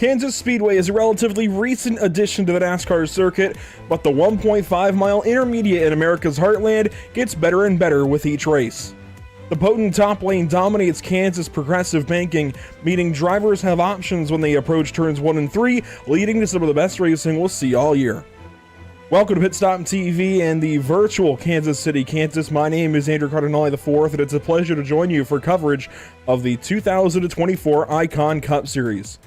Kansas Speedway is a relatively recent addition to the NASCAR circuit, but the 1.5-mile intermediate in America's heartland gets better and better with each race. The potent top lane dominates Kansas progressive banking, meaning drivers have options when they approach turns 1 and 3, leading to some of the best racing we'll see all year. Welcome to Pit Stop TV and the virtual Kansas City, Kansas. My name is Andrew Cardinale IV, and it's a pleasure to join you for coverage of the 2024 Icon Cup Series.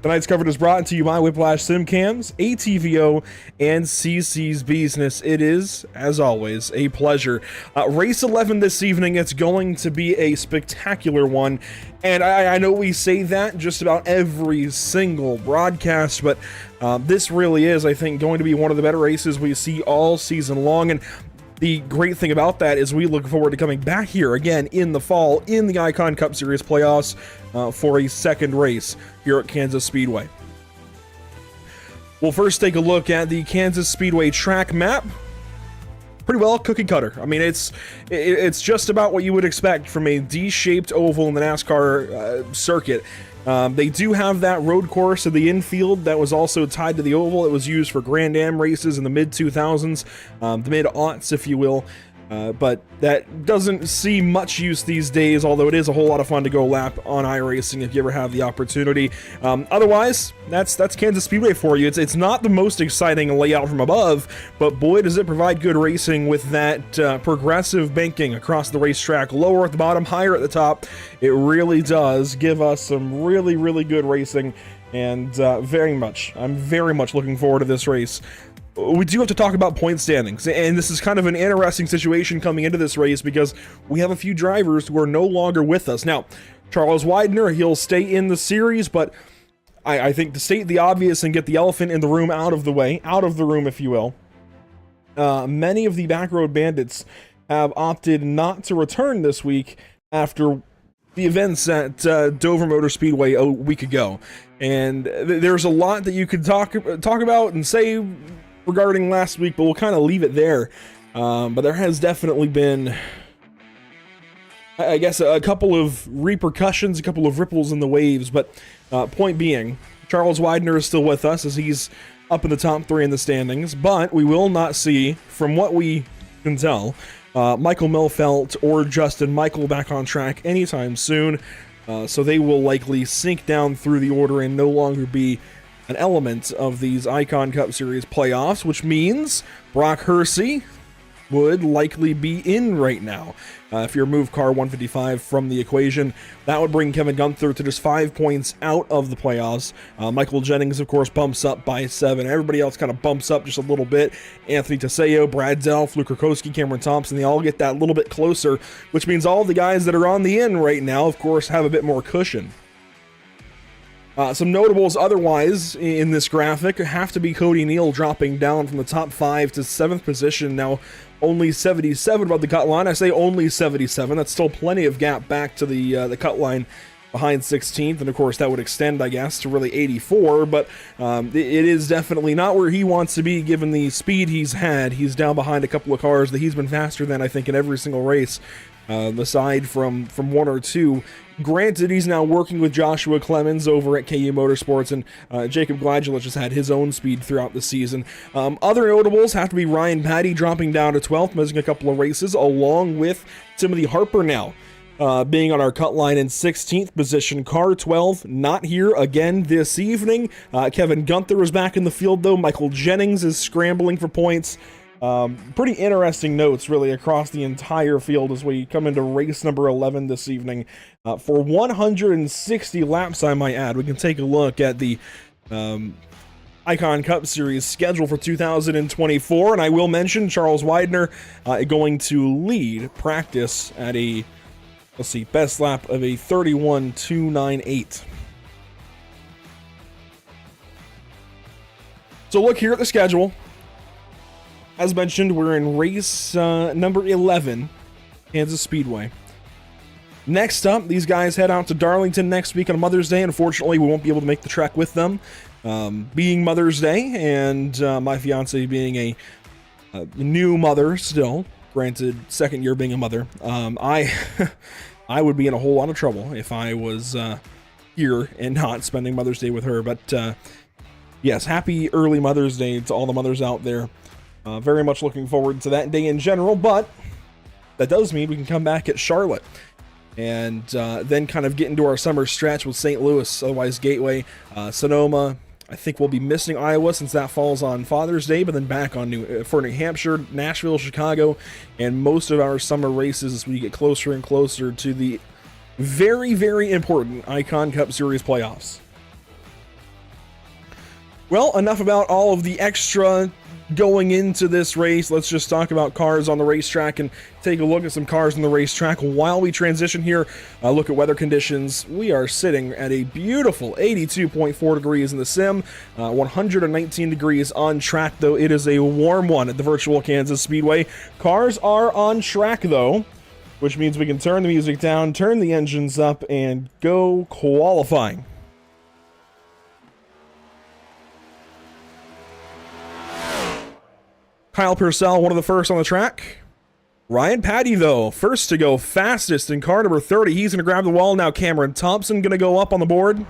Tonight's coverage is brought to you by Whiplash SimCams, ATVO, and CC's Business. It is, as always, a pleasure. Race 11 this evening, it's going to be a spectacular one, and I know we say that just about every single broadcast, but this really is, I think, going to be one of the better races we see all season long, and the great thing about that is we look forward to coming back here again in the fall in the Icon Cup Series playoffs for a second race here at Kansas Speedway. We'll first take a look at the Kansas Speedway track map. Pretty well cookie cutter. I mean, it's just about what you would expect from a D-shaped oval in the NASCAR circuit. They do have that road course in the infield that was also tied to the oval. It was used for Grand Am races in the mid-2000s, the mid-aughts, if you will. But that doesn't see much use these days, although it is a whole lot of fun to go lap on iRacing if you ever have the opportunity. Otherwise, that's Kansas Speedway for you. It's not the most exciting layout from above, but boy does it provide good racing with that progressive banking across the racetrack, lower at the bottom, higher at the top. It really does give us some really, really good racing, and I'm very much looking forward to this race. We do have to talk about point standings, and this is kind of an interesting situation coming into this race because we have a few drivers who are no longer with us. Now, Charles Widener, he'll stay in the series, but I think to state the obvious and get the elephant in the room out of the room, if you will, many of the Backroad Bandits have opted not to return this week after the events at Dover Motor Speedway a week ago. And there's a lot that you could talk about and say regarding last week, but we'll kind of leave it there. But there has definitely been, I guess, a couple of repercussions, a couple of ripples in the waves. But point being, Charles Widener is still with us as he's up in the top 3 in the standings. But we will not see, from what we can tell, Michael Milfelt or Justin Michael back on track anytime soon. So they will likely sink down through the order and no longer be an element of these Icon Cup Series playoffs, which means Brock Hersey would likely be in right now. If you remove car 155 from the equation, that would bring Kevin Gunther to just 5 points out of the playoffs. Michael Jennings, of course, bumps up by 7. Everybody else kind of bumps up just a little bit. Anthony Teseo, Brad Delph, Luke Krakowski, Cameron Thompson, they all get that little bit closer, which means all the guys that are on the in right now, of course, have a bit more cushion. Some notables otherwise in this graphic have to be Cody Neal dropping down from the top 5 to 7th position, now only 77 above the cut line. I say only 77, that's still plenty of gap back to the cut line behind 16th, and of course that would extend, I guess, to really 84, but it is definitely not where he wants to be given the speed he's had. He's down behind a couple of cars that he's been faster than, I think, in every single race, aside from 1 or 2. Granted, he's now working with Joshua Clemens over at KU Motorsports, and Jacob Gladulich has had his own speed throughout the season. Other notables have to be Ryan Patty dropping down to 12th, missing a couple of races, along with Timothy Harper now being on our cut line in 16th position. Car 12 not here again this evening. Kevin Gunther is back in the field, though. Michael Jennings is scrambling for points. Pretty interesting notes really across the entire field as we come into race number 11 this evening. For 160 laps, I might add. We can take a look at the Icon Cup Series schedule for 2024, and I will mention Charles Widener going to lead practice at a, let's see, best lap of a 31.298. So look here at the schedule. As mentioned, we're in race number 11, Kansas Speedway. Next up, these guys head out to Darlington next week on Mother's Day. Unfortunately, we won't be able to make the trek with them, being Mother's Day, and my fiance being a new mother still. Granted, second year being a mother. I would be in a whole lot of trouble if I was here and not spending Mother's Day with her. But yes, happy early Mother's Day to all the mothers out there. Very much looking forward to that day in general, but that does mean we can come back at Charlotte and then kind of get into our summer stretch with St. Louis, otherwise Gateway, Sonoma. I think we'll be missing Iowa since that falls on Father's Day, but then back on for New Hampshire, Nashville, Chicago, and most of our summer races as we get closer and closer to the very, very important Icon Cup Series playoffs. Well, enough about all of the extra going into this race. Let's just talk about cars on the racetrack and take a look at some cars on the racetrack while we transition here. Look at weather conditions. We are sitting at a beautiful 82.4 degrees in the sim, 119 degrees on track, though it is a warm one at the virtual Kansas Speedway. Cars are on track, though, which means we can turn the music down, turn the engines up, and go qualifying. Kyle Purcell, one of the first on the track. Ryan Patty, though, first to go fastest in car number 30. He's going to grab the wall now. Cameron Thompson going to go up on the board.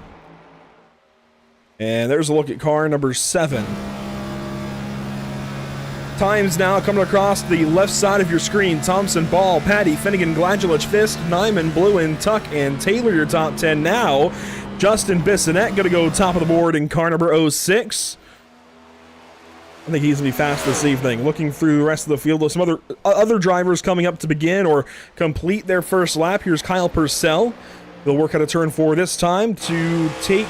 And there's a look at car number 7. Times now coming across the left side of your screen. Thompson, Ball, Patty, Finnegan, Gladulich, Fisk, Nyman, Bluen, Tuck, and Taylor, your top 10 now. Justin Bissonette going to go top of the board in car number 06. I think he's going to be fast this evening. Looking through the rest of the field, some other drivers coming up to begin or complete their first lap. Here's Kyle Purcell. He'll work out a turn 4 this time to take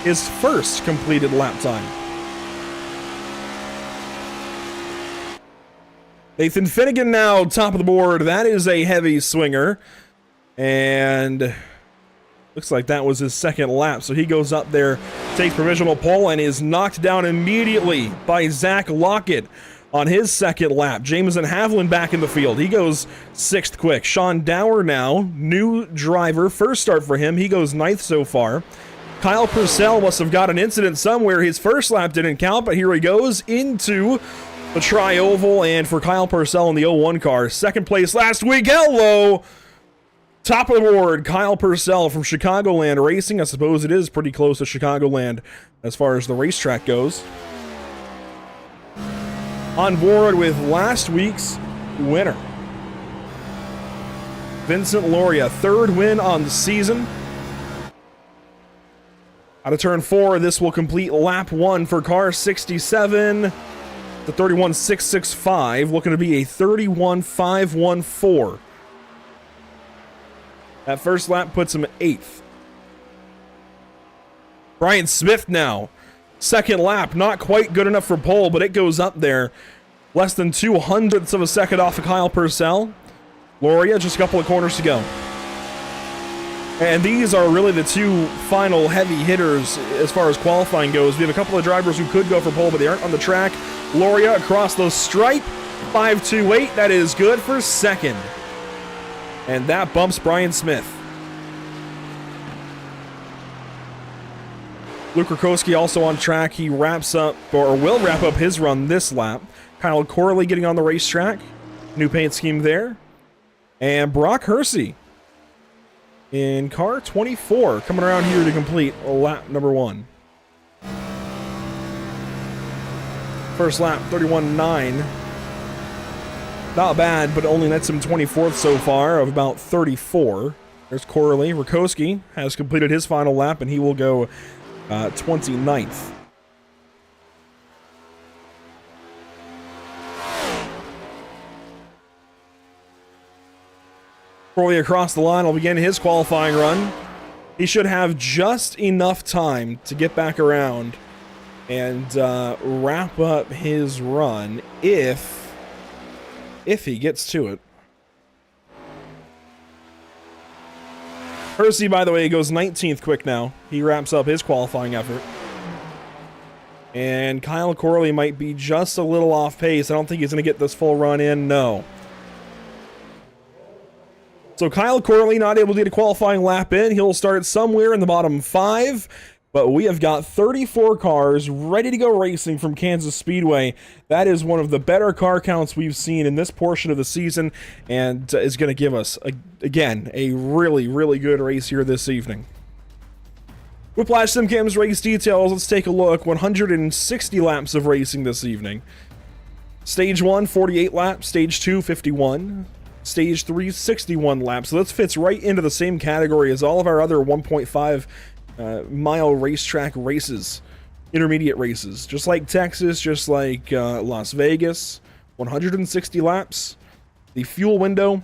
his first completed lap time. Nathan Finnegan now top of the board. That is a heavy swinger. And looks like that was his second lap, so he goes up there, takes provisional pole, and is knocked down immediately by Zach Lockett on his second lap. Jameson Havlin back in the field. He goes 6th quick. Sean Dower now, new driver, first start for him. He goes 9th so far. Kyle Purcell must have got an incident somewhere. His first lap didn't count, but here he goes into the tri-oval, and for Kyle Purcell in the 01 car, second place last week. Hello! Top of the board, Kyle Purcell from Chicagoland Racing. I suppose it is pretty close to Chicagoland as far as the racetrack goes. On board with last week's winner, Vincent Loria, third win on the season. Out of turn 4, this will complete lap 1 for car 67. The 31.665, looking to be a 31.514. That first lap puts him 8th. Brian Smith now. Second lap, not quite good enough for pole, but it goes up there. Less than 0.02 of a second off of Kyle Purcell. Loria, just a couple of corners to go. And these are really the two final heavy hitters as far as qualifying goes. We have a couple of drivers who could go for pole, but they aren't on the track. Loria across the stripe, 5.28. That is good for second. And that bumps Brian Smith. Luke Rakowski also on track. He wraps up, or will wrap up his run this lap. Kyle Corley getting on the racetrack. New paint scheme there. And Brock Hersey in car 24 coming around here to complete lap number 1. First lap, 31.9. Not bad, but only nets him 24th so far of about 34. There's Corley. Rakowski has completed his final lap, and he will go 29th. Corley across the line will begin his qualifying run. He should have just enough time to get back around and wrap up his run if he gets to it. Hersey, by the way, goes 19th quick now. He wraps up his qualifying effort. And Kyle Corley might be just a little off pace. I don't think he's going to get this full run in. No. So Kyle Corley not able to get a qualifying lap in. He'll start somewhere in the bottom 5. But we have got 34 cars ready to go racing from Kansas Speedway. That is one of the better car counts we've seen in this portion of the season, and is going to give us, again, a really, really good race here this evening. Whiplash SimCam's race details, let's take a look. 160 laps of racing this evening. Stage 1, 48 laps. Stage 2, 51. Stage 3, 61 laps. So this fits right into the same category as all of our other 1.5 mile racetrack races. Intermediate races. Just like Texas, just like Las Vegas. 160 laps. The fuel window,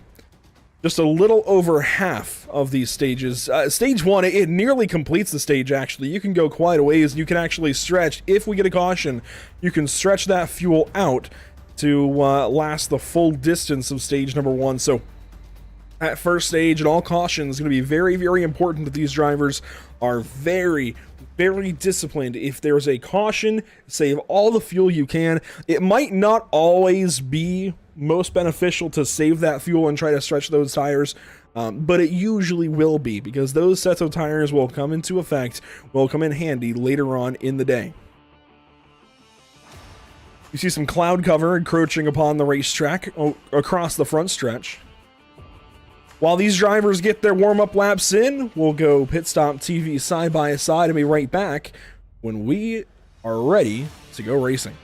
just a little over half of these stages. Stage 1, it nearly completes the stage, actually. You can go quite a ways. You can actually stretch, if we get a caution, you can stretch that fuel out to last the full distance of stage number 1. So at first stage, and all caution is going to be very, very important that these drivers are very, very disciplined. If there's a caution, save all the fuel you can. It might not always be most beneficial to save that fuel and try to stretch those tires, but it usually will be, because those sets of tires will come into effect, will come in handy later on in the day. You see some cloud cover encroaching upon the racetrack across the front stretch. While these drivers get their warm-up laps in, we'll go pit stop TV side by side and be right back when we are ready to go racing.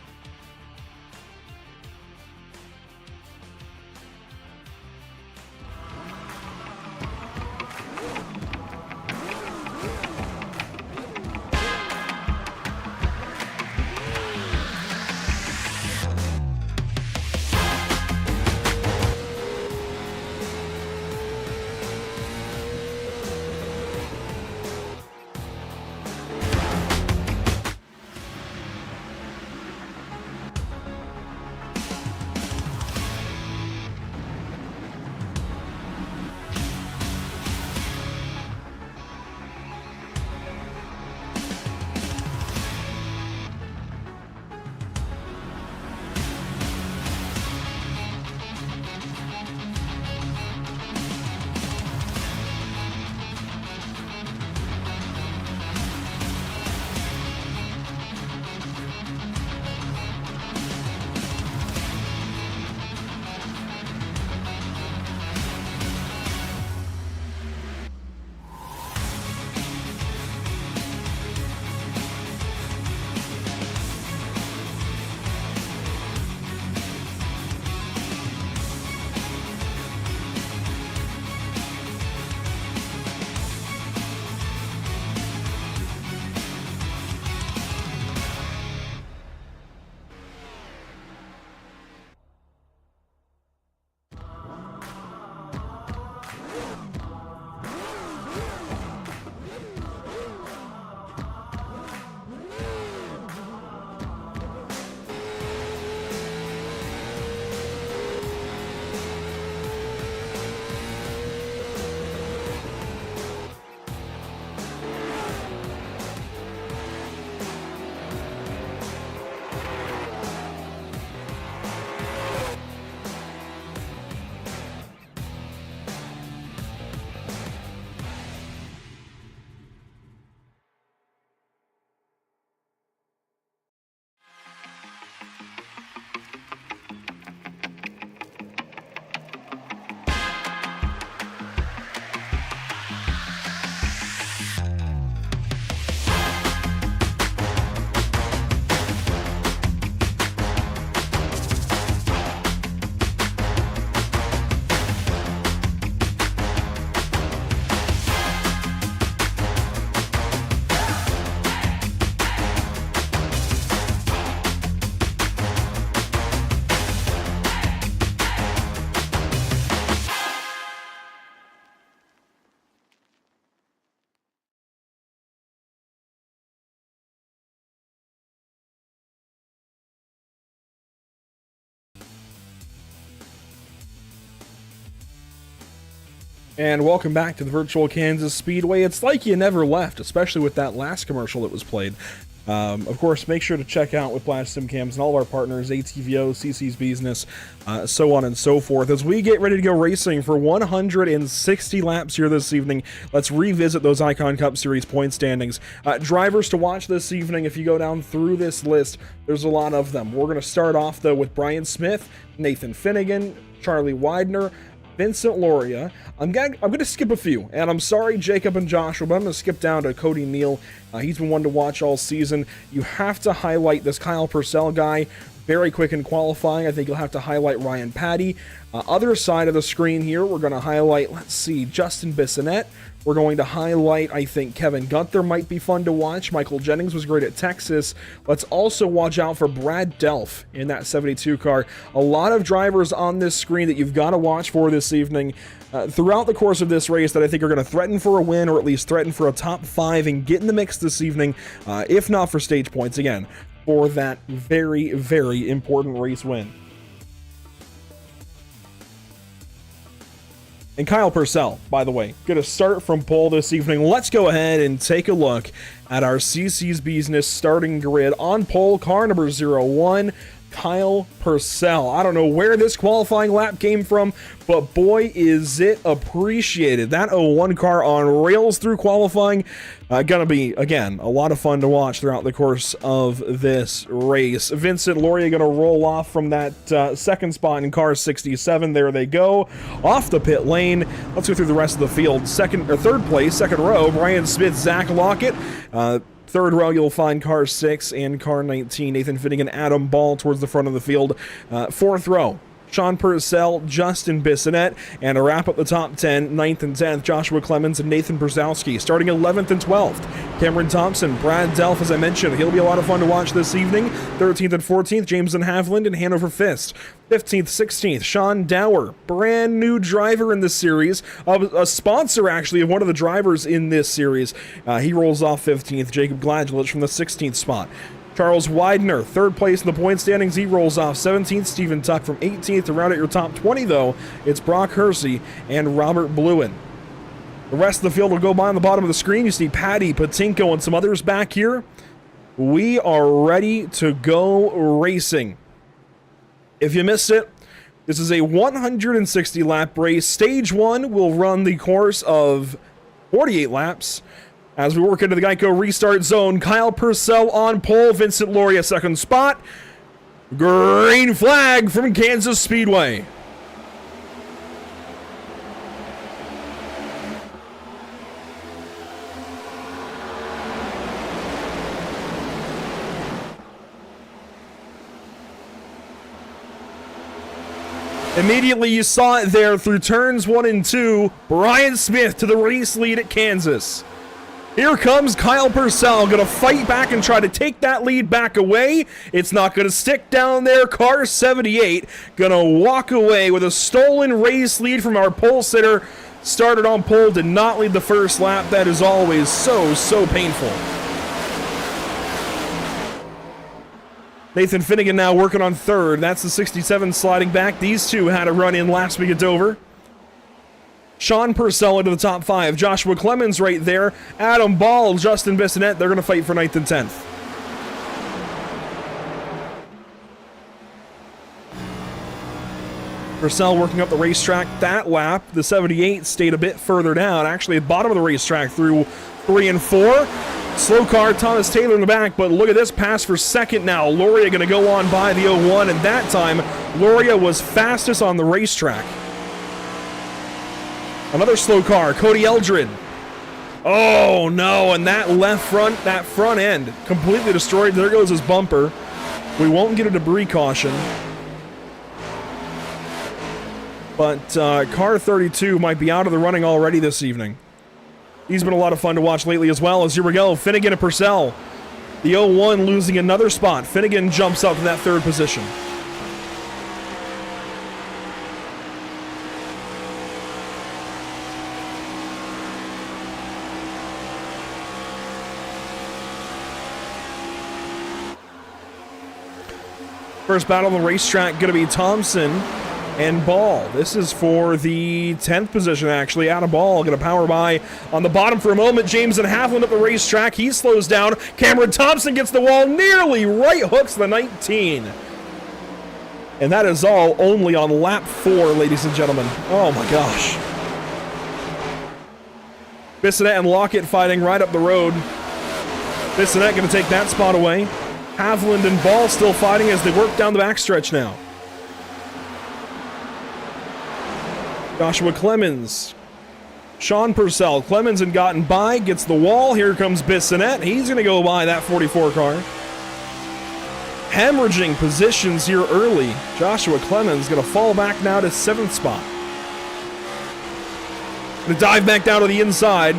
And welcome back to the virtual Kansas Speedway. It's like you never left, especially with that last commercial that was played. Of course, make sure to check out Whiplash SimCams and all of our partners, ATVO, CC's Business, so on and so forth. As we get ready to go racing for 160 laps here this evening, let's revisit those Icon Cup Series point standings. Drivers to watch this evening, if you go down through this list, there's a lot of them. We're going to start off, though, with Brian Smith, Nathan Finnegan, Charlie Widener, Vincent Loria. I'm gonna skip a few, and I'm sorry, Jacob and Joshua, but I'm gonna skip down to Cody Neal. He's been one to watch all season. You have to highlight this Kyle Purcell guy. Very quick in qualifying. I think you'll have to highlight Ryan Patty. Other side of the screen here, we're going to highlight, let's see, Justin Bissonnette. We're going to highlight, I think, Kevin Gunther might be fun to watch. Michael Jennings was great at Texas. Let's also watch out for Brad Delph in that 72 car. A lot of drivers on this screen that you've got to watch for this evening throughout the course of this race that I think are going to threaten for a win, or at least threaten for a top 5 and get in the mix this evening, if not for stage points again, for that very, very important race win. And Kyle Purcell, by the way, going to start from pole this evening. Let's go ahead and take a look at our CC's Business starting grid. On pole, car number 01, Kyle Purcell. I don't know where this qualifying lap came from, but boy, is it appreciated. That 01 car on rails through qualifying. Gonna be, again, a lot of fun to watch throughout the course of this race. Vincent Loria gonna roll off from that second spot in car 67. There they go, off the pit lane. Let's go through the rest of the field. Third place, second row, Brian Smith, Zach Lockett. Third row, you'll find car 6 and car 19. Nathan Finnegan, Adam Ball towards the front of the field. Fourth row, Sean Purcell, Justin Bissonnette, and to wrap up the top 10, 9th and 10th, Joshua Clemens and Nathan Brzezowski. Starting 11th and 12th, Cameron Thompson, Brad Delph, as I mentioned. He'll be a lot of fun to watch this evening. 13th and 14th, Jameson Havland and Hanover Fist. 15th, 16th, Sean Dower, brand new driver in this series, a sponsor actually of one of the drivers in this series. He rolls off 15th. Jacob Gladgelich from the 16th spot. Charles Widener, third place in the point standings. He rolls off 17th. Stephen Tuck from 18th. To round out your top 20, though, it's Brock Hersey and Robert Bluen. The rest of the field will go by on the bottom of the screen. You see Patty, Patinko, and some others back here. We are ready to go racing. If you missed it, this is a 160-lap race. Stage 1 will run the course of 48 laps. As we work into the Geico restart zone, Kyle Purcell on pole, Vincent Loria second spot. Green flag from Kansas Speedway. Immediately you saw it there through turns 1 and 2. Brian Smith to the race lead at Kansas. Here comes Kyle Purcell, gonna fight back and try to take that lead back away. It's not gonna stick down there. Car 78 gonna walk away with a stolen race lead from our pole sitter. Started on pole, did not lead the first lap. That is always so painful. Nathan Finnegan now working on third. That's the 67 sliding back. These two had a run in last week at Dover. Sean Purcell into the top 5. Joshua Clemens right there. Adam Ball, Justin Bissonnette. They're going to fight for 9th and 10th. Purcell working up the racetrack that lap. The 78 stayed a bit further down. Actually, at the bottom of the racetrack through 3 and 4. Slow car, Thomas Taylor in the back, but look at this pass for second now. Loria going to go on by the 01, and that time, Loria was fastest on the racetrack. Another slow car, Cody Eldred. Oh no, and that that front end, completely destroyed. There goes his bumper. We won't get a debris caution. But car 32 might be out of the running already this evening. He's been a lot of fun to watch lately as well. As here we go, Finnegan and Purcell. The 01 losing another spot. Finnegan jumps up to that third position. First battle on the racetrack going to be Thompson and Ball. This is for the 10th position, actually. Adam Ball going to power by on the bottom for a moment. Jameson Havland up the racetrack. He slows down. Cameron Thompson gets the wall, nearly right hooks the 19. And that is all only on lap 4, ladies and gentlemen. Oh my gosh. Bissonnette and Lockett fighting right up the road. Bissonnette going to take that spot away. Havland and Ball still fighting as they work down the backstretch now. Joshua Clemens. Sean Purcell. Clemens had gotten by, gets the wall. Here comes Bissonette. He's going to go by that 44 car. Hemorrhaging positions here early. Joshua Clemens going to fall back now to 7th spot. Going to dive back down to the inside.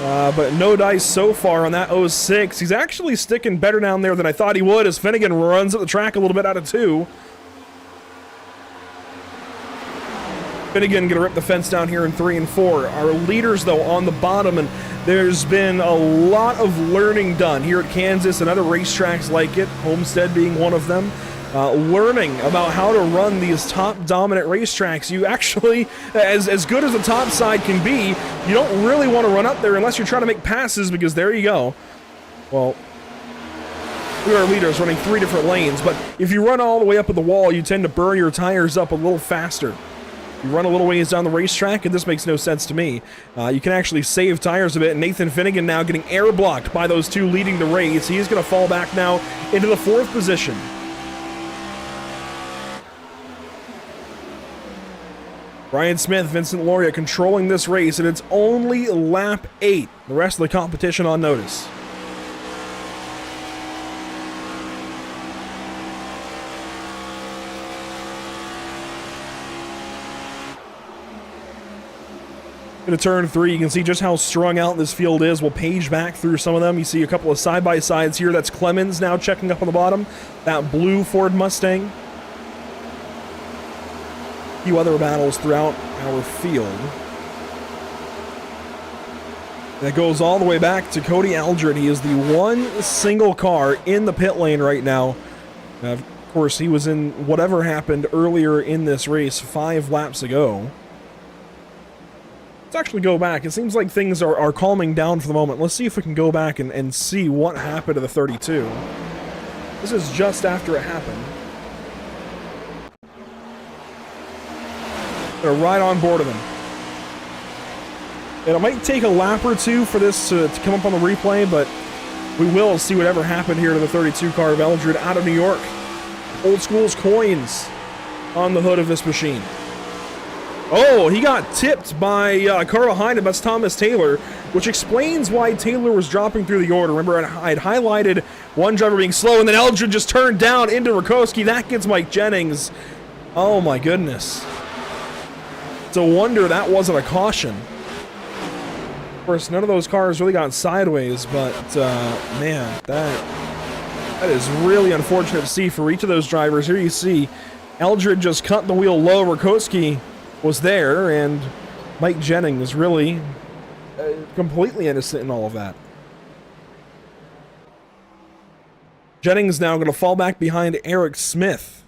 But no dice so far on that 06. He's actually sticking better down there than I thought he would as Finnegan runs up the track a little bit out of 2. Finnegan going to rip the fence down here in 3 and 4. Our leaders, though, on the bottom, and there's been a lot of learning done here at Kansas and other racetracks like it, Homestead being one of them. Learning about how to run these top dominant racetracks. You actually, as good as the top side can be, you don't really want to run up there unless you're trying to make passes, because there you go. Well, we are leaders running 3 different lanes, but if you run all the way up at the wall, you tend to burn your tires up a little faster. You run a little ways down the racetrack, and this makes no sense to me. You can actually save tires a bit. Nathan Finnegan now getting air blocked by those 2 leading the race. He's going to fall back now into the 4th position. Brian Smith, Vincent Loria controlling this race, and it's only lap 8. The rest of the competition on notice. Into turn 3, you can see just how strung out this field is. We'll page back through some of them. You see a couple of side-by-sides here. That's Clemens now checking up on the bottom. That blue Ford Mustang. A few other battles throughout our field. That goes all the way back to Cody Aldred. He is the one single car in the pit lane right now. Of course, he was in whatever happened earlier in this race 5 laps ago. Let's actually go back. It seems like things are calming down for the moment. Let's see if we can go back and see what happened to the 32. This is just after it happened. They're right on board of him. And it might take a lap or 2 for this to come up on the replay, but we will see whatever happened here to the 32 car of Eldred out of New York. Old School's coins on the hood of this machine. Oh, he got tipped by a car behind him. That's Thomas Taylor, which explains why Taylor was dropping through the order. Remember, I had highlighted one driver being slow, and then Eldred just turned down into Rakowski. That gets Mike Jennings. Oh, my goodness. It's a wonder that wasn't a caution. Of course, none of those cars really got sideways, but, man, that is really unfortunate to see for each of those drivers. Here you see Eldred just cut the wheel low. Rakowski was there, and Mike Jennings really completely innocent in all of that. Jennings now going to fall back behind Eric Smith.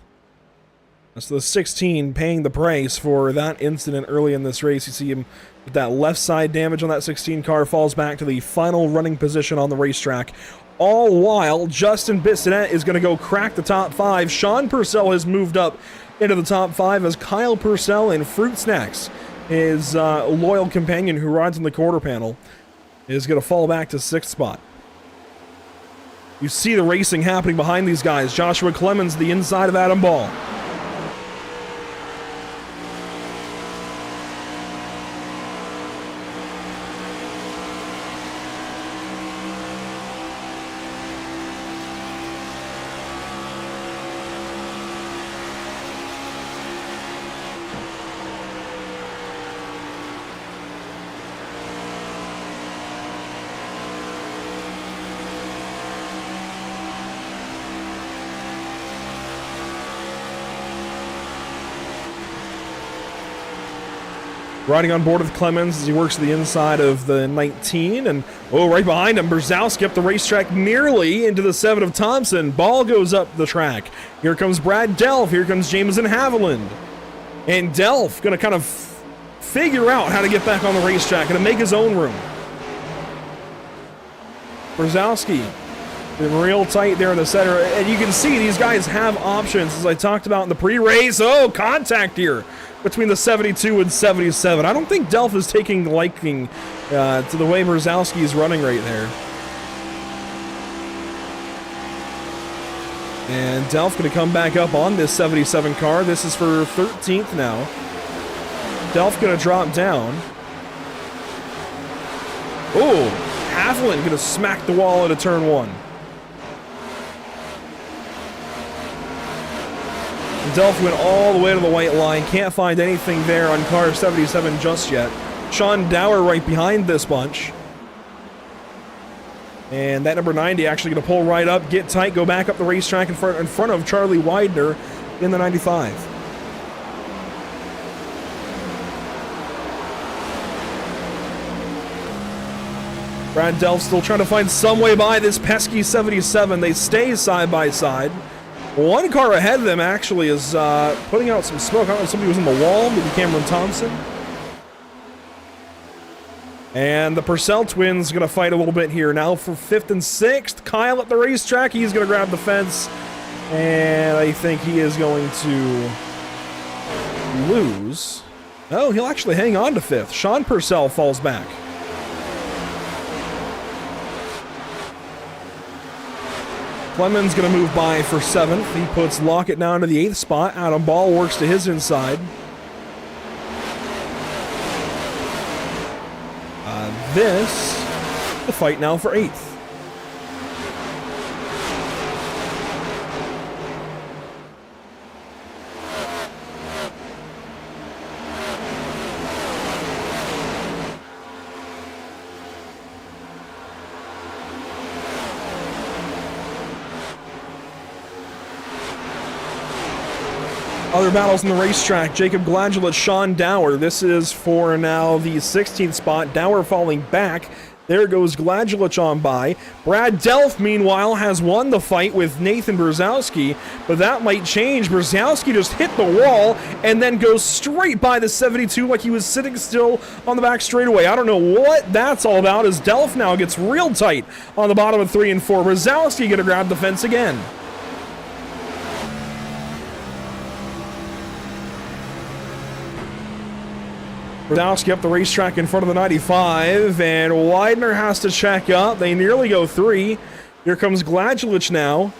So the 16 paying the price for that incident early in this race. You see him with that left side damage on that 16 car, falls back to the final running position on the racetrack. All while Justin Bissonette is going to go crack the top 5. Sean Purcell has moved up into the top 5 as Kyle Purcell and Fruit Snacks, his loyal companion who rides in the quarter panel, is going to fall back to 6th spot. You see the racing happening behind these guys. Joshua Clemens, the inside of Adam Ball. Riding on board with Clemens as he works to the inside of the 19, and right behind him, Brzezowski up the racetrack nearly into the 7 of Thompson. Ball goes up the track. Here comes Brad Delph. Here comes Jameson Haviland. And Delph going to kind of figure out how to get back on the racetrack and to make his own room. Brzezowski real tight there in the center, and you can see these guys have options, as I talked about in the pre-race. Oh, contact here between the 72 and 77. I don't think Delph is taking liking to the way Brzezowski is running right there. And Delph going to come back up on this 77 car. This is for 13th now. Delph gonna drop down. Oh, Haviland gonna smack the wall into turn 1. Delph went all the way to the white line. Can't find anything there on car 77 just yet. Sean Dower right behind this bunch. And that number 90 actually going to pull right up, get tight, go back up the racetrack in front of Charlie Widener in the 95. Brad Delph still trying to find some way by this pesky 77. They stay side by side. One car ahead of them actually is putting out some smoke. I don't know if somebody was in the wall, maybe Cameron Thompson. And the Purcell twins going to fight a little bit here. Now for 5th and 6th. Kyle at the racetrack. He's going to grab the fence. And I think he is going to lose. Oh, he'll actually hang on to 5th. Sean Purcell falls back. Clemens going to move by for 7th. He puts Lockett down to the 8th spot. Adam Ball works to his inside. This, the fight now for 8th. Other battles in the racetrack. Jacob Gladulett, Sean Dower. This is for now the 16th spot. Dower falling back. There goes Gladulett on by. Brad Delph, meanwhile, has won the fight with Nathan Brzezowski, but that might change. Brzezowski just hit the wall and then goes straight by the 72 like he was sitting still on the back straightaway. I don't know what that's all about, as Delph now gets real tight on the bottom of 3 and 4. Brzezowski gonna grab the fence again. Brzezowski up the racetrack in front of the 95, and Widener has to check up. They nearly go 3. Here comes Gladulett now.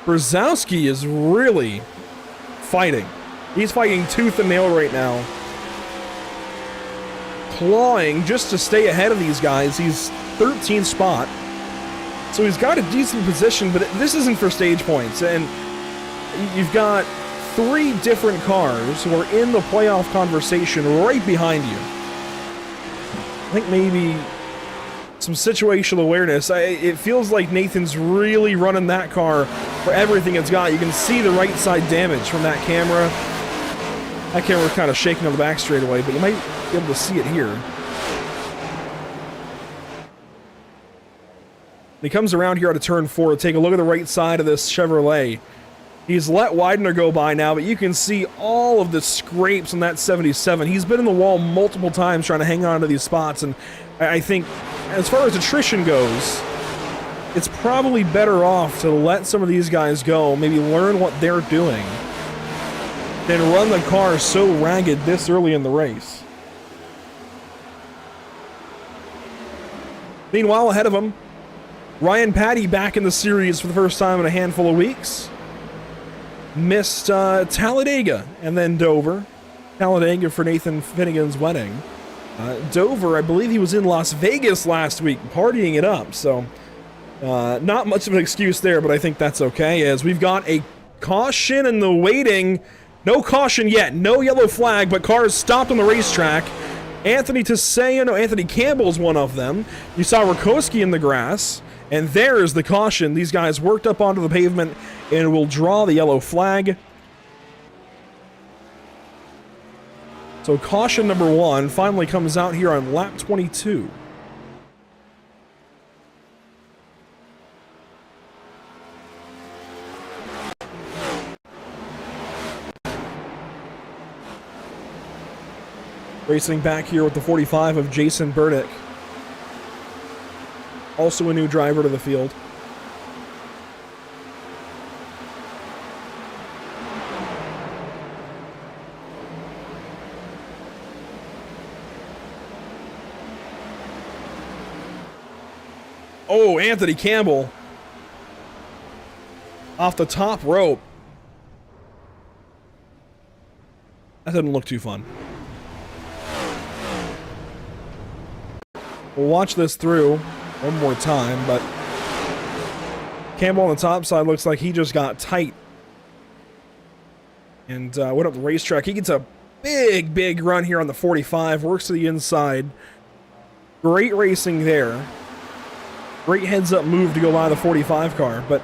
Brzezowski is really fighting. He's fighting tooth and nail right now. Clawing just to stay ahead of these guys. He's 13th spot. So he's got a decent position, but this isn't for stage points. And you've got 3 different cars who are in the playoff conversation right behind you. I think maybe some situational awareness. It feels like Nathan's really running that car for everything it's got. You can see the right side damage from that camera. That camera's kind of shaking on the back straightaway, but you might be able to see it here. He comes around here out of turn 4 to take a look at the right side of this Chevrolet. He's let Widener go by now, but you can see all of the scrapes on that 77. He's been in the wall multiple times trying to hang on to these spots, and I think as far as attrition goes, it's probably better off to let some of these guys go, maybe learn what they're doing, than run the car so ragged this early in the race. Meanwhile, ahead of him, Ryan Patty back in the series for the first time in a handful of weeks. Missed Talladega and then Dover. Talladega for Nathan Finnegan's wedding. Dover, I believe he was in Las Vegas last week, partying it up, so not much of an excuse there, but I think that's okay, as we've got a caution in the waiting. No caution yet, no yellow flag, but cars stopped on the racetrack. Anthony Campbell's one of them. You saw Rakowski in the grass. And there is the caution. These guys worked up onto the pavement and will draw the yellow flag. So caution number 1 finally comes out here on lap 22. Racing back here with the 45 of Jason Burdick. Also a new driver to the field. Oh, Anthony Campbell. Off the top rope. That doesn't look too fun. We'll watch this through one more time, but Campbell on the top side looks like he just got tight. And went up the racetrack. He gets a big run here on the 45, works to the inside. Great racing there. Great heads-up move to go by the 45 car. But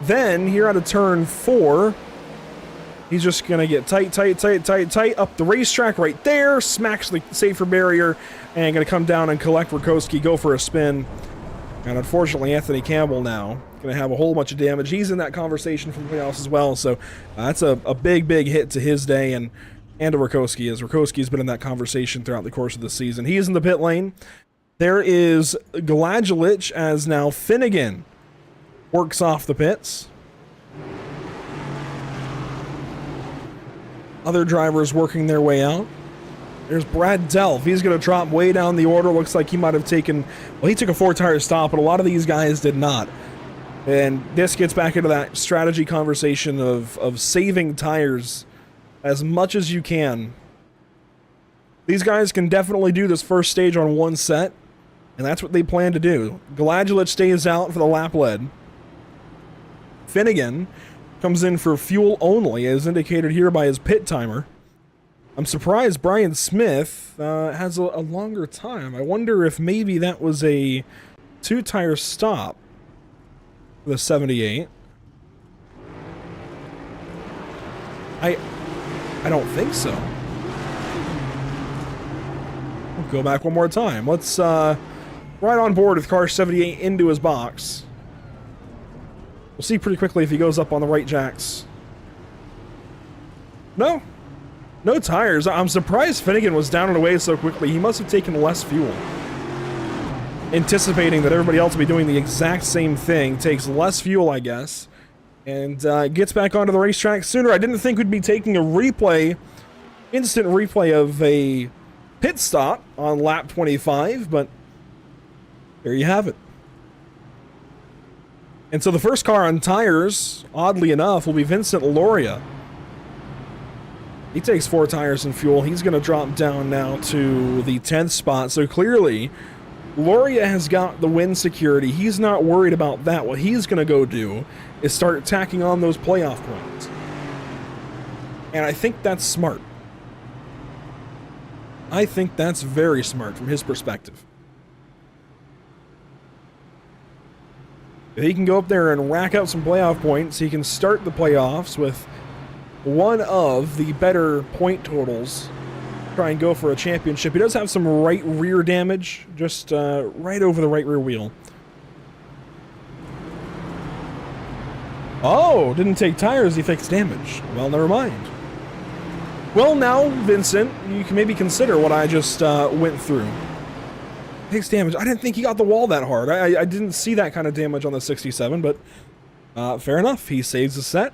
then, here out of turn 4, he's just going to get tight up the racetrack right there, smacks the safer barrier, and going to come down and collect Rakowski, go for a spin. And unfortunately, Anthony Campbell now going to have a whole bunch of damage. He's in that conversation from everybody else as well, so that's a big hit to his day, and to Rakowski, as Rakowski's been in that conversation throughout the course of the season. He is in the pit lane. There is Gladulich as now Finnegan works off the pits. Other drivers working their way out. There's Brad Delph. He's going to drop way down the order. Looks like he might have taken... Well, he took a 4-tire stop, but a lot of these guys did not. And this gets back into that strategy conversation of saving tires as much as you can. These guys can definitely do this first stage on one set, and that's what they plan to do. Gladulich stays out for the lap lead. Finnegan comes in for fuel only, as indicated here by his pit timer. I'm surprised Brian Smith has a longer time. I wonder if maybe that was a 2-tire stop for the 78. I don't think so. We'll go back one more time. Let's right on board with car 78 into his box. We'll see pretty quickly if he goes up on the right jacks. No tires. I'm surprised Finnegan was down and away so quickly. He must have taken less fuel. Anticipating that everybody else will be doing the exact same thing. Takes less fuel, I guess. And gets back onto the racetrack sooner. I didn't think we'd be taking a replay, instant replay of a pit stop on lap 25, but there you have it. And so the first car on tires, oddly enough, will be Vincent Loria. He takes 4 tires and fuel. He's going to drop down now to the 10th spot. So clearly, Loria has got the win security. He's not worried about that. What he's going to go do is start tacking on those playoff points. And I think that's smart. I think that's very smart from his perspective. If he can go up there and rack up some playoff points, he can start the playoffs with one of the better point totals. Try and go for a championship. He does have some right rear damage, just right over the right rear wheel. Oh, didn't take tires, he fixed damage. Well, never mind. Well, now, Vincent, you can maybe consider what I just went through. Takes damage. I didn't think he got the wall that hard. I didn't see that kind of damage on the 67, but fair enough. He saves the set.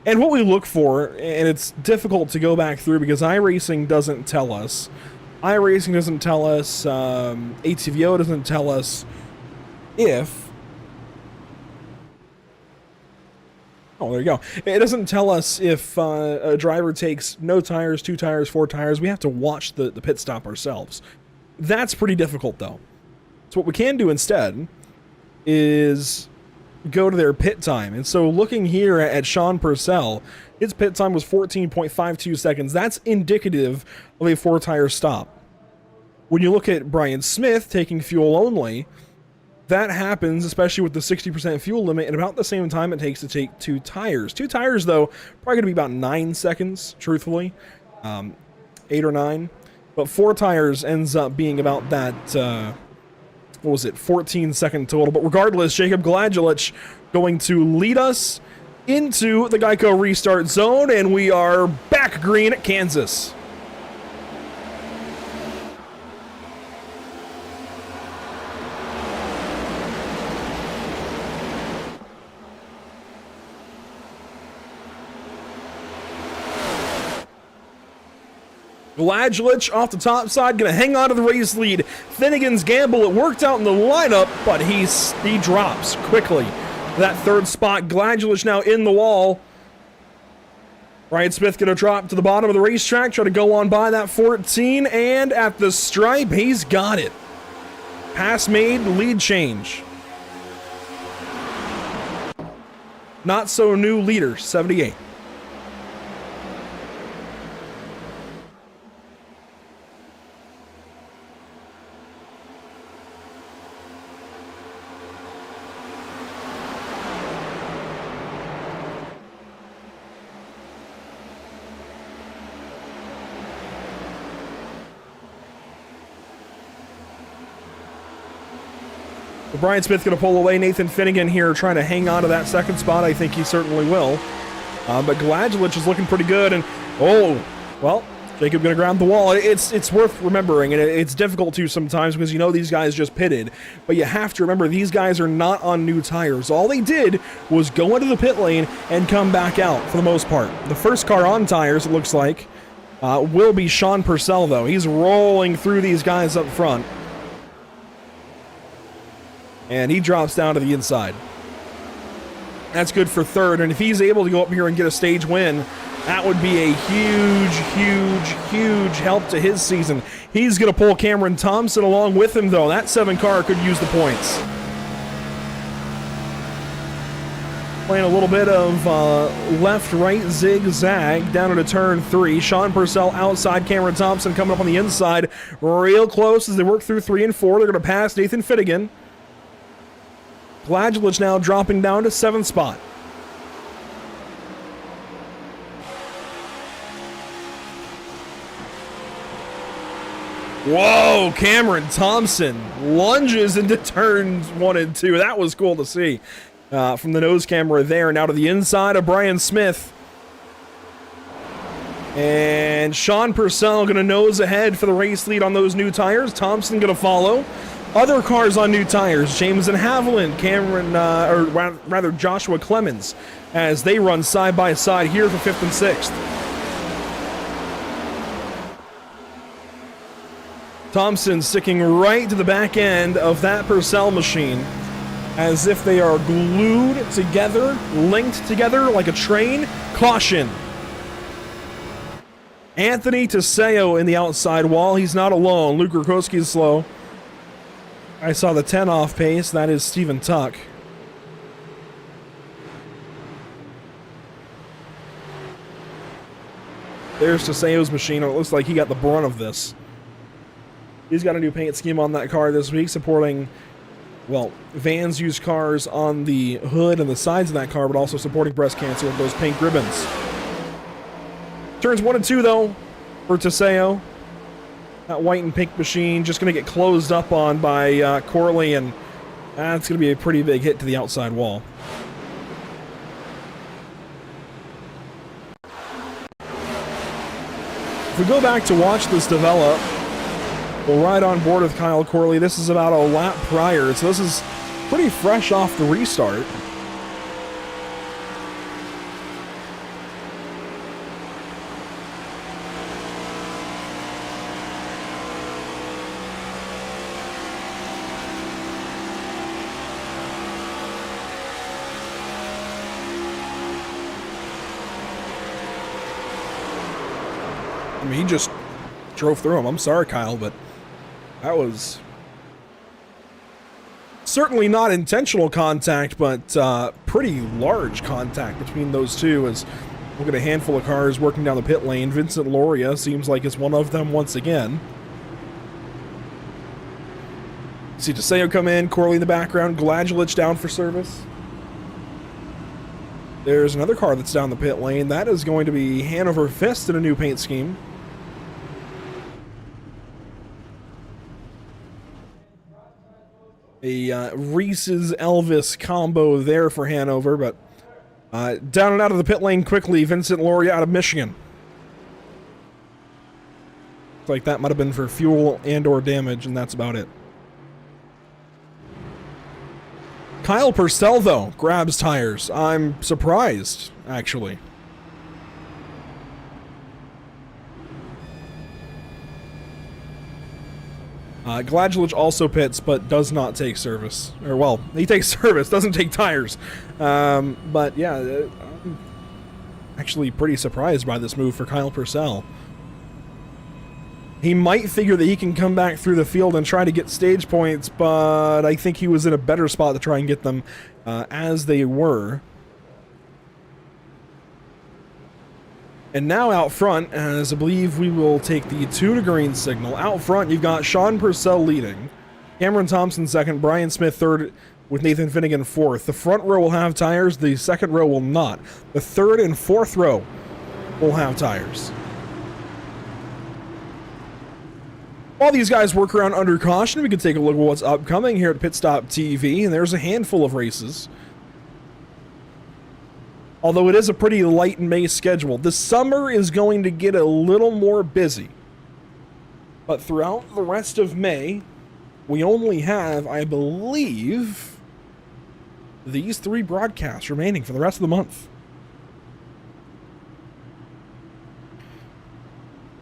And what we look for, and it's difficult to go back through because iRacing doesn't tell us. iRacing doesn't tell us, ATVO doesn't tell us if... Oh, there you go. It doesn't tell us if a driver takes no tires, 2 tires, 4 tires. We have to watch the pit stop ourselves. That's pretty difficult, though. So what we can do instead is go to their pit time. And so looking here at Sean Purcell, his pit time was 14.52 seconds. That's indicative of a 4-tire stop. When you look at Brian Smith taking fuel only, that happens, especially with the 60% fuel limit, in about the same time it takes to take 2 tires. 2 tires, though, probably going to be about 9 seconds, truthfully. 8 or 9. But 4 tires ends up being about that, what was it, 14-second total. But regardless, Jacob Gladulich going to lead us into the Geico restart zone, and we are back green at Kansas. Gladulich off the top side, going to hang on to the race lead. Finnegan's gamble, it worked out in the lineup, but he drops quickly. That 3rd spot, Gladulich now in the wall. Ryan Smith going to drop to the bottom of the racetrack, try to go on by that 14, and at the stripe, he's got it. Pass made, lead change. Not so new leader, 78. Brian Smith going to pull away. Nathan Finnegan here trying to hang on to that second spot. I think he certainly will. But Gladgelich is looking pretty good. And, oh, well, Jacob going to grab the wall. It's worth remembering, and it's difficult to sometimes because you know these guys just pitted. But you have to remember these guys are not on new tires. All they did was go into the pit lane and come back out for the most part. The first car on tires, it looks like, will be Sean Purcell, though. He's rolling through these guys up front. And he drops down to the inside. That's good for third, and if he's able to go up here and get a stage win, that would be a huge help to his season. He's going to pull Cameron Thompson along with him, though. That 7 car could use the points. Playing a little bit of left-right zigzag down into turn 3. Sean Purcell outside, Cameron Thompson coming up on the inside. Real close as they work through 3 and 4. They're going to pass Nathan Finnegan. Gladgelich now dropping down to 7th spot. Whoa, Cameron Thompson lunges into turns 1 and 2. That was cool to see from the nose camera there. Now to the inside of Brian Smith. And Sean Purcell going to nose ahead for the race lead on those new tires. Thompson going to follow. Other cars on new tires, James and Haviland, or rather Joshua Clemens, as they run side by side here for 5th and 6th. Thompson sticking right to the back end of that Purcell machine, as if they are glued together, linked together like a train. Caution. Anthony Teseo in the outside wall. He's not alone. Luke Rukowski is slow. I saw the 10 off pace. That is Stephen Tuck. There's Teseo's machine. It looks like he got the brunt of this. He's got a new paint scheme on that car this week, supporting, well, Vans used cars on the hood and the sides of that car, but also supporting breast cancer with those pink ribbons. Turns 1 and 2, though, for Teseo. That white and pink machine just going to get closed up on by Corley, and that's going to be a pretty big hit to the outside wall. If we go back to watch this develop, we'll ride on board with Kyle Corley. This is about a lap prior, so this is pretty fresh off the restart. I mean, he just drove through him. I'm sorry, Kyle, but that was certainly not intentional contact, but pretty large contact between those two. As look at a handful of cars working down the pit lane. Vincent Loria seems like it's one of them once again. See Teseo come in, Corley in the background, Gladgelich down for service. There's another car that's down the pit lane. That is going to be Hanover Fist in a new paint scheme. A Reese's Elvis combo there for Hanover, but down and out of the pit lane quickly, Vincent Loria out of Michigan. Looks like that might have been for fuel and or damage, and that's about it. Kyle Purcell, though, grabs tires. I'm surprised, actually. Gladgelich also pits, but does not take service. Or, well, he takes service, doesn't take tires. But, yeah, actually pretty surprised by this move for Kyle Purcell. He might figure that he can come back through the field and try to get stage points, but I think he was in a better spot to try and get them as they were. And now out front, as I believe we will take the 2 to green signal. Out front, you've got Sean Purcell leading, Cameron Thompson second, Brian Smith third, with Nathan Finnegan fourth. The front row will have tires, the second row will not. The third and fourth row will have tires. While these guys work around under caution, we can take a look at what's upcoming here at Pit Stop TV, and there's a handful of races. Although it is a pretty light May schedule. The summer is going to get a little more busy. But throughout the rest of May, we only have, I believe, these 3 broadcasts remaining for the rest of the month.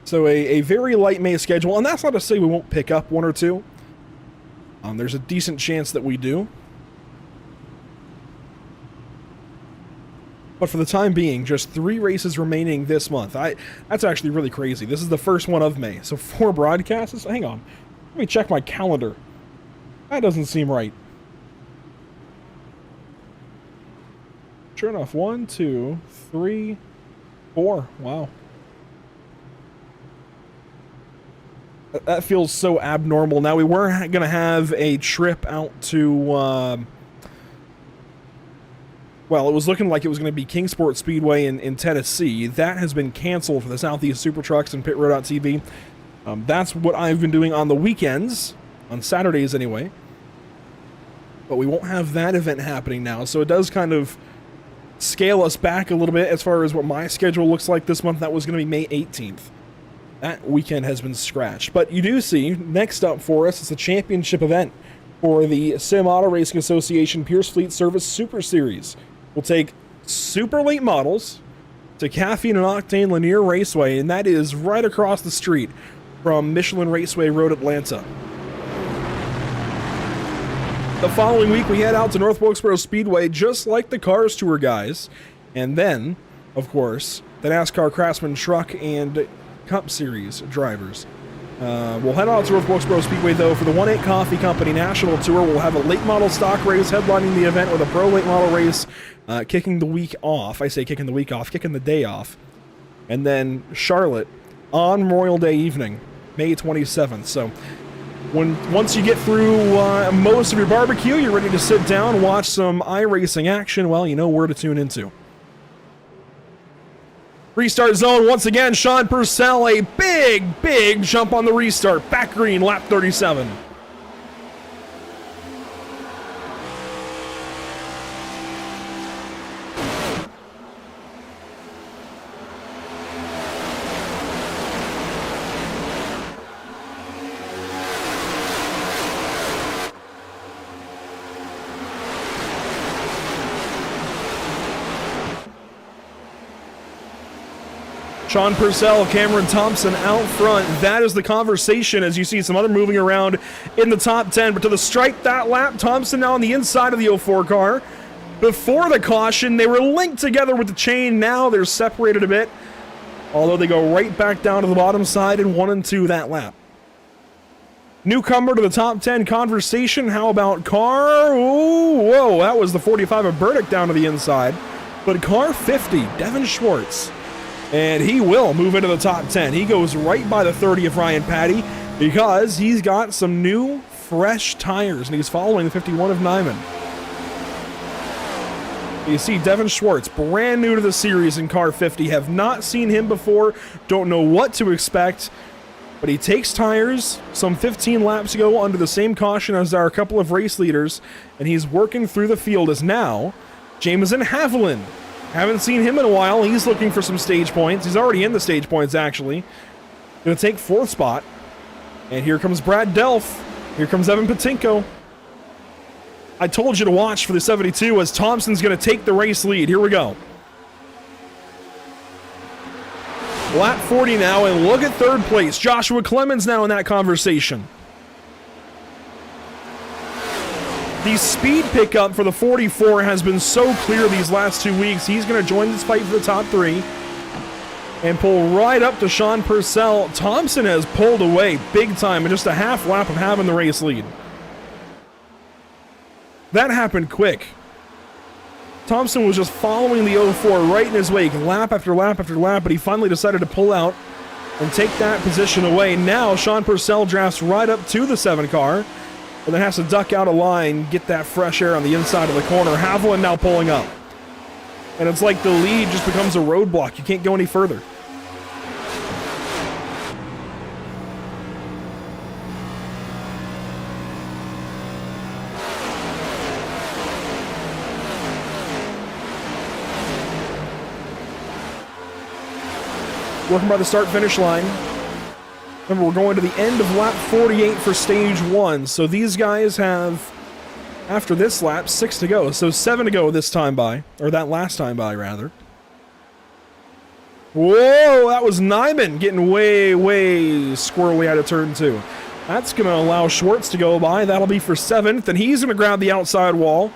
So a very light May schedule, and that's not to say we won't pick up 1 or 2. There's a decent chance that we do. But for the time being, just 3 races remaining this month. That's actually really crazy. This is the first one of May, so 4 broadcasts? Hang on. Let me check my calendar. That doesn't seem right. Sure enough, 1, 2, 3, 4. Wow. That feels so abnormal. Now, we were going to have a trip out to, well, it was looking like it was going to be Kingsport Speedway in Tennessee. That has been canceled for the Southeast Super Trucks and PitRow.tv. That's what I've been doing on the weekends, on Saturdays anyway. But we won't have that event happening now, so it does kind of scale us back a little bit as far as what my schedule looks like this month. That was going to be May 18th. That weekend has been scratched. But you do see, next up for us is the championship event for the Sim Auto Racing Association Pierce Fleet Service Super Series. We'll take super late models to Caffeine and Octane Lanier Raceway, and that is right across the street from Michelin Raceway Road, Atlanta. The following week, we head out to North Wilkesboro Speedway, just like the Cars Tour guys. And then, of course, the NASCAR Craftsman Truck and Cup Series drivers. We'll head out to North Wilkesboro Speedway, though, for the 1-8 Coffee Company National Tour. We'll have a late model stock race headlining the event with a pro late model race kicking the week off. I say kicking the week off, kicking the day off. And then Charlotte on Memorial Day evening, May 27th. So once you get through most of your barbecue, you're ready to sit down, watch some iRacing action, well, you know where to tune into. Restart zone once again. Sean Purcell, a big jump on the restart. Back green, lap 37. Sean Purcell, Cameron Thompson out front. That is the conversation as you see some other moving around in the top 10. But to the stripe that lap, Thompson now on the inside of the 04 car. Before the caution, they were linked together with the chain. Now they're separated a bit, although they go right back down to the bottom side in 1 and 2 that lap. Newcomer to the top 10 conversation. How about car? Ooh, whoa, that was the 45 of Burdick down to the inside. But car 50, Devin Schwartz. And he will move into the top 10. He goes right by the 30 of Ryan Patty because he's got some new, fresh tires, and he's following the 51 of Nyman. You see Devin Schwartz, brand new to the series in car 50. Have not seen him before, don't know what to expect, but he takes tires some 15 laps ago under the same caution as our couple of race leaders, and he's working through the field as now Jameson Haviland. Haven't seen him in a while. He's looking for some stage points. He's already in the stage points, actually. Going to take 4th spot. And here comes Brad Delph. Here comes Evan Patinko. I told you to watch for the 72 as Thompson's going to take the race lead. Here we go. Lap 40 now, and look at 3rd place. Joshua Clemens now in that conversation. The speed pickup for the 44 has been so clear these last 2 weeks. He's going to join this fight for the top 3 and pull right up to Sean Purcell. Thompson has pulled away big time in just a half lap of having the race lead. That happened quick. Thompson was just following the 04 right in his wake, lap after lap after lap, but he finally decided to pull out and take that position away. Now Sean Purcell drafts right up to the 7 car, and then has to duck out of line, get that fresh air on the inside of the corner. Haviland now pulling up. And it's like the lead just becomes a roadblock. You can't go any further. Working by the start-finish line. Remember, we're going to the end of lap 48 for stage 1. So these guys have, after this lap, 6 to go. So 7 to go this time by, or that last time by, rather. Whoa, that was Nyman getting way, way squirrely out of turn 2. That's going to allow Schwartz to go by. That'll be for 7th, and he's going to grab the outside wall.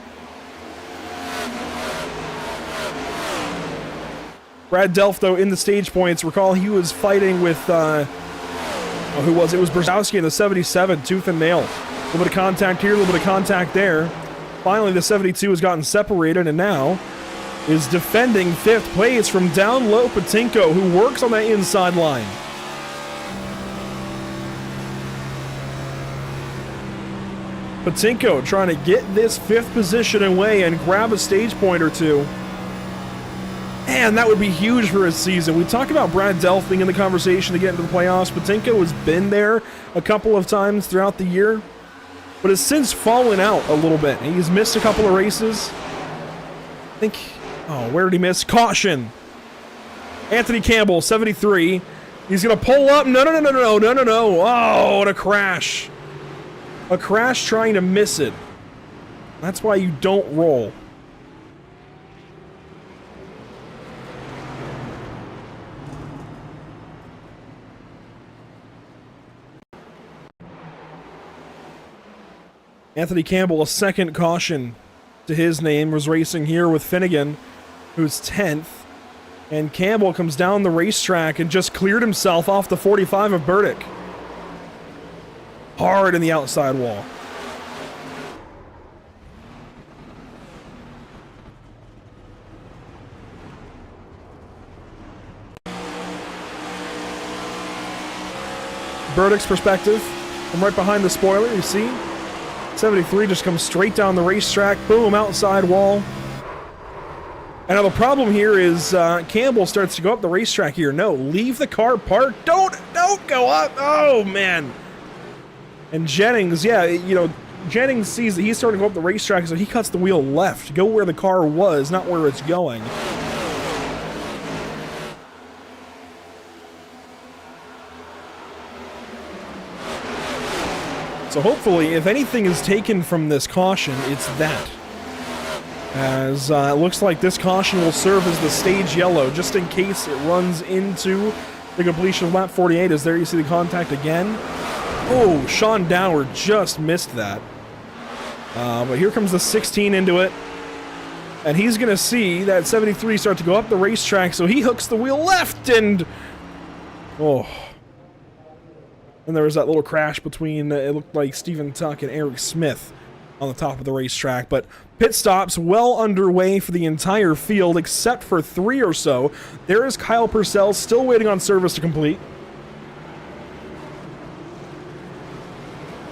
Brad Delft, though, in the stage points. Recall he was fighting with, who was it? It was Brzezowski in the 77, tooth and nail. A little bit of contact here, a little bit of contact there. Finally, the 72 has gotten separated and now is defending 5th place from down low Patinko, who works on that inside line. Patinko trying to get this 5th position away and grab a stage point or 2. Man, that would be huge for his season. We talk about Brad Delft being in the conversation to get into the playoffs. Patinko has been there a couple of times throughout the year, but has since fallen out a little bit. He's missed a couple of races. I think, oh, where did he miss? Caution. Anthony Campbell, 73. He's going to pull up. No. Oh, what a crash. A crash trying to miss it. That's why you don't roll. Anthony Campbell, a second caution to his name, was racing here with Finnegan, who's 10th. And Campbell comes down the racetrack and just cleared himself off the 45 of Burdick. Hard in the outside wall. Burdick's perspective from right behind the spoiler, you see? 73 just comes straight down the racetrack. Boom, outside wall. And now the problem here is Campbell starts to go up the racetrack here. No, leave the car parked. Don't go up. Oh, man. And Jennings, yeah, you know, Jennings sees that he's starting to go up the racetrack, so he cuts the wheel left. Go where the car was, not where it's going. So hopefully, if anything is taken from this caution, it's that. As it looks like this caution will serve as the stage yellow, just in case it runs into the completion of lap 48. As there you see the contact again. Oh, Sean Dower just missed that. But here comes the 16 into it. And he's going to see that 73 start to go up the racetrack, so he hooks the wheel left and... Oh... And there was that little crash between, it looked like Stephen Tuck and Eric Smith on the top of the racetrack. But pit stops well underway for the entire field, except for 3 or so. There is Kyle Purcell still waiting on service to complete.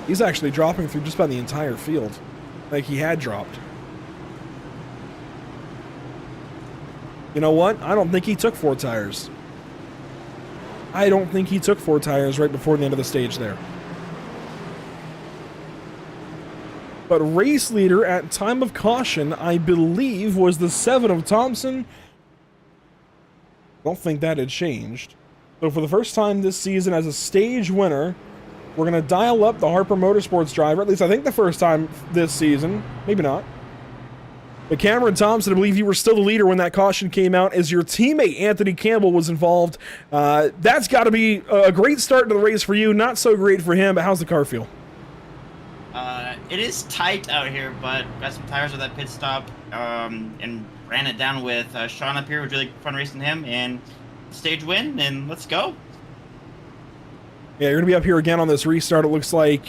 He's actually dropping through just about the entire field, like he had dropped. You know what? I don't think he took 4 tires. I don't think he took 4 tires right before the end of the stage there. But race leader at time of caution, I believe, was the 7 of Thompson. I don't think that had changed. So for the first time this season as a stage winner, we're going to dial up the Harper Motorsports driver. At least I think the first time this season. Maybe not. But Cameron Thompson, I believe you were still the leader when that caution came out, as your teammate Anthony Campbell was involved. That's got to be a great start to the race for you. Not so great for him, but how's the car feel? It is tight out here, but got some tires with that pit stop, and ran it down with Sean up here. It was really fun racing him, and stage win, and let's go. Yeah, you're going to be up here again on this restart. It looks like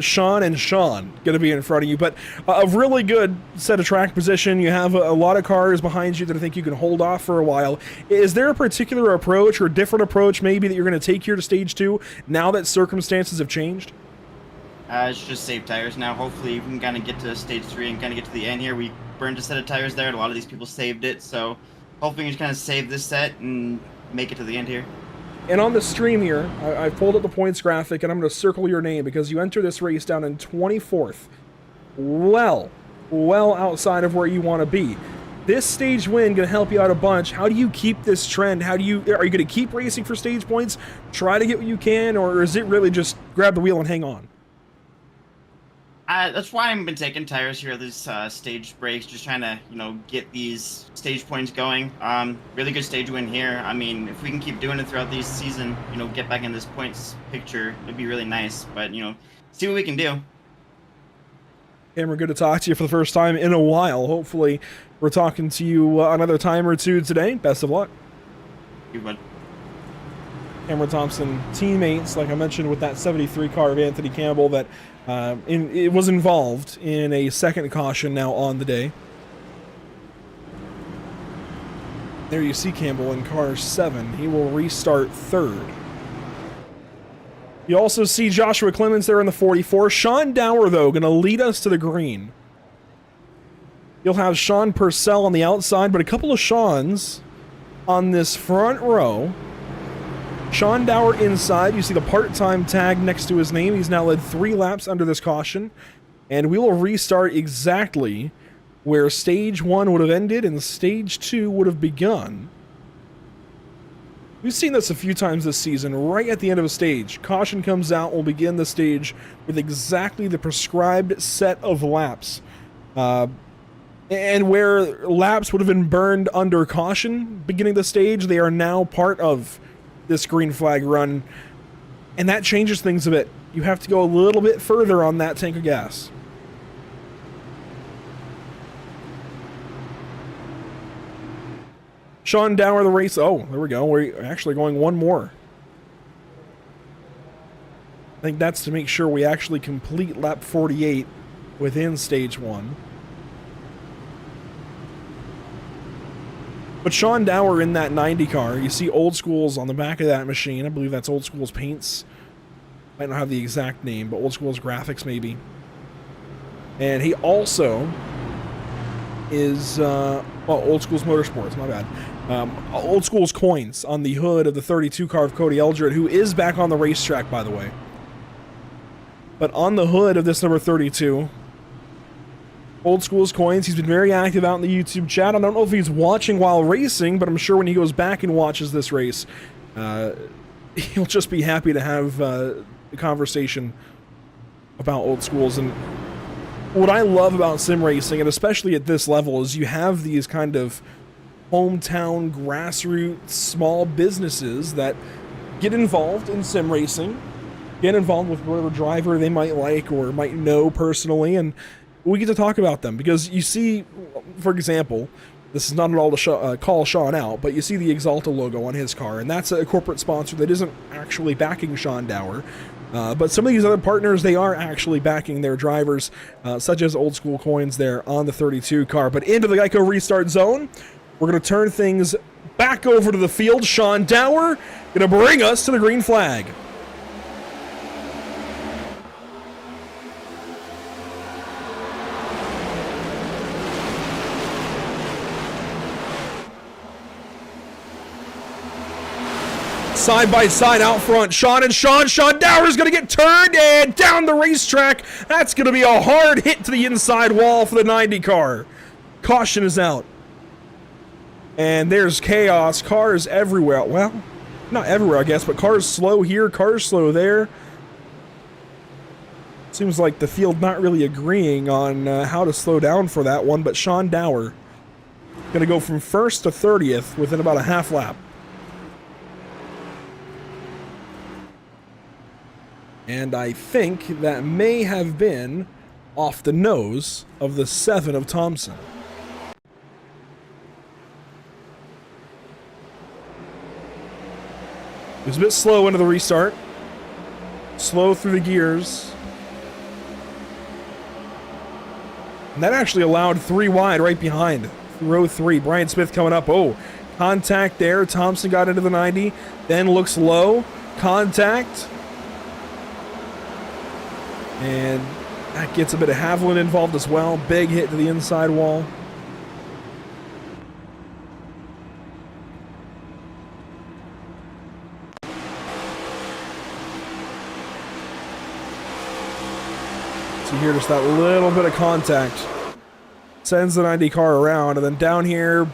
Sean and Sean going to be in front of you, but a really good set of track position. You have a lot of cars behind you that I think you can hold off for a while. Is there a particular approach or different approach maybe that you're going to take here to stage 2 now that circumstances have changed? It's just save tires now. Hopefully, we can kind of get to stage 3 and kind of get to the end here. We burned a set of tires there, and a lot of these people saved it, so hopefully we can just kind of save this set and make it to the end here. And on the stream here, I've pulled up the points graphic, and I'm going to circle your name because you enter this race down in 24th. Well outside of where you want to be. This stage win going to help you out a bunch. How do you keep this trend? Are you going to keep racing for stage points, try to get what you can, or is it really just grab the wheel and hang on? That's why I've been taking tires here, these stage breaks, just trying to, get these stage points going. Really good stage win here. I mean, if we can keep doing it throughout the season, get back in this points picture, it'd be really nice. But, see what we can do. Cameron, good to talk to you for the first time in a while. Hopefully, we're talking to you another time or two today. Best of luck. You, bud. Cameron Thompson, teammates, like I mentioned, with that 73 car of Anthony Campbell that it was involved in a second caution now on the day. There you see Campbell in car 7. He will restart 3rd. You also see Joshua Clemens there in the 44. Sean Dower, though, going to lead us to the green. You'll have Sean Purcell on the outside, but a couple of Seans on this front row. Sean Dower inside. You see the part-time tag next to his name. He's now led 3 laps under this caution. And we will restart exactly where stage 1 would have ended and stage 2 would have begun. We've seen this a few times this season. Right at the end of a stage, caution comes out. We'll begin the stage with exactly the prescribed set of laps. And where laps would have been burned under caution beginning the stage, they are now part of this green flag run, and that changes things a bit. You have to go a little bit further on that tank of gas. Sean Dower, the race. Oh, there we go. We're actually going one more. I think that's to make sure we actually complete lap 48 within stage 1. But Sean Dower in that 90 car, you see Old School's on the back of that machine. I believe that's Old School's paints. Might not have the exact name, but Old School's graphics maybe. And he also is, Old School's Motorsports, my bad. Old School's coins on the hood of the 32 car of Cody Eldred, who is back on the racetrack, by the way. But on the hood of this number 32, Old School's coins. He's been very active out in the YouTube chat. I don't know if he's watching while racing, but I'm sure when he goes back and watches this race, he'll just be happy to have a conversation about Old Schools. And what I love about sim racing, and especially at this level, is you have these kind of hometown, grassroots, small businesses that get involved in sim racing, get involved with whatever driver they might like or might know personally, and we get to talk about them because you see, for example, this is not at all to call Sean out, but you see the Exalta logo on his car, and that's a corporate sponsor that isn't actually backing Sean Dower. But some of these other partners, they are actually backing their drivers, such as Old School Coins there on the 32 car. But into the Geico restart zone, we're going to turn things back over to the field. Sean Dower going to bring us to the green flag. Side by side out front, Sean and Sean. Sean Dower's going to get turned and down the racetrack. That's going to be a hard hit to the inside wall for the 90 car. Caution is out. And there's chaos. Cars everywhere. Well, not everywhere, I guess, but cars slow here, cars slow there. Seems like the field not really agreeing on how to slow down for that one, but Sean Dower going to go from 1st to 30th within about a half lap. And I think that may have been off the nose of the 7 of Thompson. He was a bit slow into the restart. Slow through the gears. And that actually allowed 3 wide right behind. Row 3. Brian Smith coming up. Oh, contact there. Thompson got into the 90. Then looks low. Contact. And that gets a bit of Haviland involved as well. Big hit to the inside wall. So here, just that little bit of contact sends the 90 car around, and then down here,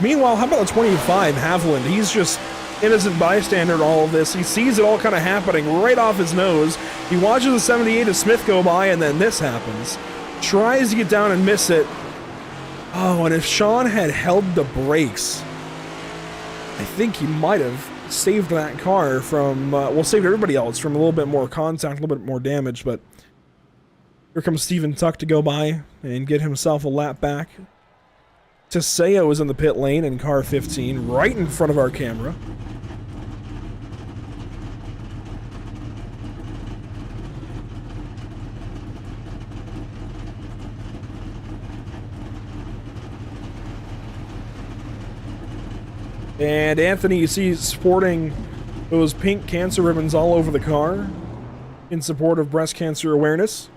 Meanwhile, how about the 25, Haviland? He's just innocent bystander to all of this. He sees it all kind of happening right off his nose. He watches the 78 of Smith go by, and then this happens. Tries to get down and miss it. Oh, and if Sean had held the brakes, I think he might have saved that car from, well, saved everybody else from a little bit more contact, a little bit more damage, but here comes Steven Tuck to go by and get himself a lap back. Teseo is in the pit lane in car 15, right in front of our camera. And Anthony, you see, sporting those pink cancer ribbons all over the car in support of breast cancer awareness.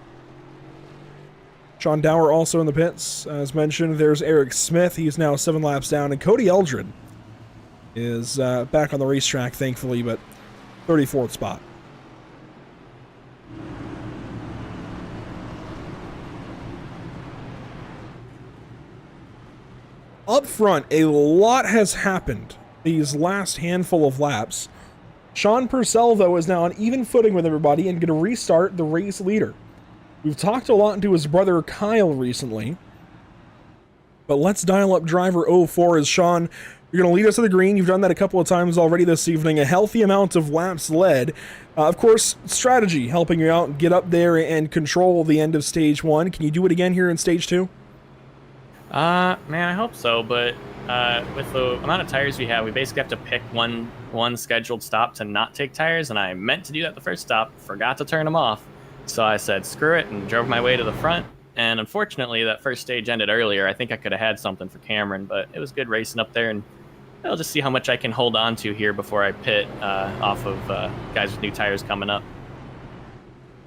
Sean Dower also in the pits. As mentioned, there's Eric Smith. He's now 7 laps down. And Cody Eldred is back on the racetrack, thankfully, but 34th spot. Up front, a lot has happened these last handful of laps. Sean Purcell, though, is now on even footing with everybody and going to restart the race leader. We've talked a lot to his brother Kyle recently, but let's dial up driver 04 as Sean, you're going to lead us to the green. You've done that a couple of times already this evening. A healthy amount of laps led. Of course, strategy helping you out, get up there and control the end of stage 1. Can you do it again here in stage 2? Man, I hope so, but with the amount of tires we have, we basically have to pick one scheduled stop to not take tires, and I meant to do that the first stop, forgot to turn them off. So I said, screw it, and drove my way to the front. And unfortunately, that first stage ended earlier. I think I could have had something for Cameron, but it was good racing up there. And I'll just see how much I can hold on to here before I pit off of guys with new tires coming up.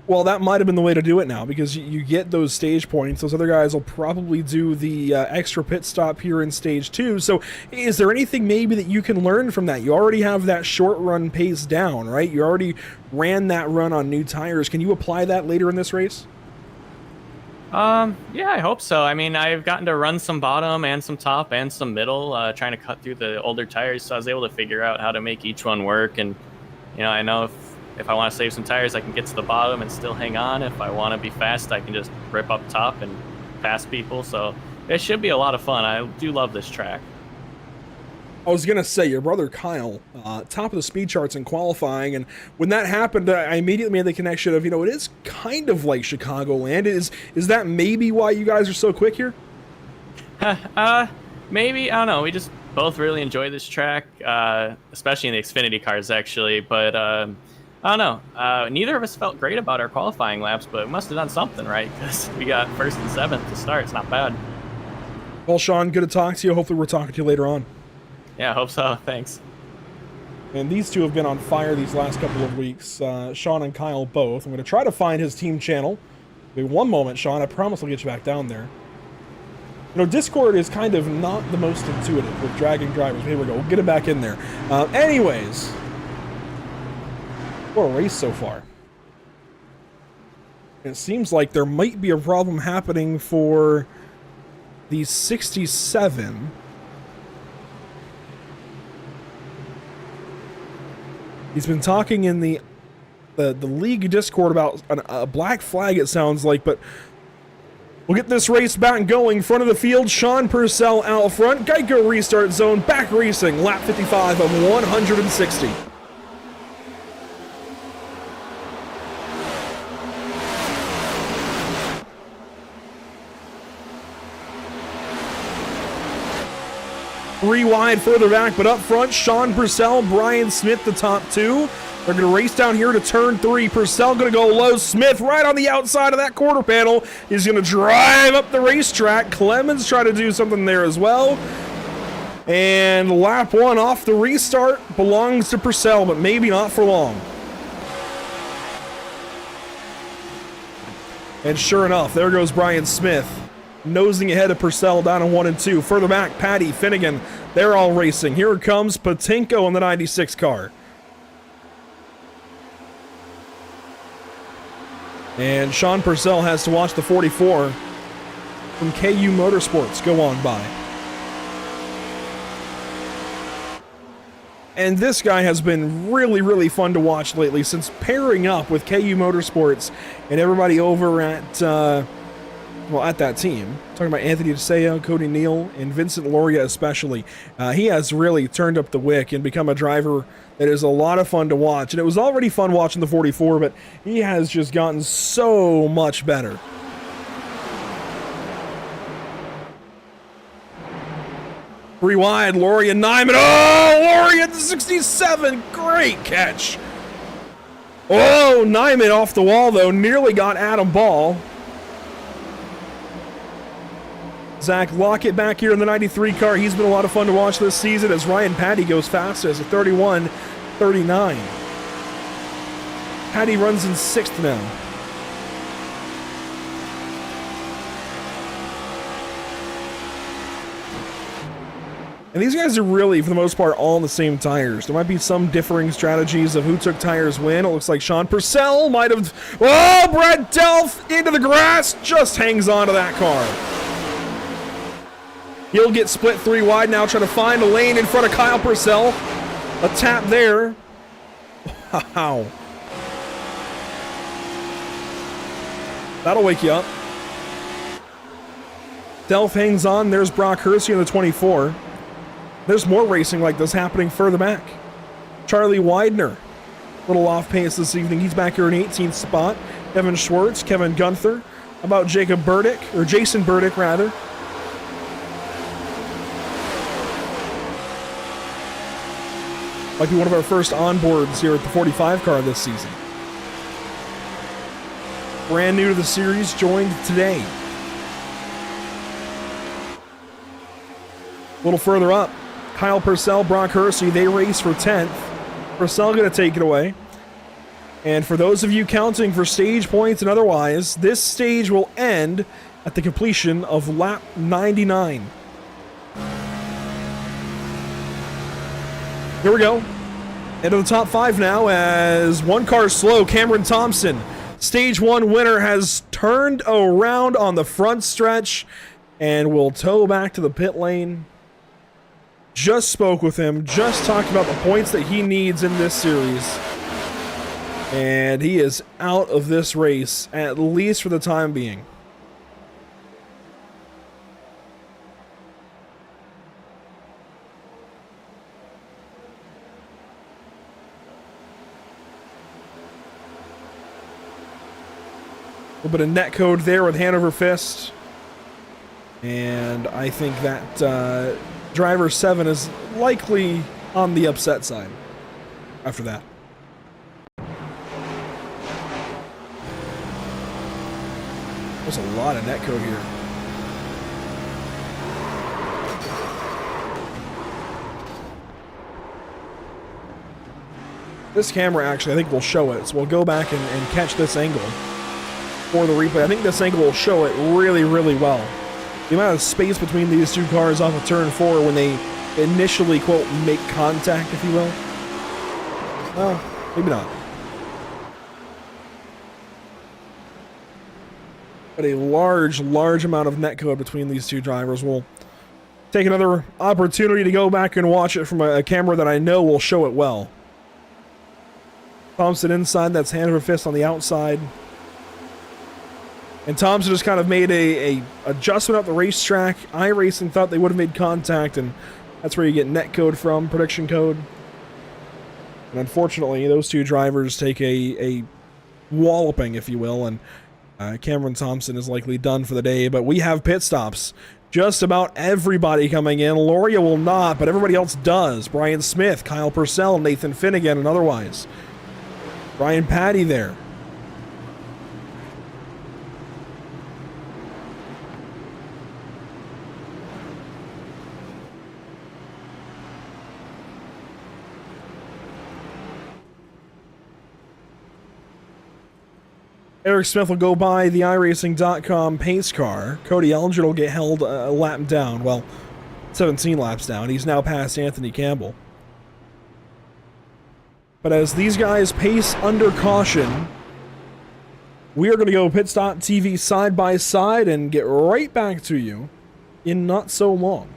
Well, that might have been the way to do it now, because you get those stage points. Those other guys will probably do the extra pit stop here in stage 2. So is there anything maybe that you can learn from that? You already have that short run pace down, right? You already ran that run on new tires. Can you apply that later in this race? Yeah, I hope so. I mean, I've gotten to run some bottom and some top and some middle, trying to cut through the older tires. So I was able to figure out how to make each one work. And, you know, I know if I want to save some tires, I can get to the bottom and still hang on. If I want to be fast, I can just rip up top and pass people. So it should be a lot of fun. I do love this track. I was going to say, your brother Kyle, top of the speed charts in qualifying, and when that happened, I immediately made the connection of, you know, it is kind of like Chicagoland. Is that maybe why you guys are so quick here? Maybe. I don't know. We just both really enjoy this track, especially in the Xfinity cars, actually. But I don't know. Neither of us felt great about our qualifying laps, but we must have done something right, because we got 1st and 7th to start. It's not bad. Well, Sean, good to talk to you. Hopefully we're talking to you later on. Yeah, I hope so. Thanks. And these two have been on fire these last couple of weeks. Sean and Kyle both. I'm going to try to find his team channel. Wait one moment, Sean. I promise I'll get you back down there. You know, Discord is kind of not the most intuitive with dragging drivers. Here we go. We'll get it back in there. Anyways, what a race so far. It seems like there might be a problem happening for the 67. He's been talking in the league Discord about a black flag, it sounds like, but We'll get this race back going. Front of the field, Sean Purcell out front. Geico restart zone, back racing. Lap 55 of 160. Three wide further back, but up front, Sean Purcell, Brian Smith, the top two. They're going to race down here to turn 3. Purcell going to go low. Smith right on the outside of that quarter panel is going to drive up the racetrack. Clemens try to do something there as well. And lap 1 off the restart belongs to Purcell, but maybe not for long. And sure enough, there goes Brian Smith, nosing ahead of Purcell down in 1 and 2. Further back, Patty, Finnegan, they're all racing. Here comes Patinko in the 96 car. And Sean Purcell has to watch the 44 from KU Motorsports go on by. And this guy has been really, really fun to watch lately since pairing up with KU Motorsports and everybody over at, at that team. Talking about Anthony DeSeo, Cody Neal, and Vincent Loria especially. He has really turned up the wick and become a driver that is a lot of fun to watch. And it was already fun watching the 44, but he has just gotten so much better. Three wide, Loria Nyman. Oh, Loria at the 67. Great catch. Oh, Nyman off the wall, though. Nearly got Adam Ball. Zach Lockett back here in the 93 car. He's been a lot of fun to watch this season as Ryan Patty goes fastest at 31.39. Patty runs in 6th now. And these guys are really, for the most part, all on the same tires. There might be some differing strategies of who took tires when. It looks like Sean Purcell might have... Oh, Brad Delph into the grass. Just hangs on to that car. He'll get split 3 wide now, trying to find a lane in front of Kyle Purcell. A tap there. Wow. That'll wake you up. Delph hangs on. There's Brock Hersey in the 24. There's more racing like this happening further back. Charlie Widener, a little off pace this evening. He's back here in 18th spot. Evan Schwartz, Kevin Gunther. How about Jacob Burdick, or Jason Burdick rather. Might be one of our first onboards here at the 45 car this season. Brand new to the series, joined today. A little further up, Kyle Purcell, Brock Hersey, they race for 10th. Purcell going to take it away. And for those of you counting for stage points and otherwise, this stage will end at the completion of lap 99. Here we go. Into the top 5 now as one car slow, Cameron Thompson. Stage 1 winner has turned around on the front stretch and will tow back to the pit lane. Just spoke with him, just talked about the points that he needs in this series. And he is out of this race, at least for the time being. A little bit of net code there with Hanover Fist. And I think that driver 7 is likely on the upset side after that. There's a lot of net code here. This camera actually, I think, will show it. So we'll go back and catch this angle for the replay. I think this angle will show it really, really well. The amount of space between these two cars off of turn 4 when they initially, quote, make contact, if you will. Well, maybe not. But a large, large amount of netcode between these two drivers. We'll take another opportunity to go back and watch it from a camera that I know will show it well. Thompson inside, that's Hanover Fist on the outside. And Thompson just kind of made a adjustment at the racetrack. iRacing thought they would have made contact, and that's where you get net code from, prediction code. And unfortunately, those two drivers take a walloping, if you will, and Cameron Thompson is likely done for the day. But we have pit stops. Just about everybody coming in. Loria will not, but everybody else does. Brian Smith, Kyle Purcell, Nathan Finnegan, and otherwise. Brian Patty there. Eric Smith will go by the iRacing.com pace car. Cody Elgin will get held a lap down. Well, 17 laps down. He's now past Anthony Campbell. But as these guys pace under caution, we are going to go Pit Stop TV side by side and get right back to you in not so long.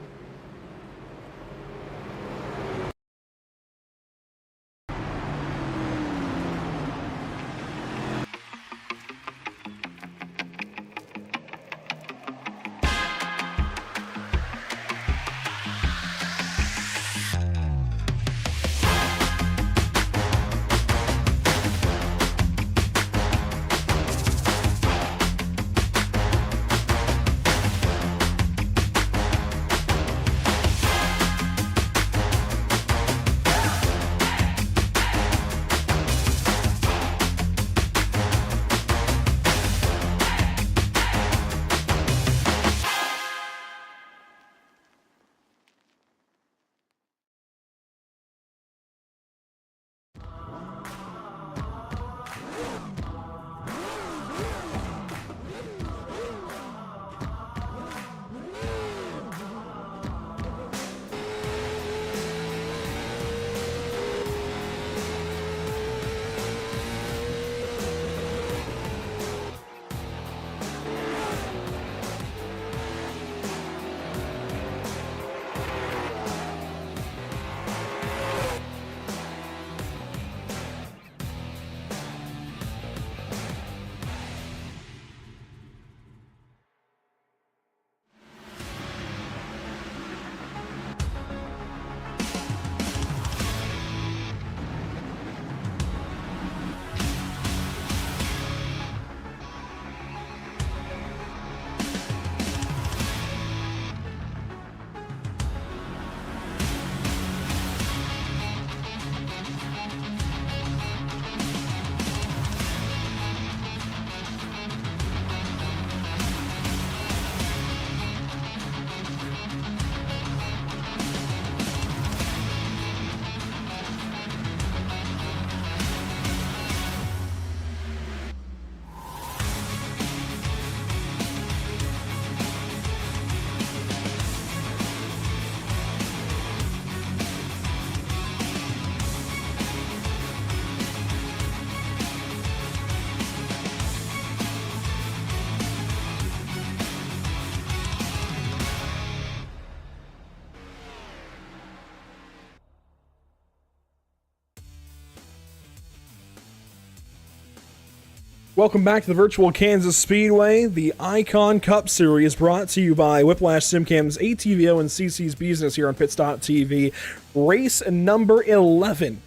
Welcome back to the virtual Kansas Speedway. The Icon Cup Series brought to you by Whiplash SimCam's ATVO and CC's Business here on Pit Stop TV. Race number 11.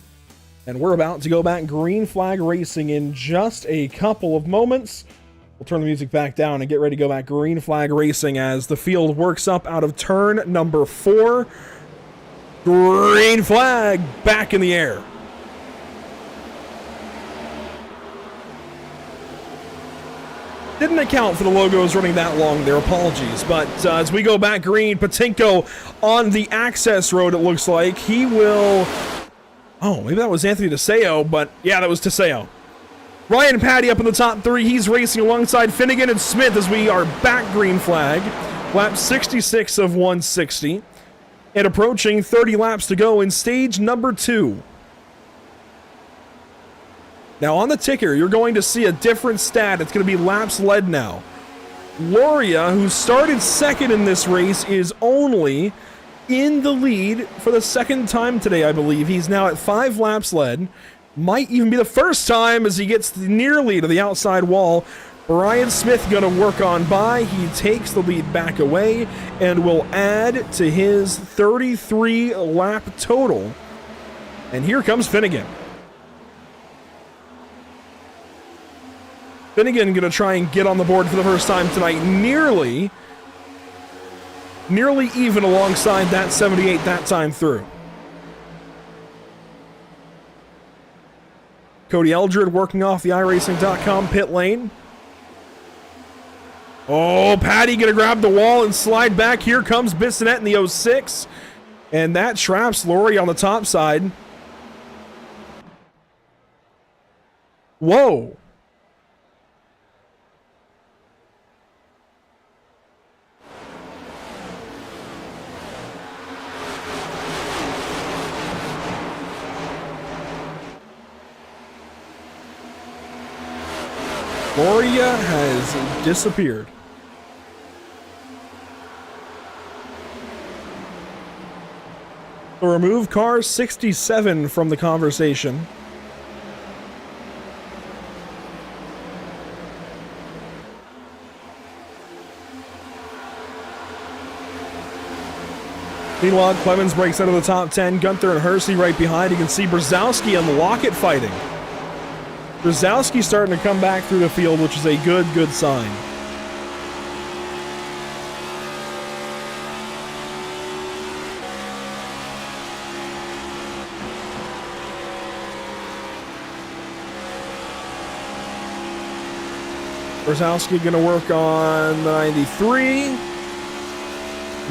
And we're about to go back green flag racing in just a couple of moments. We'll turn the music back down and get ready to go back green flag racing as the field works up out of turn number 4. Green flag back in the air. Didn't account for the logos running that long there, apologies. But as we go back green, Patinko on the access road, it looks like. He will... Oh, maybe that was Anthony DeSeo, but yeah, that was DeSeo. Ryan Patty up in the top 3. He's racing alongside Finnegan and Smith as we are back green flag. Lap 66 of 160. And approaching 30 laps to go in stage number 2. Now on the ticker, you're going to see a different stat. It's going to be laps led now. Loria, who started second in this race, is only in the lead for the second time today, I believe. He's now at 5 laps led. Might even be the first time as he gets nearly to the outside wall. Brian Smith gonna work on by. He takes the lead back away and will add to his 33 lap total. And here comes Finnegan. Finnegan gonna try and get on the board for the first time tonight. Nearly even alongside that 78 that time through. Cody Eldred working off the iRacing.com pit lane. Oh, Patty gonna grab the wall and slide back. Here comes Bissonette in the 06. And that traps Laurie on the top side. Whoa. Gloria has disappeared. So remove car 67 from the conversation. Meanwhile, Clemens breaks out of the top 10. Gunther and Hersey right behind. You can see Brzezowski and Lockett fighting. Brzezowski starting to come back through the field, which is a good sign. Brzezowski going to work on the 93.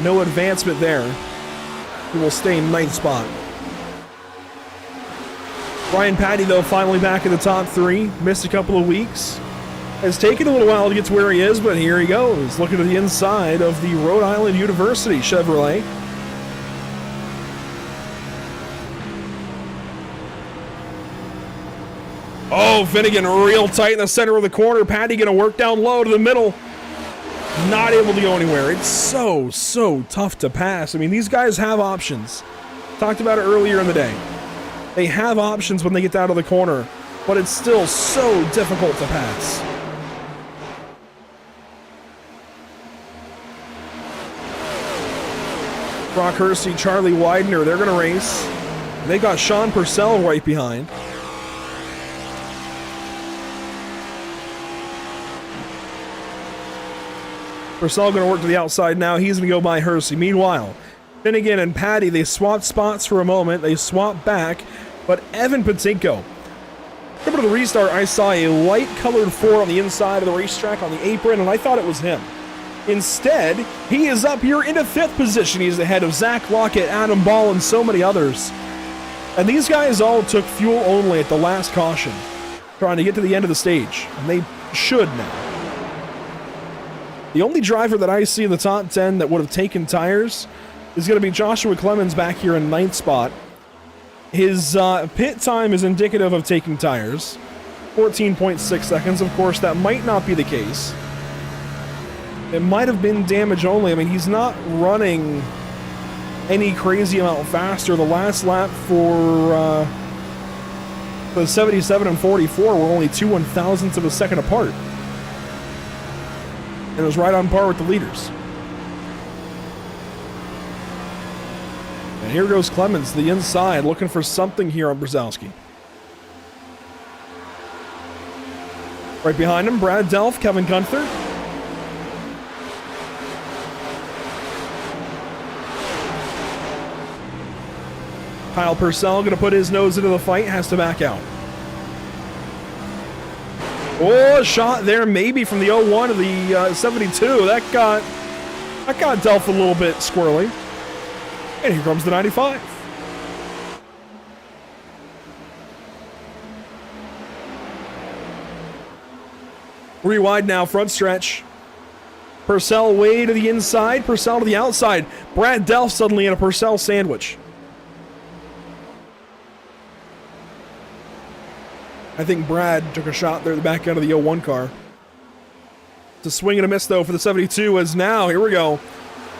No advancement there. He will stay in 9th spot. Ryan Patty, though, finally back in the top 3. Missed a couple of weeks. Has taken a little while to get to where he is, but here he goes. Looking at the inside of the Rhode Island University Chevrolet. Oh, Finnegan real tight in the center of the corner. Patty going to work down low to the middle. Not able to go anywhere. It's so tough to pass. I mean, these guys have options. Talked about it earlier in the day. They have options when they get out of the corner, but it's still so difficult to pass. Brock Hersey, Charlie Widener, they're going to race. They got Sean Purcell right behind. Purcell going to work to the outside now. He's going to go by Hersey. Meanwhile, Finnegan and Patty, they swapped spots for a moment. They swapped back, but Evan Patinko. Coming to the restart, I saw a light-colored 4 on the inside of the racetrack on the apron, and I thought it was him. Instead, he is up here into 5th position. He's ahead of Zach Lockett, Adam Ball, and so many others. And these guys all took fuel only at the last caution, trying to get to the end of the stage, and they should now. The only driver that I see in the top 10 that would have taken tires is going to be Joshua Clemens back here in 9th spot. His pit time is indicative of taking tires. 14.6 seconds. Of course, that might not be the case. It might have been damage only. I mean, he's not running any crazy amount faster. The last lap for the 77 and 44 were only 2 1,000ths of a second apart. And it was right on par with the leaders. And here goes Clemens, the inside, looking for something here on Brzezowski. Right behind him, Brad Delph, Kevin Gunther. Kyle Purcell going to put his nose into the fight, has to back out. Oh, a shot there, maybe from the 01 to the 72. That got Delph a little bit squirrely. And here comes the 95. Rewind now, front stretch. Purcell way to the inside, Purcell to the outside. Brad Delph suddenly in a Purcell sandwich. I think Brad took a shot there at the back end of the 01 car. It's a swing and a miss, though, for the 72, as now, here we go,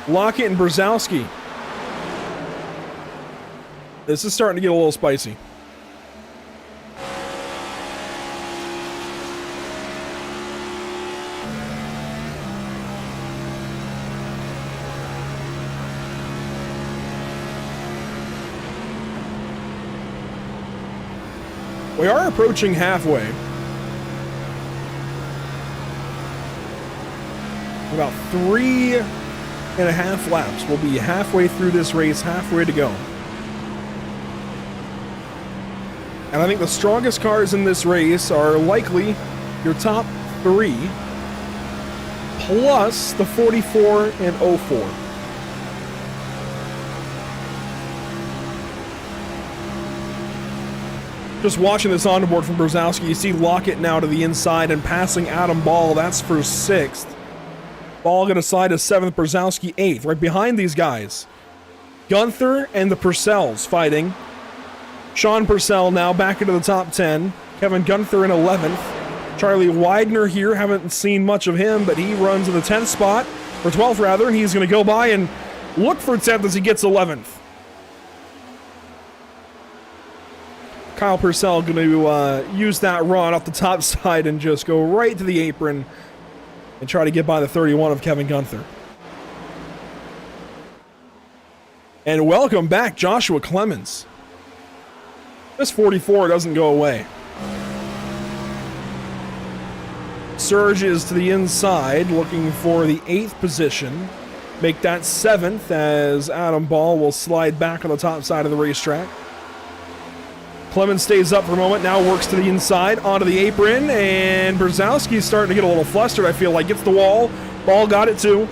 Lockett and Brzezowski. This is starting to get a little spicy. We are approaching halfway. About 3.5 laps. We'll be halfway through this race, halfway to go. And I think the strongest cars in this race are likely your top 3, plus the 44 and 04. Just watching this onboard from Brzezowski, you see Lockett now to the inside and passing Adam Ball. That's for 6th. Ball going to slide to 7th, Brzezowski 8th. Right behind these guys, Gunther and the Purcells fighting. Sean Purcell now back into the top 10. Kevin Gunther in 11th. Charlie Widener here, haven't seen much of him, but he runs in the 10th spot, or 12th rather. He's going to go by and look for 10th as he gets 11th. Kyle Purcell going to use that run off the top side and just go right to the apron and try to get by the 31 of Kevin Gunther. And welcome back, Joshua Clemens. This 44 doesn't go away. Surge is to the inside, looking for the 8th position. Make that 7th as Adam Ball will slide back on the top side of the racetrack. Clemens stays up for a moment, now works to the inside, onto the apron, and Brzezowski's starting to get a little flustered, I feel like. Gets the wall. Ball got it too.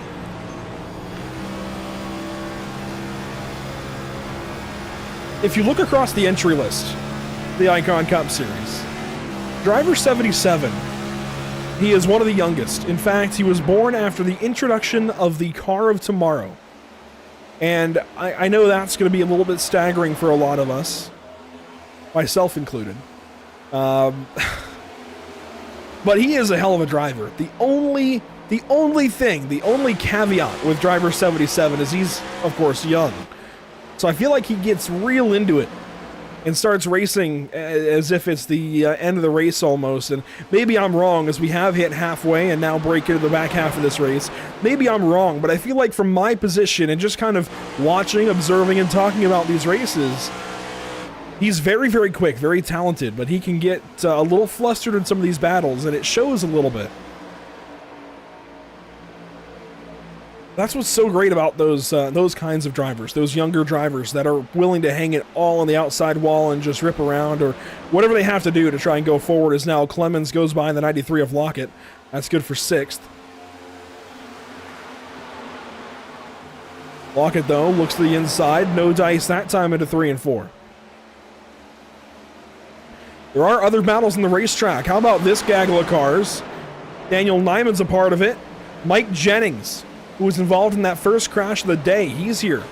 If you look across the entry list, the Icon Cup Series, driver 77, he is one of the youngest. In fact, he was born after the introduction of the car of tomorrow. And I know that's going to be a little bit staggering for a lot of us, myself included. But he is a hell of a driver. The only caveat with driver 77 is he's, of course, young. So I feel like he gets real into it and starts racing as if it's the end of the race almost. And maybe I'm wrong, as we have hit halfway and now break into the back half of this race. Maybe I'm wrong, but I feel like from my position and just kind of watching, observing, and talking about these races, he's very, very quick, very talented, but he can get a little flustered in some of these battles, and it shows a little bit. That's what's so great about those kinds of drivers, those younger drivers that are willing to hang it all on the outside wall and just rip around or whatever they have to do to try and go forward. As now Clemens goes by the 93 of Lockett. That's good for 6th. Lockett, though, looks to the inside. No dice that time into 3 and 4. There are other battles in the racetrack. How about this gaggle of cars? Daniel Nyman's a part of it. Mike Jennings, who was involved in that first crash of the day, he's here.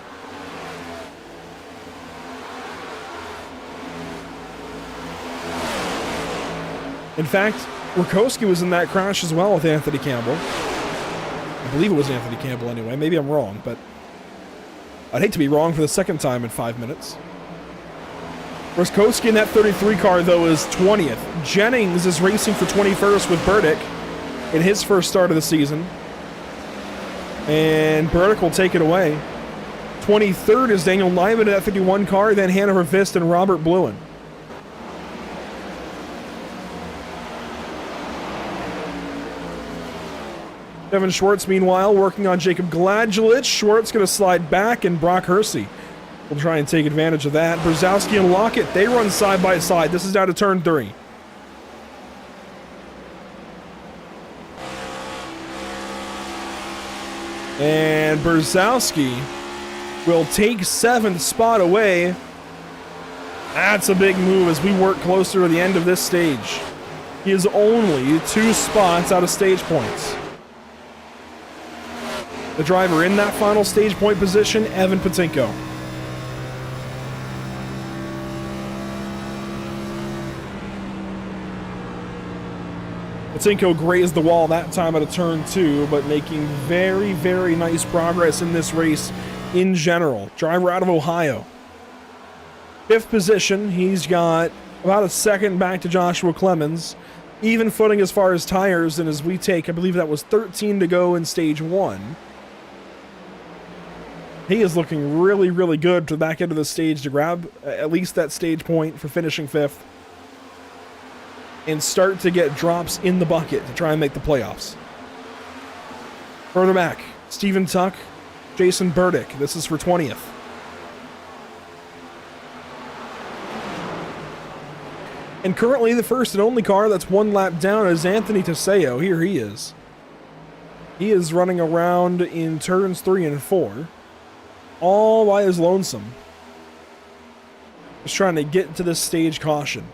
In fact, Rakowski was in that crash as well with Anthony Campbell. I believe it was Anthony Campbell anyway. Maybe I'm wrong, but I'd hate to be wrong for the second time in 5 minutes. Rakowski in that 33 car, though, is 20th. Jennings is racing for 21st with Burdick in his first start of the season. And Burdick will take it away. 23rd is Daniel Nyman in that 51 car, then Hanover Vist and Robert Bluen. Devin Schwartz, meanwhile, working on Jacob Gladjulich. Schwartz going to slide back, and Brock Hersey will try and take advantage of that. Brzezowski and Lockett, they run side by side. This is down to turn 3. And Brzezowski will take 7th spot away. That's a big move as we work closer to the end of this stage. He is only 2 spots out of stage points. The driver in that final stage point position, Evan Patinko. Patinko grazed the wall that time at a turn 2, but making very, very nice progress in this race in general. Driver out of Ohio. 5th position, he's got about a second back to Joshua Clemens. Even footing as far as tires, and as we take, I believe that was 13 to go in stage 1. He is looking really, really good to the back end of the stage to grab at least that stage point for finishing 5th. and start to get drops in the bucket to try and make the playoffs. Further back, Steven Tuck, Jason Burdick. This is for 20th. And currently the first and only car that's one lap down is Anthony Teseo. Here he is. He is running around in turns 3 and 4, all by his lonesome. Just trying to get to this stage caution.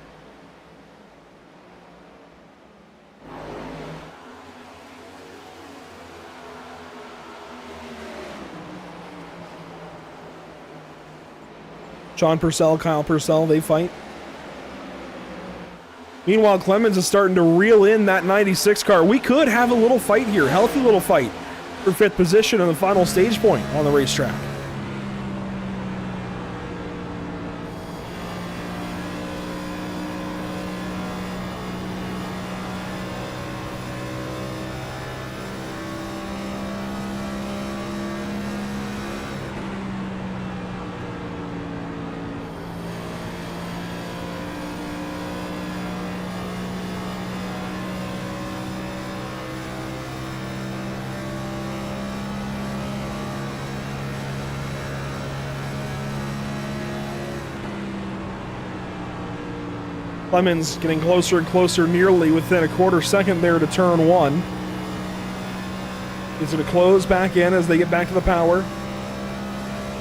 Sean Purcell, Kyle Purcell, they fight. Meanwhile, Clemens is starting to reel in that 96 car. We could have a little fight here, healthy little fight for 5th position on the final stage point on the racetrack. Clemens getting closer and closer, nearly within a quarter second there to turn 1. He's going to close back in as they get back to the power.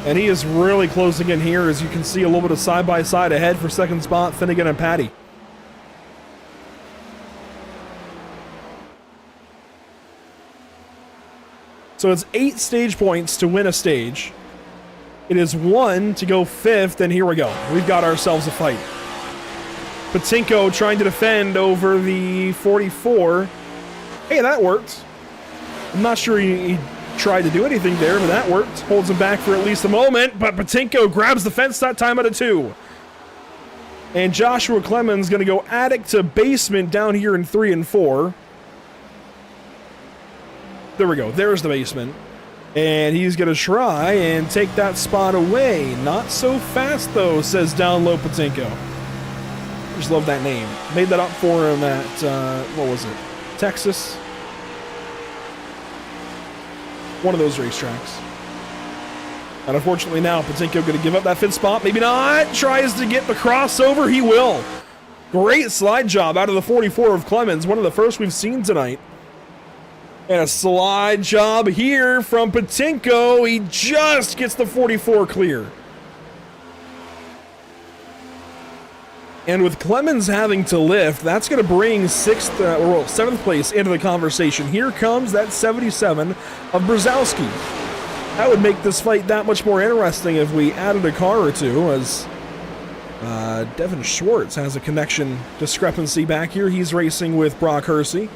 And he is really closing in here, as you can see a little bit of side-by-side ahead for second spot, Finnegan and Patty. So it's 8 stage points to win a stage. It is 1 to go 5th, and here we go. We've got ourselves a fight. Patinko trying to defend over the 44. Hey, that worked. I'm not sure he tried to do anything there, but that worked. Holds him back for at least a moment, but Patinko grabs the fence that time out of 2. And Joshua Clemens going to go attic to basement down here in 3 and 4. There we go. There's the basement. And he's going to try and take that spot away. Not so fast, though, says down low Patinko. Just love that name. Made that up for him at, what was it? Texas? One of those racetracks. And unfortunately now, Patinko going to give up that 5th spot. Maybe not. Tries to get the crossover. He will. Great slide job out of the 44 of Clemens. One of the first we've seen tonight. And a slide job here from Patinko. He just gets the 44 clear. And with Clemens having to lift, that's going to bring 7th place into the conversation. Here comes that 77 of Brzezowski. That would make this fight that much more interesting if we added a car or two, as Devin Schwartz has a connection discrepancy back here. He's racing with Brock Hersey.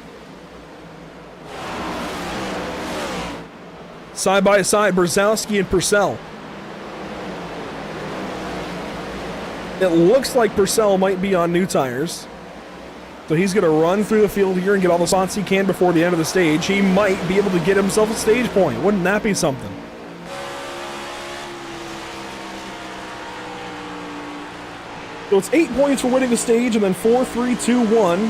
Side by side, Brzezowski and Purcell. It looks like Purcell might be on new tires. So he's going to run through the field here and get all the spots he can before the end of the stage. He might be able to get himself a stage point. Wouldn't that be something? So it's 8 points for winning the stage, and then 4, 3, 2, 1.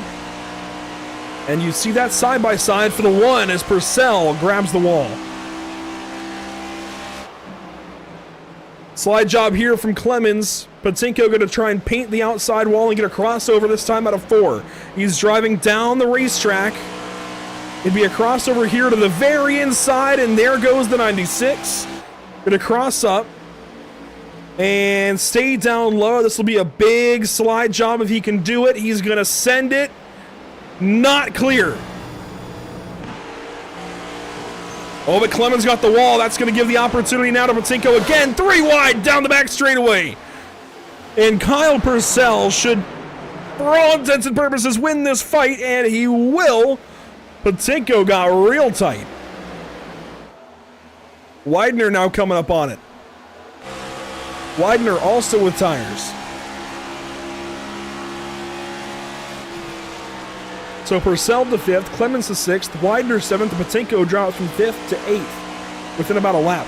And you see that side-by-side for the 1 as Purcell grabs the wall. Slide job here from Clemens. Patinko going to try and paint the outside wall and get a crossover, this time out of 4. He's driving down the racetrack. It'd be a crossover here to the very inside, and there goes the 96. Going to cross up and stay down low. This will be a big slide job if he can do it. He's going to send it. Not clear. Oh, but Clemens got the wall. That's going to give the opportunity now to Patinko again. 3 wide down the back straightaway. And Kyle Purcell should, for all intents and purposes, win this fight, and he will. Patinko got real tight. Widener now coming up on it. Widener also with tires. So Purcell to 5th, Clemens to 6th, Widener 7th, Patinko drops from 5th to 8th within about a lap.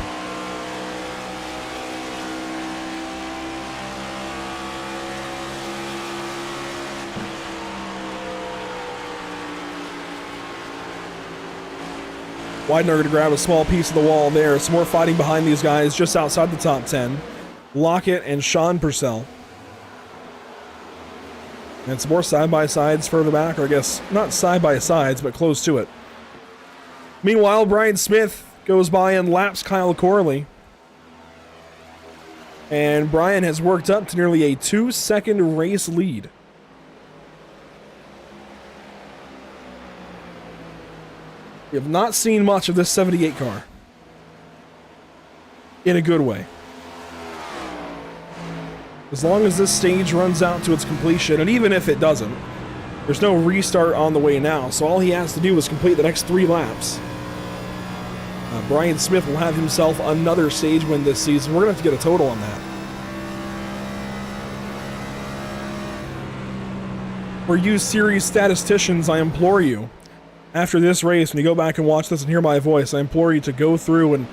Widener going to grab a small piece of the wall there. Some more fighting behind these guys just outside the top 10. Lockett and Sean Purcell. And some more side-by-sides further back, or I guess not side-by-sides, but close to it. Meanwhile, Brian Smith goes by and laps Kyle Corley. And Brian has worked up to nearly a 2-second race lead. We have not seen much of this 78 car. In a good way. As long as this stage runs out to its completion, and even if it doesn't, there's no restart on the way now, so all he has to do is complete the next 3 laps. Brian Smith will have himself another stage win this season. We're going to have to get a total on that. For you series statisticians, I implore you, after this race, when you go back and watch this and hear my voice, I implore you to go through and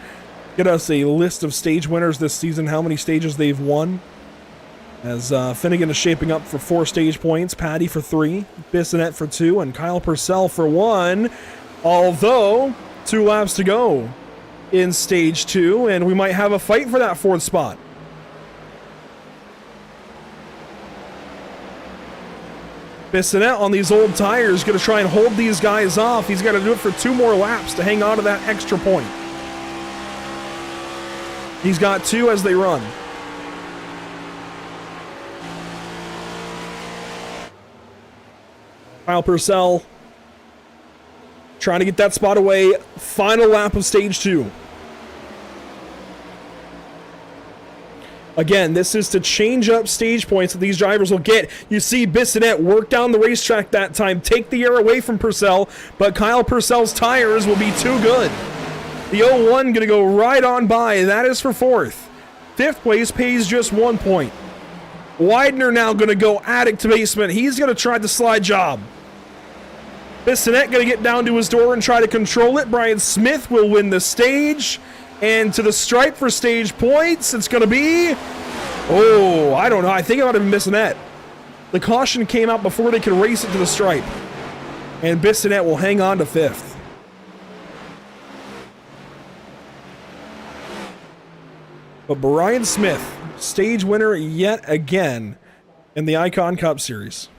get us a list of stage winners this season, how many stages they've won. As Finnegan is shaping up for 4 stage points, Patty for 3, Bissonette for 2, and Kyle Purcell for 1. Although, 2 laps to go in stage 2, and we might have a fight for that 4th spot. Bissonette on these old tires going to try and hold these guys off. He's got to do it for 2 more laps to hang on to that extra point. He's got 2 as they run. Kyle Purcell trying to get that spot away. Final lap of stage 2. Again, this is to change up stage points that these drivers will get. You see Bissonette work down the racetrack that time, take the air away from Purcell, but Kyle Purcell's tires will be too good. The 01 going to go right on by. That is for 4th. 5th place pays just 1 point. Widener now going to go attic to basement. He's going to try the slide job. Bissonette going to get down to his door and try to control it. Brian Smith will win the stage. And to the stripe for stage points, it's going to be... Oh, I don't know. I think I might have been Bissonette. The caution came out before they could race it to the stripe. And Bissonette will hang on to 5th. But Brian Smith, stage winner yet again in the Icon Cup Series.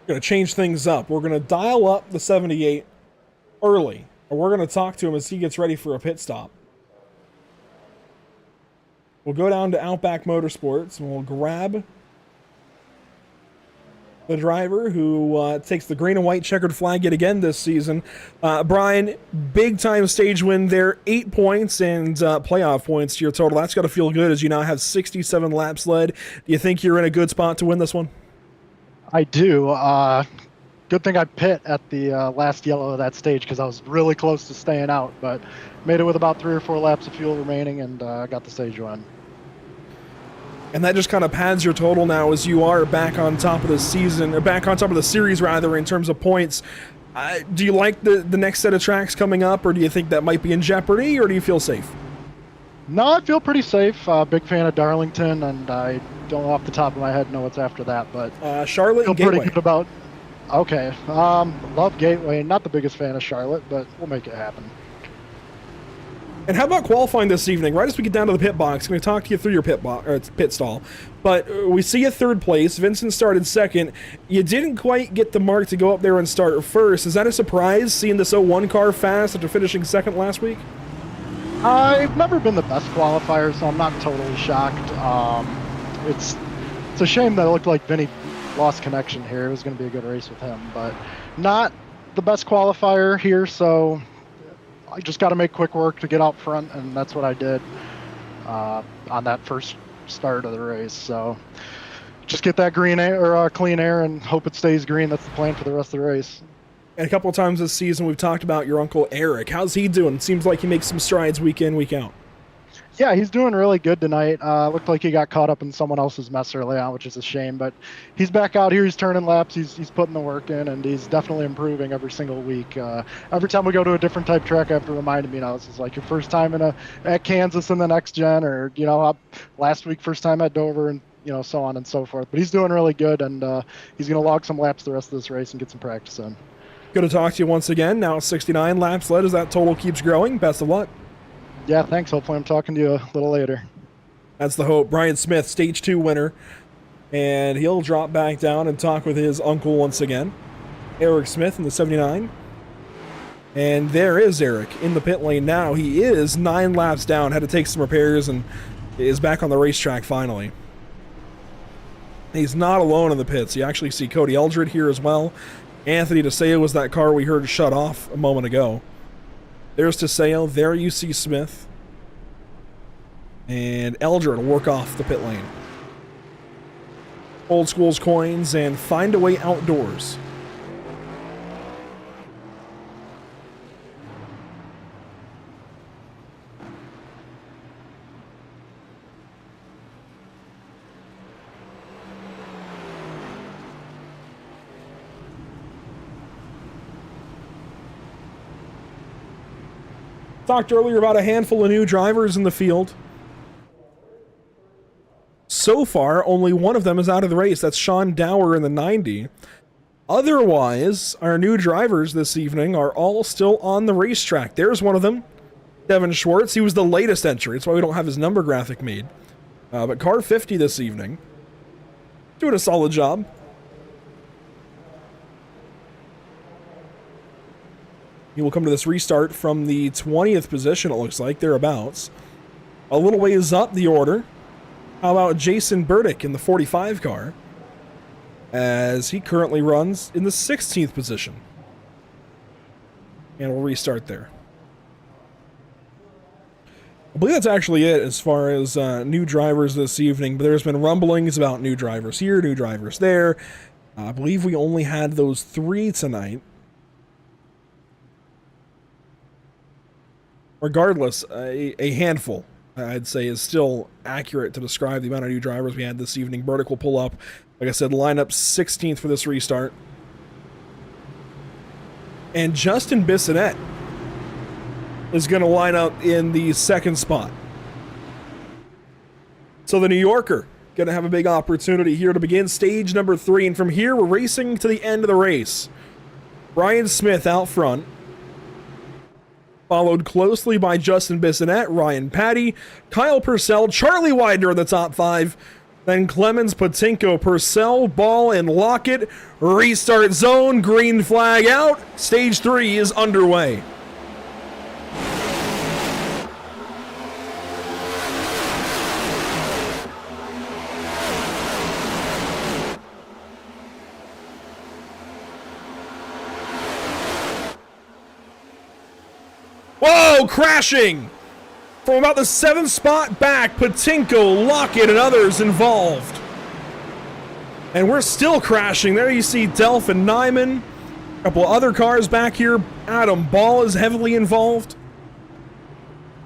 Going to change things up. We're going to dial up the 78 early, and we're going to talk to him as he gets ready for a pit stop. We'll go down to Outback Motorsports, and we'll grab the driver who takes the green and white checkered flag yet again this season. Brian, big-time stage win there, 8 points and playoff points to your total. That's got to feel good as you now have 67 laps led. Do you think you're in a good spot to win this one? I do. Good thing I pit at the last yellow of that stage because I was really close to staying out, but made it with about 3 or 4 laps of fuel remaining and got the stage run. And that just kind of pads your total now as you are back on top of the season, or back on top of the series rather, in terms of points. Do you like the next set of tracks coming up, or do you think that might be in jeopardy, or do you feel safe? No, I feel pretty safe. Big fan of Darlington, and I don't off the top of my head know what's after that, but Charlotte and Gateway. Pretty good about. Okay, love Gateway. Not the biggest fan of Charlotte, but we'll make it happen. And how about qualifying this evening? Right as we get down to the pit box, I'm going to talk to you through your pit stall. But we see a 3rd place. Vincent started 2nd. You didn't quite get the mark to go up there and start 1st. Is that a surprise, seeing this 01 car fast after finishing 2nd last week? I've never been the best qualifier, so I'm not totally shocked. It's a shame that it looked like Vinny lost connection here. It was going to be a good race with him, but not the best qualifier here, so I just got to make quick work to get out front, and that's what I did on that first start of the race. So just get that green air or clean air and hope it stays green. That's the plan for the rest of the race. And a couple of times this season we've talked about your uncle Eric. How's he doing? Seems like he makes some strides week in, week out. Yeah, he's doing really good tonight. Looked like he got caught up in someone else's mess early on, which is a shame. But he's back out here. He's turning laps. He's putting the work in, and he's definitely improving every single week. Every time we go to a different type track, I have to remind him, this is like your first time at Kansas in the next gen, or last week first time at Dover, and so on and so forth. But he's doing really good, and he's going to log some laps the rest of this race and get some practice in. Good to talk to you once again. Now 69 laps led as that total keeps growing. Best of luck. Yeah, thanks. Hopefully I'm talking to you a little later. That's the hope. Brian Smith, Stage 2 winner. And he'll drop back down and talk with his uncle once again. Eric Smith in the 79. And there is Eric in the pit lane now. He is 9 laps down. Had to take some repairs and is back on the racetrack finally. He's not alone in the pits. You actually see Cody Eldred here as well. Anthony DeSeo was that car we heard shut off a moment ago. There's DeSeo. There you see Smith. And Eldred will work off the pit lane. Old School's coins and Find a Way Outdoors. Talked earlier about a handful of new drivers in the field. So far, only one of them is out of the race. That's Sean Dower in the 90. Otherwise, our new drivers this evening are all still on the racetrack. There's one of them, Devin Schwartz. He was the latest entry. That's why we don't have his number graphic made. But car 50 this evening. Doing a solid job. He will come to this restart from the 20th position, it looks like, thereabouts. A little ways up the order. How about Jason Burdick in the 45 car? As he currently runs in the 16th position. And we'll restart there. I believe that's actually it as far as new drivers this evening, but there's been rumblings about new drivers here, new drivers there. I believe we only had those 3 tonight. Regardless, a handful, I'd say, is still accurate to describe the amount of new drivers we had this evening. Burdick will pull up, like I said, lineup 16th for this restart. And Justin Bissonette is going to line up in the 2nd spot. So the New Yorker going to have a big opportunity here to begin stage number 3. And from here, we're racing to the end of the race. Brian Smith out front. Followed closely by Justin Bissonette, Ryan Patty, Kyle Purcell, Charlie Widener in the top 5. Then Clemens, Patinko, Purcell, Ball, and Lockett. Restart zone, green flag out. Stage 3 is underway. Whoa, crashing! From about the 7th spot back, Patinko, Lockett, and others involved. And we're still crashing. There you see Delph and Nyman. A couple of other cars back here. Adam Ball is heavily involved.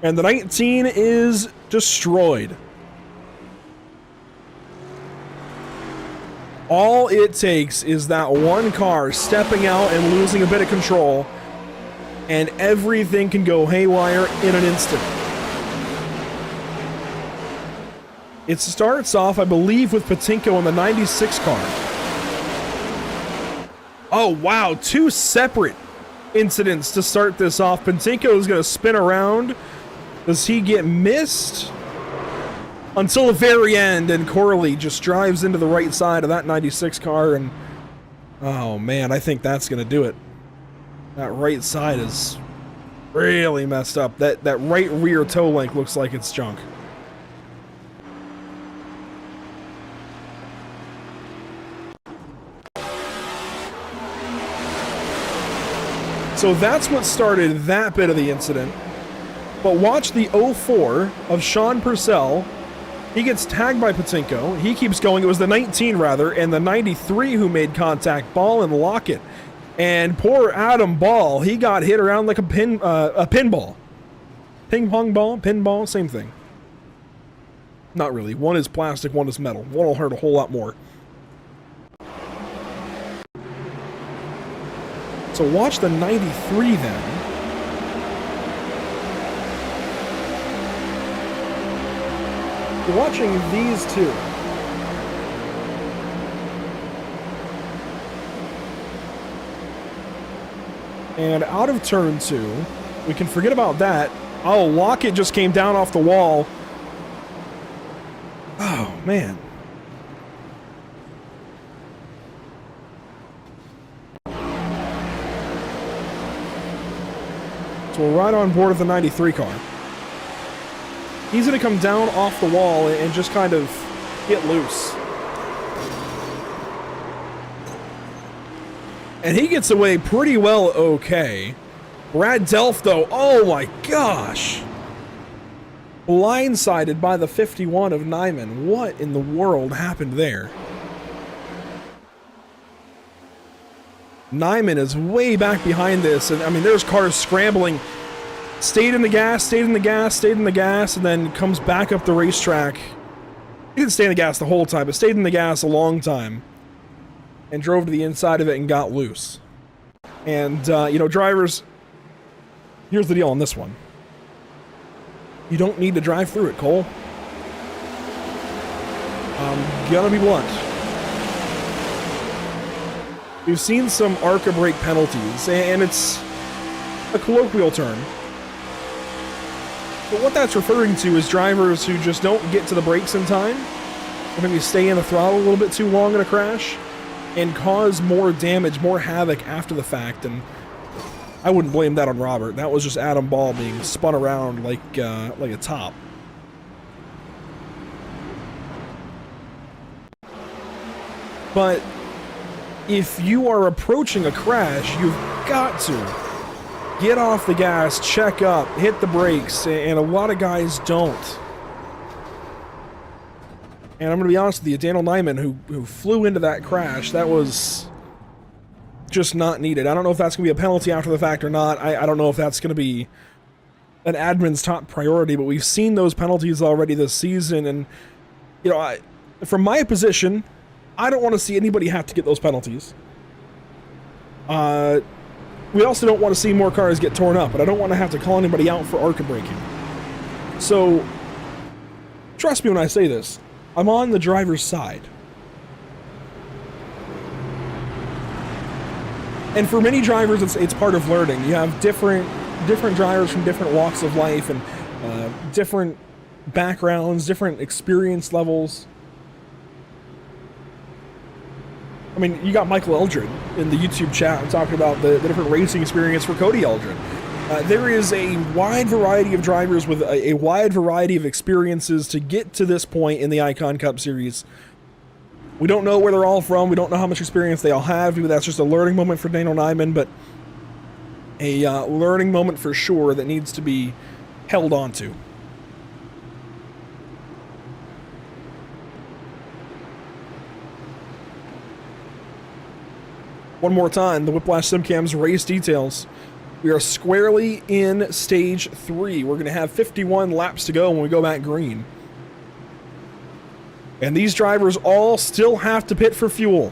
And the 19 is destroyed. All it takes is that one car stepping out and losing a bit of control, and everything can go haywire in an instant. It starts off, I believe, with Patinko in the 96 car. Oh, wow. 2 separate incidents to start this off. Patinko is going to spin around. Does he get missed? Until the very end, and Corley just drives into the right side of that 96 car, and oh, man, I think that's going to do it. That right side is really messed up. That right rear toe link looks like it's junk. So that's what started that bit of the incident. But watch the 04 of Sean Purcell. He gets tagged by Patinko. He keeps going. It was the 19, rather, and the 93 who made contact. Ball and Lockett. And poor Adam Ball, he got hit around like a pinball. Ping pong ball, pinball, same thing. Not really. One is plastic, one is metal. One will hurt a whole lot more. So watch the 93 then. You're watching these two. And out of turn 2, we can forget about that. Oh, Lockett just came down off the wall. Oh, man. So we're right on board with the 93 car. He's going to come down off the wall and just kind of get loose. And he gets away pretty well okay. Brad Delph, though, oh my gosh. Blindsided by the 51 of Nyman. What in the world happened there? Nyman is way back behind this, and I mean, there's cars scrambling. Stayed in the gas, stayed in the gas, stayed in the gas, and then comes back up the racetrack. He didn't stay in the gas the whole time, but stayed in the gas a long time. And drove to the inside of it and got loose. And, you know, drivers, here's the deal on this one. You don't need to drive through it, Cole. I'm gonna be blunt. We've seen some ARCA brake penalties, and it's a colloquial term. But what that's referring to is drivers who just don't get to the brakes in time, or maybe stay in the throttle a little bit too long in a crash, and cause more damage, more havoc after the fact. And I wouldn't blame that on Robert. That was just Adam Ball being spun around like a top. But if you are approaching a crash, you've got to get off the gas, check up, hit the brakes, and a lot of guys don't. And I'm going to be honest with you, Daniel Nyman, who flew into that crash, that was just not needed. I don't know if that's going to be a penalty after the fact or not. I don't know if that's going to be an admin's top priority, but we've seen those penalties already this season. And, you know, from my position, I don't want to see anybody have to get those penalties. We also don't want to see more cars get torn up, but I don't want to have to call anybody out for ARCA braking. So, trust me when I say this. I'm on the driver's side. And for many drivers, it's part of learning. You have different drivers from different walks of life and different backgrounds, different experience levels. I mean, you got Michael Eldred in the YouTube chat talking about the different racing experience for Cody Eldred. There is a wide variety of drivers with a wide variety of experiences to get to this point in the Icon Cup Series. We don't know where they're all from. We don't know how much experience they all have. Maybe that's just a learning moment for Daniel Nyman, but a learning moment for sure that needs to be held on to. One more time, the Whiplash SimCam's race details. We are squarely in stage 3. We're going to have 51 laps to go when we go back green. And these drivers all still have to pit for fuel.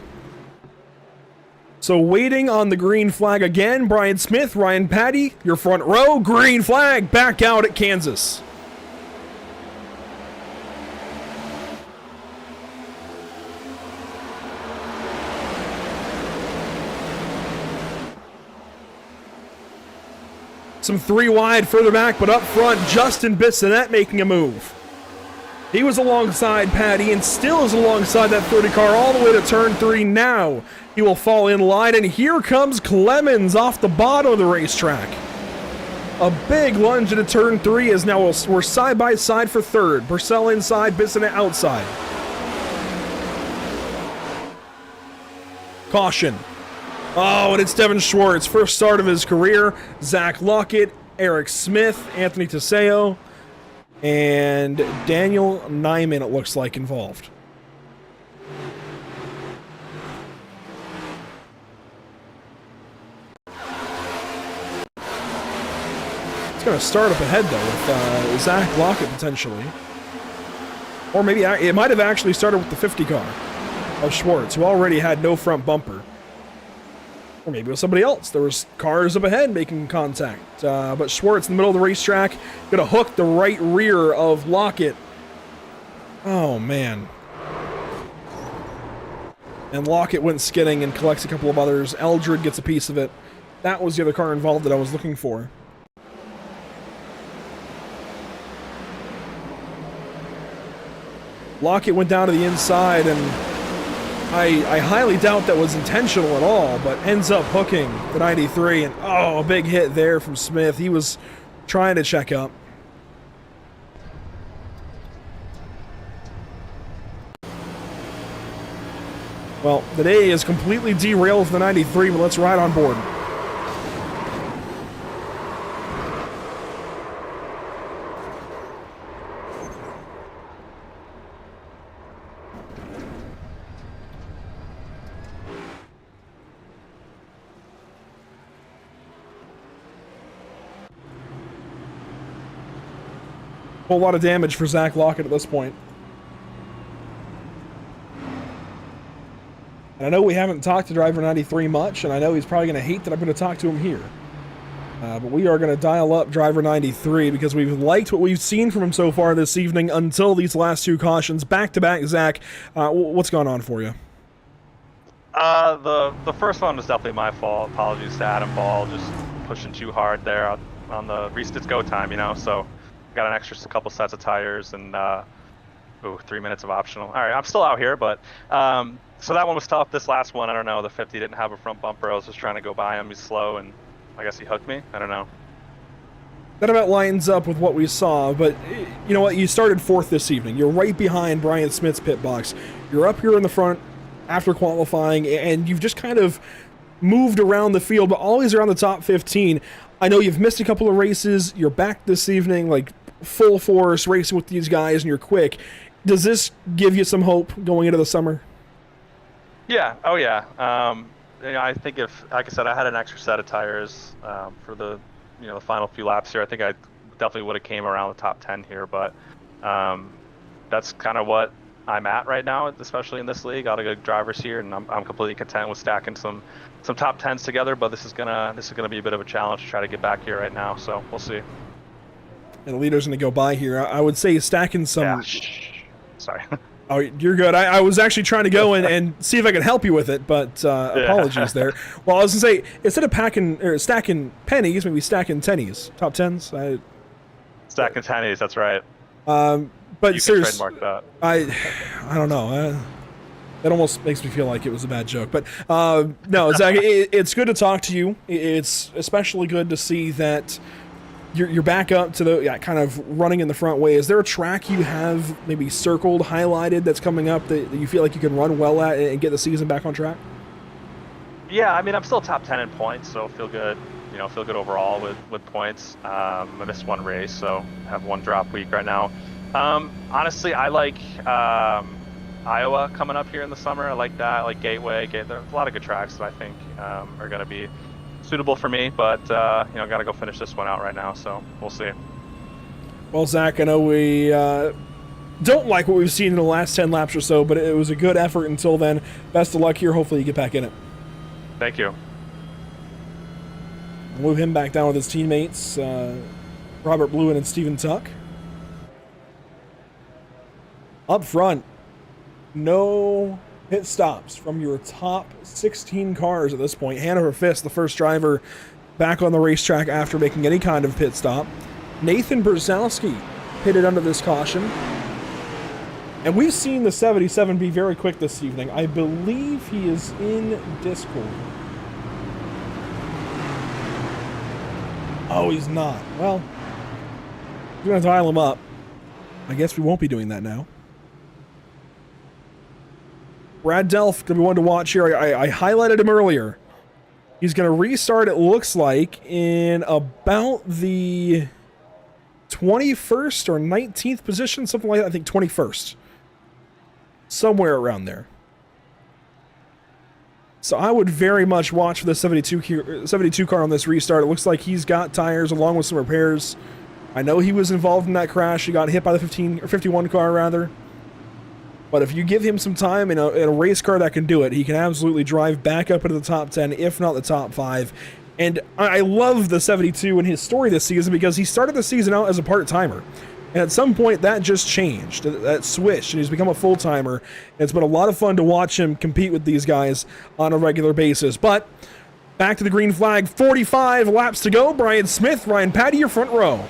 So waiting on the green flag again, Brian Smith, Ryan Patty, your front row, green flag, back out at Kansas. Some 3 wide further back, but up front, Justin Bissonette making a move. He was alongside Patty and still is alongside that 30 car all the way to turn 3 now. He will fall in line, and here comes Clemens off the bottom of the racetrack. A big lunge into turn 3 is now we're side by side for third. Purcell inside, Bissonette outside. Caution. Oh, and it's Devin Schwartz, first start of his career. Zach Lockett, Eric Smith, Anthony Teseo, and Daniel Nyman, it looks like, involved. It's going to start up ahead, though, with Zach Lockett potentially. Or maybe it might have actually started with the 50 car of Schwartz, who already had no front bumper. Or maybe it was somebody else. There was cars up ahead making contact. But Schwartz in the middle of the racetrack, gonna hook the right rear of Lockett. Oh, man. And Lockett went skidding and collects a couple of others. Eldred gets a piece of it. That was the other car involved that I was looking for. Lockett went down to the inside, and I highly doubt that was intentional at all, but ends up hooking the 93, and oh, a big hit there from Smith. He was trying to check up. Well, the day is completely derailed for the 93, but let's ride on board. Whole lot of damage for Zach Lockett at this point. And I know we haven't talked to driver 93 much, and I know he's probably going to hate that I'm going to talk to him here. But we are going to dial up driver 93 because we've liked what we've seen from him so far this evening until these last two cautions. Back-to-back, Zach, what's going on for you? The first one was definitely my fault. Apologies to Adam Ball, just pushing too hard there on the it's go time, you know, so got an extra couple sets of tires and 3 minutes of optional. All right, I'm still out here, but so that one was tough. This last one, I don't know. The 50 didn't have a front bumper. I was just trying to go by him. He's slow, and I guess he hooked me. I don't know. That about lines up with what we saw, but you know what? You started fourth this evening. You're right behind Brian Smith's pit box. You're up here in the front after qualifying, and you've just kind of moved around the field, but always around the top 15. I know you've missed a couple of races. You're back this evening, like full force racing with these guys, and you're quick. Does this give you some hope going into the summer? Yeah. Oh, yeah. You know, I think if, like I said, I had an extra set of tires for the, you know, the final few laps here, I think I definitely would have came around the top 10 here. But that's kind of what I'm at right now, especially in this league. Got a good drivers here, and I'm completely content with stacking some top 10s together. But this is gonna be a bit of a challenge to try to get back here right now. So we'll see. And the leader's going to go by here. I would say stacking some... Yeah. Sorry. Oh, you're good. I was actually trying to go and see if I could help you with it, but apologies there. Well, I was going to say, instead of stacking pennies, maybe stacking tennies. Top tens? Stacking tennies, that's right. But you seriously, can trademark that. I don't know. That almost makes me feel like it was a bad joke. But no, Zach, it's good to talk to you. It's especially good to see that you're back up to the kind of running in the front way. Is there a track you have maybe circled, highlighted that's coming up that you feel like you can run well at and get the season back on track? Yeah, I mean, I'm still top 10 in points, so feel good. You know, feel good overall with points. I missed one race, so have one drop week right now. Honestly, I like Iowa coming up here in the summer. I like that. I like Gateway. There's a lot of good tracks that I think are going to be suitable for me, but you know, got to go finish this one out right now, so we'll see. Well, Zach, I know we don't like what we've seen in the last 10 laps or so, but it was a good effort until then. Best of luck here. Hopefully you get back in it. Thank you. We'll move him back down with his teammates, Robert Blewin and Steven Tuck. Up front, no pit stops from your top 16 cars at this point. Hanover Fisk, the first driver back on the racetrack after making any kind of pit stop. Nathan Brzezowski pitted under this caution. And we've seen the 77 be very quick this evening. I believe he is in Discord. Oh, he's not. Well, we're going to dial him up. I guess we won't be doing that now. Brad Delph, going to be one to watch here. I highlighted him earlier. He's going to restart, it looks like, in about the 21st or 19th position, something like that. I think 21st. Somewhere around there. So I would very much watch for the 72 car on this restart. It looks like he's got tires along with some repairs. I know he was involved in that crash. He got hit by the 51 car, rather. But if you give him some time in a race car that can do it, he can absolutely drive back up into the top 10, if not the top 5. And I love the 72 in his story this season because he started the season out as a part-timer. And at some point, that just changed. That switched, and he's become a full-timer. It's been a lot of fun to watch him compete with these guys on a regular basis. But back to the green flag, 45 laps to go. Brian Smith, Ryan Patty, your front row.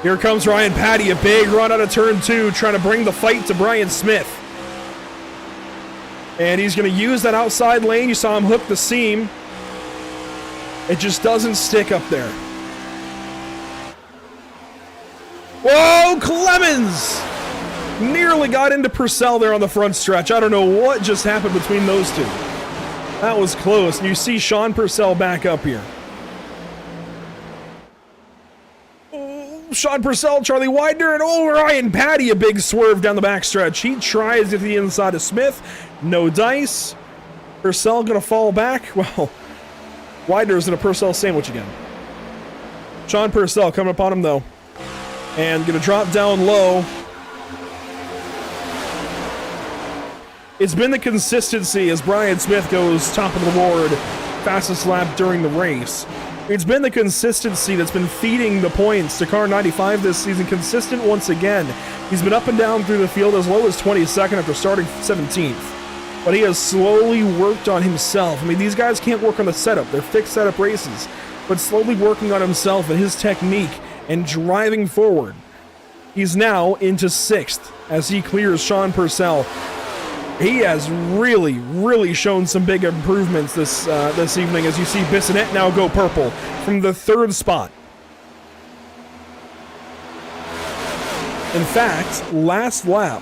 Here comes Ryan Patty, a big run out of turn 2, trying to bring the fight to Brian Smith. And he's going to use that outside lane. You saw him hook the seam. It just doesn't stick up there. Whoa, Clemens! Nearly got into Purcell there on the front stretch. I don't know what just happened between those two. That was close. And you see Sean Purcell back up here. Sean Purcell, Charlie Widener, and Ryan Patty, a big swerve down the backstretch. He tries to the inside of Smith. No dice. Purcell gonna fall back. Well, Widener's in a Purcell sandwich again. Sean Purcell coming up on him though. And gonna drop down low. It's been the consistency as Brian Smith goes top of the board, fastest lap during the race. It's been the consistency that's been feeding the points to car 95 this season. Consistent once again. He's been up and down through the field as low as 22nd after starting 17th. But he has slowly worked on himself. I mean, these guys can't work on the setup. They're fixed setup races. But slowly working on himself and his technique and driving forward. He's now into 6th as he clears Sean Purcell. He has really, really shown some big improvements this evening as you see Bissonette now go purple from the 3rd spot. In fact, last lap,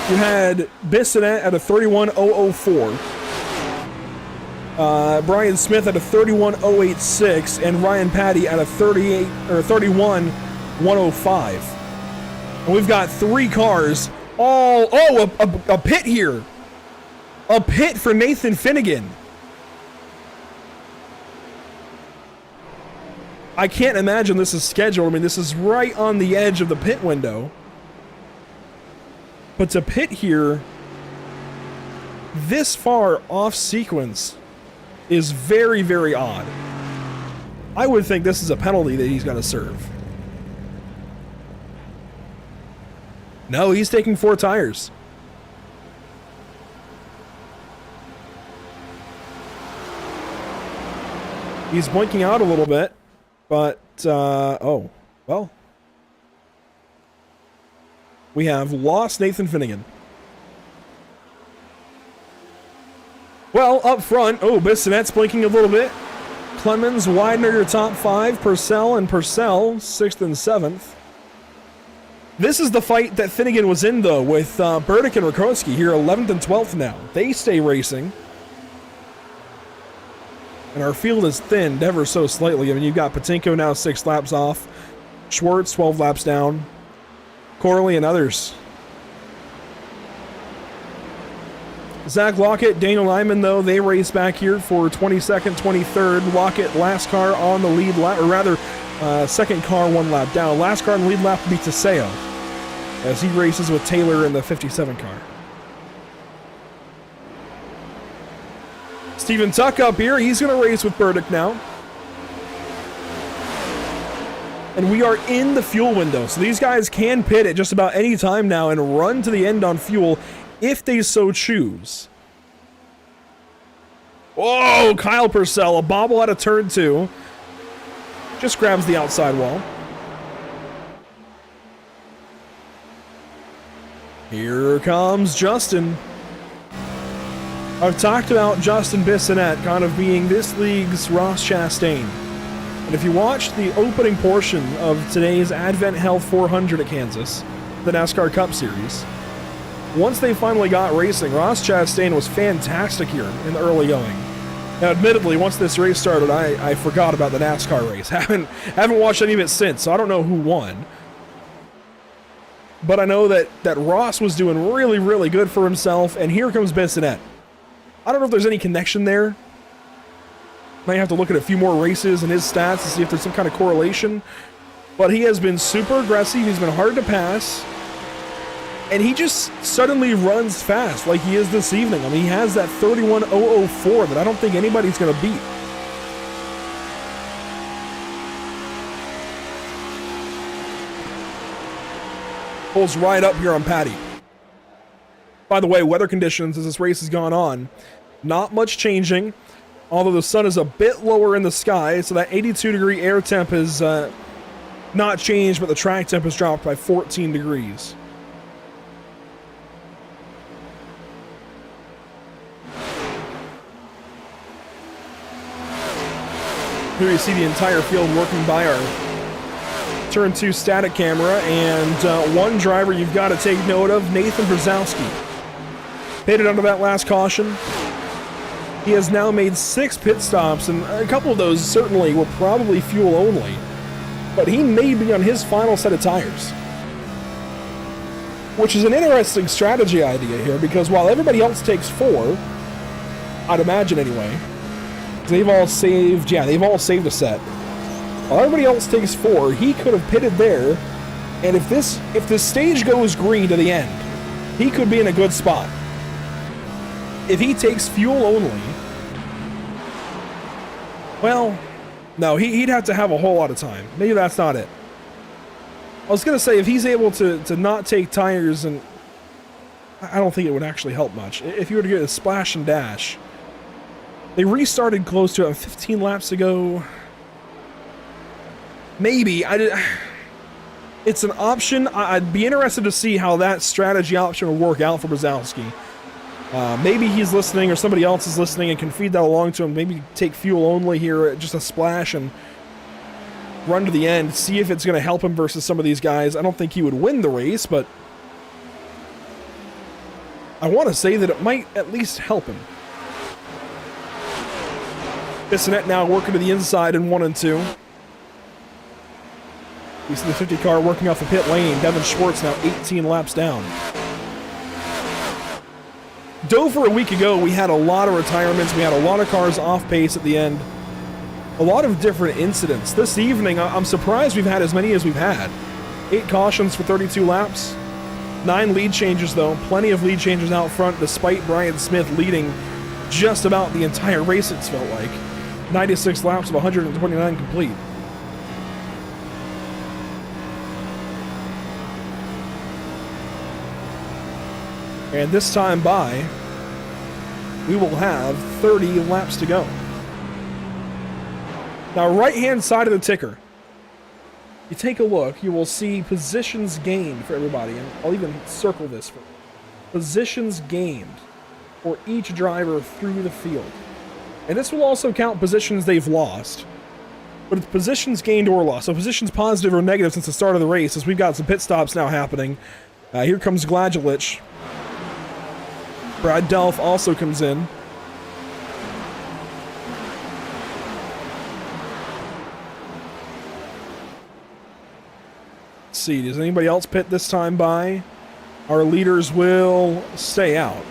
you had Bissonette at a 31.004, Brian Smith at a 31.086, and Ryan Patty at a 31.105. And we've got 3 cars. A pit here. A pit for Nathan Finnegan. I can't imagine this is scheduled. I mean, this is right on the edge of the pit window. But to pit here this far off sequence is very, very odd. I would think this is a penalty that he's got to serve. No, he's taking 4 tires. He's blinking out a little bit, but, oh, well. We have lost Nathan Finnegan. Well, up front, Bissonette's blinking a little bit. Clemens, Widener, your top 5. Purcell and Purcell, 6th and 7th. This is the fight that Finnegan was in, though, with Burdick and Rakowski here, 11th and 12th now. They stay racing. And our field is thinned ever so slightly. I mean, you've got Patinko now 6 laps off. Schwartz, 12 laps down. Corley and others. Zach Lockett, Daniel Lyman, though, they race back here for 22nd, 23rd. Lockett, last car on the lead lap, or rather, second car 1 lap down. Last car on the lead lap will be Teseo, as he races with Taylor in the 57 car. Stephen Tuck up here. He's going to race with Burdick now. And we are in the fuel window, so these guys can pit at just about any time now and run to the end on fuel if they so choose. Whoa, Kyle Purcell, a bobble out of turn 2. Just grabs the outside wall. Here comes Justin. I've talked about Justin Bissonette kind of being this league's Ross Chastain. And if you watched the opening portion of today's Advent Health 400 at Kansas, the NASCAR Cup Series, once they finally got racing, Ross Chastain was fantastic here in the early going. Now, admittedly, once this race started, I forgot about the NASCAR race. Haven't watched any of it since, so I don't know who won. but I know that Ross was doing really, really good for himself, and here comes Bissonette. I don't know if there's any connection there. Might have to look at a few more races and his stats to see if there's some kind of correlation. But he has been super aggressive. He's been hard to pass. And he just suddenly runs fast like he is this evening. I mean, he has that 31.004 that I don't think anybody's going to beat. Pulls right up here on Patty. By the way, weather conditions as this race has gone on, not much changing. Although the sun is a bit lower in the sky, so that 82-degree air temp has not changed, but the track temp has dropped by 14 degrees. Here you see the entire field working by our turn 2 static camera, and one driver you've got to take note of, Nathan Brzezowski. Pitted under that last caution. He has now made 6 pit stops, and a couple of those certainly were probably fuel only. But he may be on his final set of tires. Which is an interesting strategy idea here, because while everybody else takes 4, I'd imagine anyway, they've all saved a set. While everybody else takes 4, he could have pitted there, and if this stage goes green to the end, he could be in a good spot. If he takes fuel only, well, no, he'd have to have a whole lot of time. Maybe that's not it. I was going to say, if he's able to not take tires, and I don't think it would actually help much. If you were to get a splash and dash, they restarted close to 15 laps ago. Maybe. It's an option. I'd be interested to see how that strategy option will work out for Brzezowski. Maybe he's listening, or somebody else is listening and can feed that along to him. Maybe take fuel only here, just a splash, and run to the end. See if it's going to help him versus some of these guys. I don't think he would win the race, but I want to say that it might at least help him. Bissonette now working to the inside in 1 and 2. You see the 50 car working off the pit lane. Devin Schwartz now 18 laps down. Dover a week ago, we had a lot of retirements. We had a lot of cars off pace at the end. A lot of different incidents. This evening, I'm surprised we've had as many as we've had. 8 cautions for 32 laps. 9 lead changes, though. Plenty of lead changes out front, despite Brian Smith leading just about the entire race, it's felt like. 96 laps of 129 complete. And this time by, we will have 30 laps to go. Now, right-hand side of the ticker, you take a look, you will see positions gained for everybody. And I'll even circle this for positions gained for each driver through the field. And this will also count positions they've lost. But it's positions gained or lost. So positions positive or negative since the start of the race, as we've got some pit stops now happening. Here comes Gladulich. Brad Delph also comes in. Let's see, does anybody else pit this time by? Our leaders will stay out.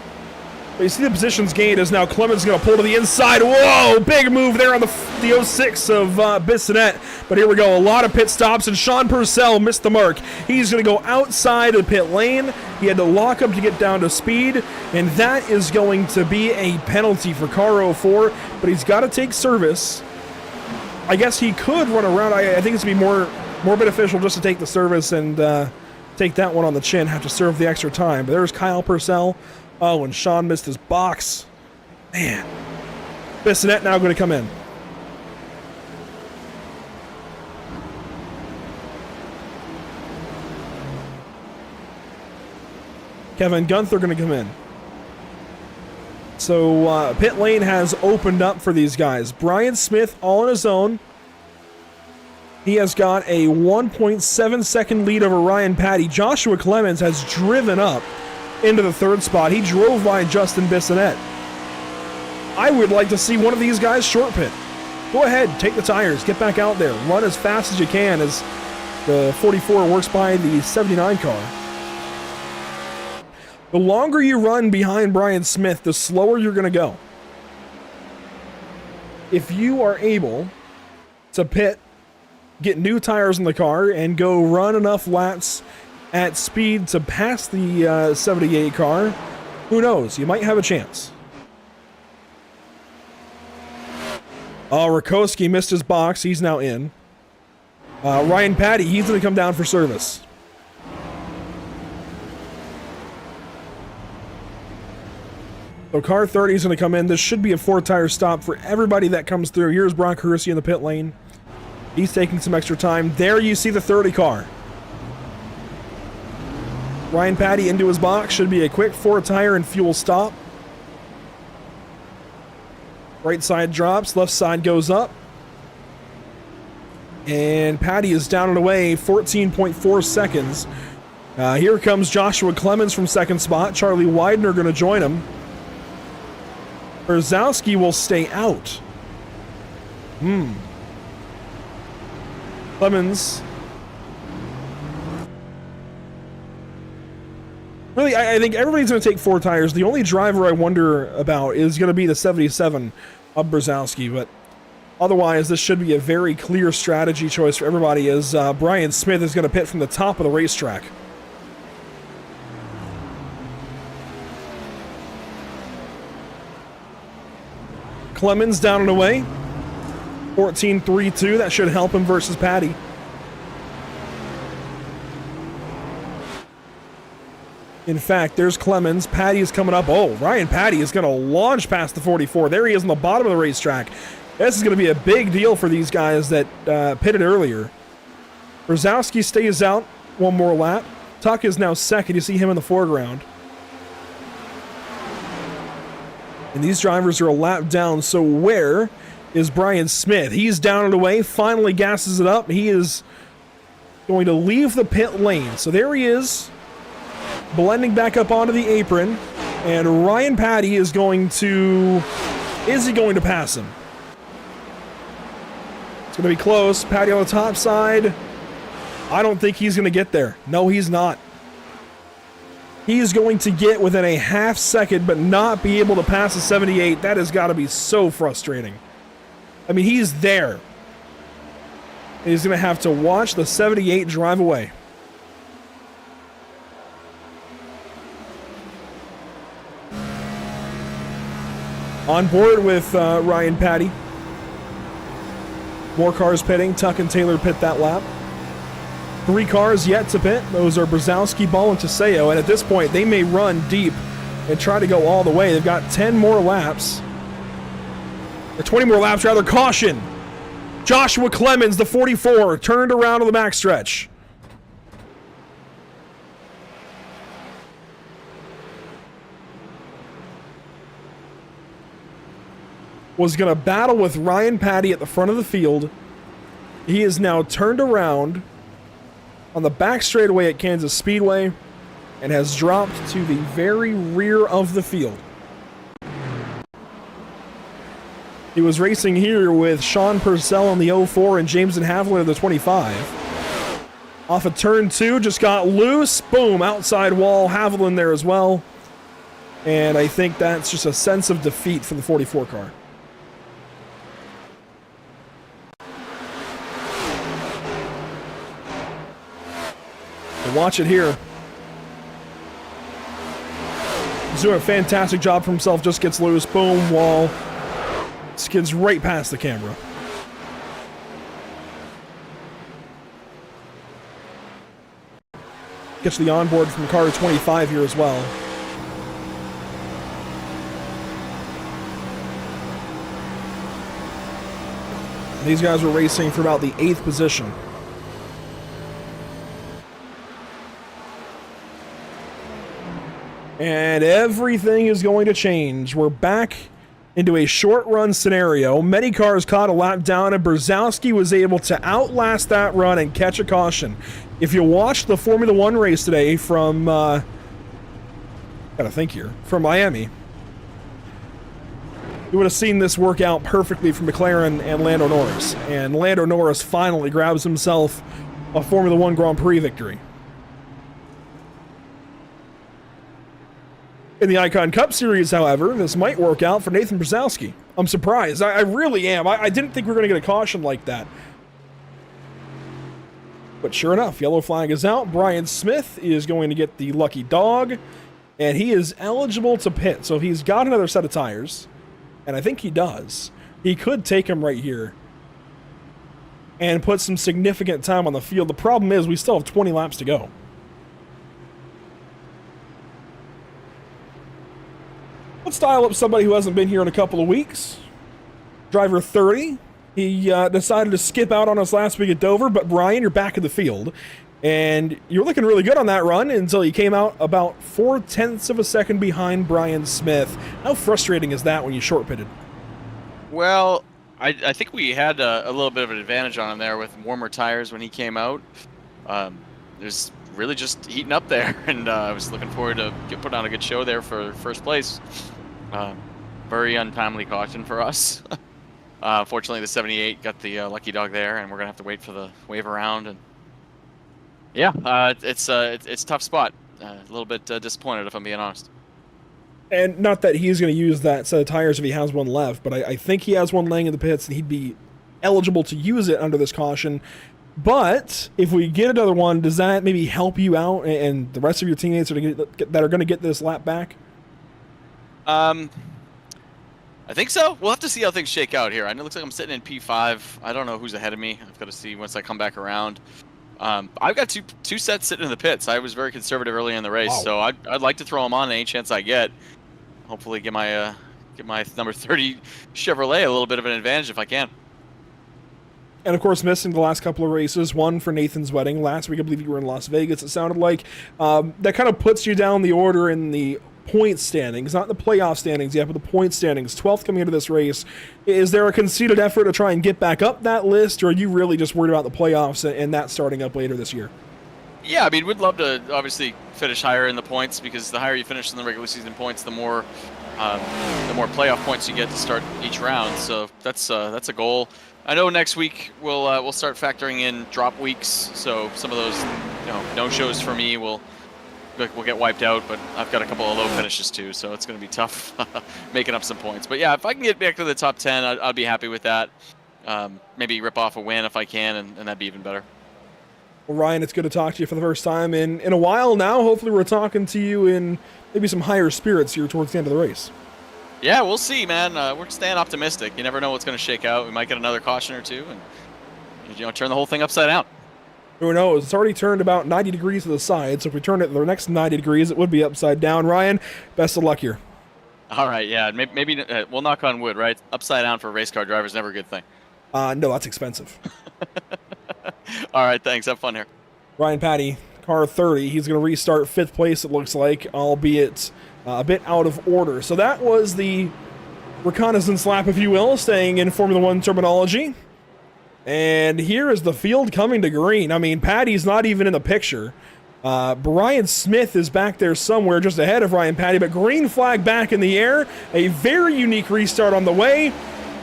But you see the positions gained as now Clemens going to pull to the inside. Whoa, big move there on the 06 of Bissonette. But here we go, a lot of pit stops, and Sean Purcell missed the mark. He's going to go outside of the pit lane. He had to lock up to get down to speed, and that is going to be a penalty for car 04, but he's got to take service. I guess he could run around. I think it's going to be more beneficial just to take the service and take that one on the chin, have to serve the extra time. But there's Kyle Purcell. Oh, and Sean missed his box. Man. Bissonette now going to come in. Kevin Gunther going to come in. So pit lane has opened up for these guys. Brian Smith all on his own. He has got a 1.7 second lead over Ryan Patty. Joshua Clemens has driven up into the 3rd spot. He drove by Justin Bissonette. I would like to see one of these guys short pit. Go ahead, take the tires, get back out there, run as fast as you can as the 44 works by the 79 car. The longer you run behind Brian Smith, the slower you're going to go. If you are able to pit, get new tires in the car, and go run enough laps at speed to pass the 78 car, who knows? You might have a chance. Rakowski missed his box. He's now in. Ryan Patty, he's going to come down for service. So car 30 is going to come in. This should be a 4-tire stop for everybody that comes through. Here's Brock Hersey in the pit lane. He's taking some extra time. There you see the 30 car. Ryan Patty into his box. Should be a quick 4-tire and fuel stop. Right side drops. Left side goes up. And Patty is down and away. 14.4 seconds. Here comes Joshua Clemens from second spot. Charlie Widener going to join him. Brzezowski will stay out. Clemens. Really, I think everybody's going to take 4 tires. The only driver I wonder about is going to be the 77 of Brzezowski, but otherwise, this should be a very clear strategy choice for everybody as Brian Smith is going to pit from the top of the racetrack. Clemens down and away. 14.32. That should help him versus Patty. In fact, there's Clemens. Patty is coming up. Oh, Ryan Patty is going to launch past the 44. There he is on the bottom of the racetrack. This is going to be a big deal for these guys that pitted earlier. Brzezowski stays out one more lap. Tuck is now second. You see him in the foreground. And these drivers are a lap down, so where is Brian Smith? He's down and away, finally gasses it up. He is going to leave the pit lane. So there he is, blending back up onto the apron, and Ryan Patty is going to pass him? It's going to be close. Patty on the top side. I don't think he's going to get there. No, he's not. He is going to get within a half second, but not be able to pass the 78. That has got to be so frustrating. I mean, he's there. He's going to have to watch the 78 drive away. On board with Ryan Patty. More cars pitting. Tuck and Taylor pit that lap. 3 cars yet to pit. Those are Brzezowski, Ball, and Teseo. And at this point, they may run deep and try to go all the way. They've got 10 more laps. Or 20 more laps, rather. Caution! Joshua Clemens, the 44, turned around on the backstretch. Was going to battle with Ryan Patty at the front of the field. He is now turned around on the back straightaway at Kansas Speedway and has dropped to the very rear of the field. He was racing here with Sean Purcell on the 04 and Jameson Havlin on the 25. Off of turn 2, just got loose. Boom, outside wall. Havlin there as well. And I think that's just a sense of defeat for the 44 car. Watch it here. He's doing a fantastic job for himself. Just gets loose. Boom, wall. Skids right past the camera. Gets the onboard from car 25 here as well. These guys were racing for about the 8th position. And everything is going to change. We're back into a short run scenario. Many cars caught a lap down, and Brzezowski was able to outlast that run and catch a caution. If you watched the Formula One race today from, gotta think here, from Miami, you would have seen this work out perfectly for McLaren and Lando Norris. And Lando Norris finally grabs himself a Formula One Grand Prix victory. In the Icon Cup Series, however, this might work out for Nathan Brzezowski. I'm surprised. I really am. I didn't think we were going to get a caution like that. But sure enough, yellow flag is out. Brian Smith is going to get the lucky dog, and he is eligible to pit. So if he's got another set of tires, and I think he does, he could take him right here and put some significant time on the field. The problem is we still have 20 laps to go. Let's dial up somebody who hasn't been here in a couple of weeks. Driver 30. He decided to skip out on us last week at Dover, but Brian, you're back in the field. And you're looking really good on that run until you came out about 0.4 of a second behind Brian Smith. How frustrating is that when you short pitted? Well, I think we had a little bit of an advantage on him there with warmer tires when he came out. It was really just heating up there, and I was looking forward to putting on a good show there for first place. Very untimely caution for us. Fortunately, the 78 got the lucky dog there, and we're gonna have to wait for the wave around. And yeah, it's a tough spot. A little bit disappointed, if I'm being honest. And not that he's going to use that set of tires if he has one left, but I think he has one laying in the pits, and he'd be eligible to use it under this caution. But if we get another one, does that maybe help you out and the rest of your teammates that are going to get this lap back? I think so. We'll have to see how things shake out here. I know it looks like I'm sitting in P5. I don't know who's ahead of me. I've got to see once I come back around. I've got two sets sitting in the pits. I was very conservative early in the race, so I'd like to throw them on any chance I get. Hopefully get my number 30 Chevrolet a little bit of an advantage if I can. And of course, missing the last couple of races, one for Nathan's wedding. Last week, I believe you were in Las Vegas, it sounded like. That kind of puts you down the order in the point standings, not the playoff standings yet, but the point standings. 12th coming into this race. Is there a conceded effort to try and get back up that list, or are you really just worried about the playoffs and that starting up later this year? Yeah, I mean, we'd love to obviously finish higher in the points, because the higher you finish in the regular season points, the more playoff points you get to start each round. So that's a goal. I know next week we'll start factoring in drop weeks, so some of those no-shows for me will get wiped out, but I've got a couple of low finishes too, so it's going to be tough making up some points. But yeah, if I can get back to the top 10, I'd be happy with that. Maybe rip off a win if I can, and that'd be even better. Well, Ryan, it's good to talk to you for the first time in a while now. Hopefully we're talking to you in maybe some higher spirits here towards the end of the race. Yeah, we'll see, man. We're staying optimistic. You never know what's going to shake out. We might get another caution or two and turn the whole thing upside down. Who knows? It's already turned about 90 degrees to the side, so if we turn it the next 90 degrees, it would be upside down. Ryan, best of luck here. All right, yeah. Maybe we'll knock on wood, right? Upside down for a race car driver is never a good thing. No, that's expensive. All right, thanks. Have fun here. Ryan Patty, car 30. He's going to restart 5th place, it looks like, albeit a bit out of order. So that was the reconnaissance lap, if you will, staying in Formula One terminology. And here is the field coming to green. I mean, Patty's not even in the picture. Brian Smith is back there somewhere just ahead of Ryan Patty, but green flag back in the air. A very unique restart on the way.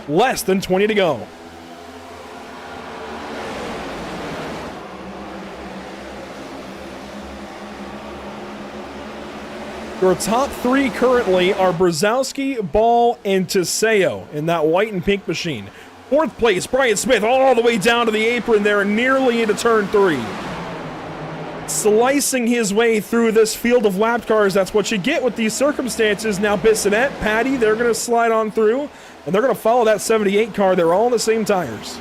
Less than 20 to go. Your top 3 currently are Brzezowski, Ball, and Teseo in that white and pink machine. 4th place, Brian Smith, all the way down to the apron there, nearly into turn 3. Slicing his way through this field of lap cars. That's what you get with these circumstances. Now Bissonette, Patty, they're going to slide on through, and they're going to follow that 78 car. They're all on the same tires.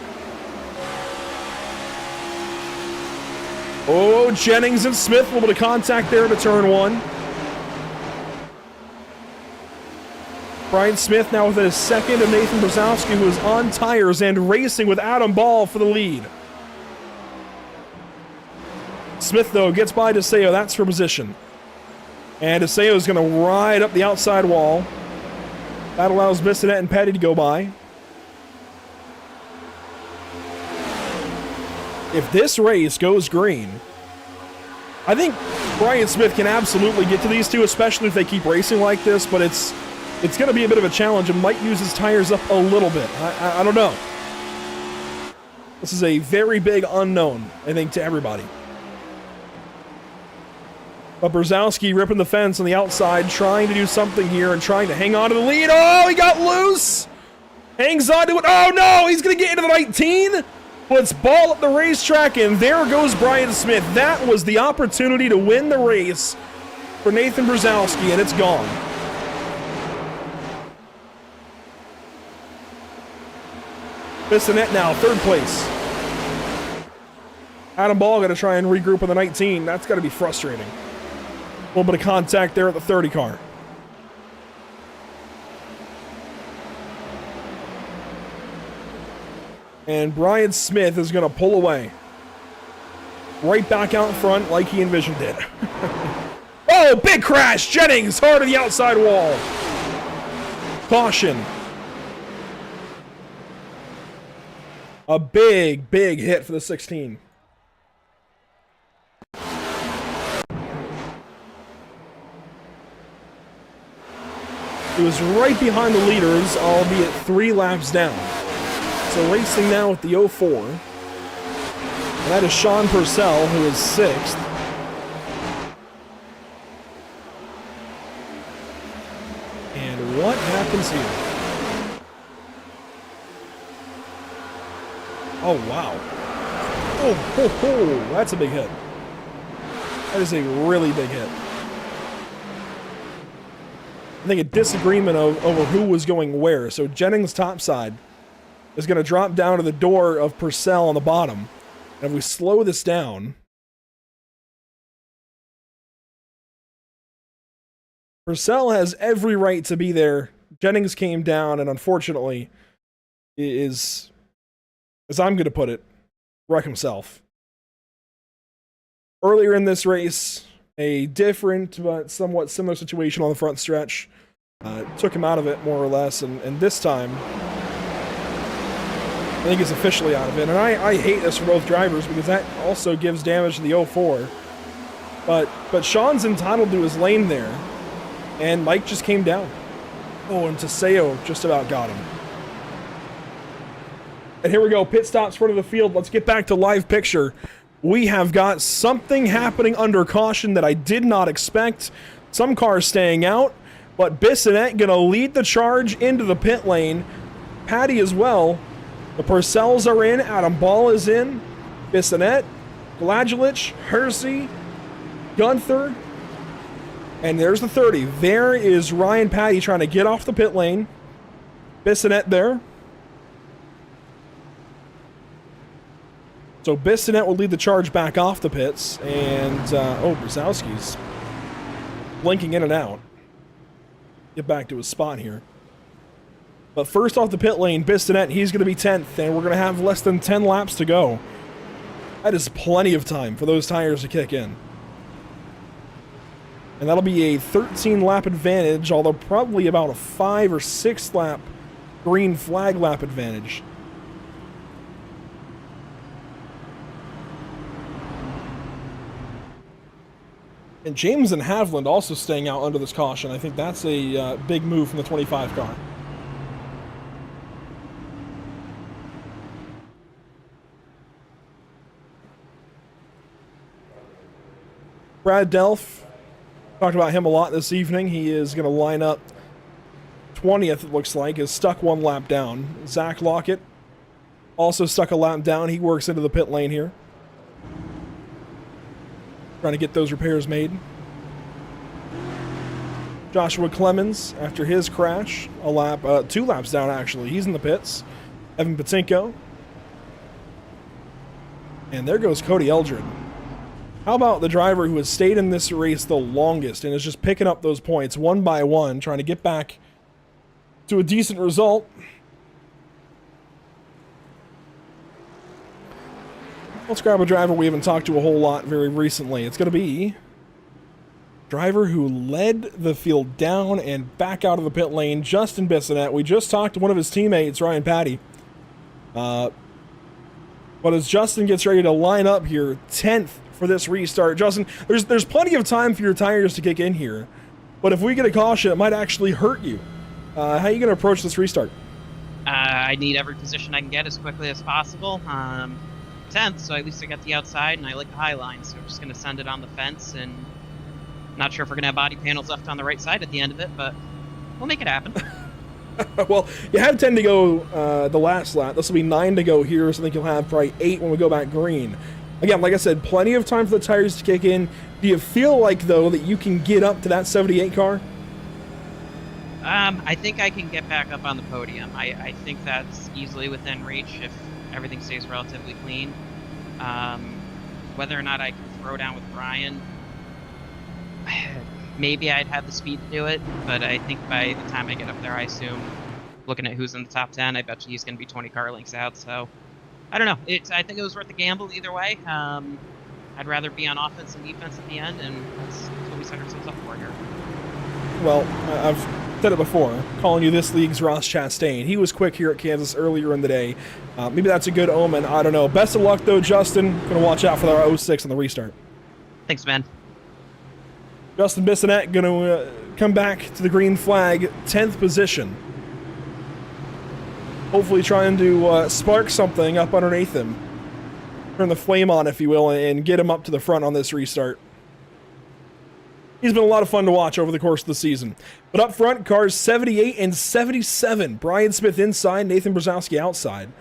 Oh, Jennings and Smith a little bit of contact there into turn 1. Brian Smith now within a second of Nathan Brzezowski, who is on tires and racing with Adam Ball for the lead. Smith, though, gets by Teseo. That's for position. And Teseo is going to ride up the outside wall. That allows Bissonette and Petty to go by. If this race goes green, I think Brian Smith can absolutely get to these two, especially if they keep racing like this, but it's going to be a bit of a challenge and might use his tires up a little bit. I don't know. This is a very big unknown, I think, to everybody. But Brzezowski ripping the fence on the outside, trying to do something here and trying to hang on to the lead. Oh, he got loose! Hangs on to it. Oh no, he's gonna get into the 19. Let's ball at the racetrack, and there goes Brian Smith. That was the opportunity to win the race for Nathan Brzezowski, and it's gone. Bissonette now, third place. Adam Ball gonna try and regroup on the 19. That's gotta be frustrating. A little bit of contact there at the 30 car. And Brian Smith is going to pull away. Right back out in front like he envisioned it. Oh, big crash! Jennings hard to the outside wall. Caution. A big, big hit for the 16. It was right behind the leaders, albeit 3 laps down. So racing now with the 04. And that is Sean Purcell, who is 6th. And what happens here? Oh, wow. Oh, ho, ho. That's a big hit. That is a really big hit. I think a disagreement over who was going where. So Jennings topside is going to drop down to the door of Purcell on the bottom. And if we slow this down, Purcell has every right to be there. Jennings came down and unfortunately is, as I'm going to put it, wreck himself. Earlier in this race, a different but somewhat similar situation on the front stretch. Took him out of it, more or less, and this time, I think he's officially out of it. And I hate this for both drivers because that also gives damage to the 04. But Sean's entitled to his lane there, and Mike just came down. Oh, and Teseo just about got him. And here we go, pit stops front of the field. Let's get back to live picture. We have got something happening under caution that I did not expect. Some cars staying out, but Bissonette gonna lead the charge into the pit lane. Patty as well. The Purcells are in, Adam Ball is in, Bissonette, Gladulich, Hersey, Gunther, and there's the 30. There is Ryan Patty trying to get off the pit lane. Bissonette there. So Bissonette will lead the charge back off the pits, and Brzezowski's blinking in and out. Get back to his spot here. But first off the pit lane, Bissonette, he's going to be 10th, and we're going to have less than 10 laps to go. That is plenty of time for those tires to kick in. And that'll be a 13-lap advantage, although probably about a 5 or 6 lap green flag lap advantage. And James and Havland also staying out under this caution. I think that's a big move from the 25 car. Brad Delph, talked about him a lot this evening. He is going to line up 20th, it looks like, is stuck 1 lap down. Zach Lockett also stuck a lap down. He works into the pit lane here, trying to get those repairs made. Joshua Clemens, after his crash, 2 laps down actually. He's in the pits. Evan Patinko. And there goes Cody Eldred. How about the driver who has stayed in this race the longest and is just picking up those points one by one, trying to get back to a decent result? Let's grab a driver we haven't talked to a whole lot very recently. It's going to be driver who led the field down and back out of the pit lane, Justin Bissonette. We just talked to one of his teammates, Ryan Patty. But as Justin gets ready to line up here, 10th for this restart. Justin, there's plenty of time for your tires to kick in here, but if we get a caution, it might actually hurt you. How are you going to approach this restart? I need every position I can get as quickly as possible. 10th, so at least I got the outside, and I like the high line, so we're just going to send it on the fence and Not sure if we're going to have body panels left on the right side at the end of it, but we'll make it happen. Well, you had 10 to go the last lap. This will be 9 to go here, so I think you'll have probably 8 when we go back green. Again, like I said, plenty of time for the tires to kick in. Do you feel like, though, that you can get up to that 78 car? I think I can get back up on the podium. I think that's easily within reach if everything stays relatively clean. Whether or not I can throw down with Brian, maybe I'd have the speed to do it, but I think by the time I get up there, I assume, looking at who's in the top 10, I bet you he's going to be 20 car lengths out, so I don't know. I think it was worth the gamble either way. I'd rather be on offense than defense at the end, and that's what we set ourselves up for here. Well, I've said it before, calling you this league's Ross Chastain. He was quick here at Kansas earlier in the day. Maybe that's a good omen. I don't know. Best of luck, though, Justin. Going to watch out for the 06 on the restart. Thanks, man. Justin Bissonette going to come back to the green flag, 10th position. Hopefully trying to spark something up underneath him. Turn the flame on, if you will, and get him up to the front on this restart. He's been a lot of fun to watch over the course of the season. But up front, cars 78 and 77. Brian Smith inside, Nathan Brzezowski outside.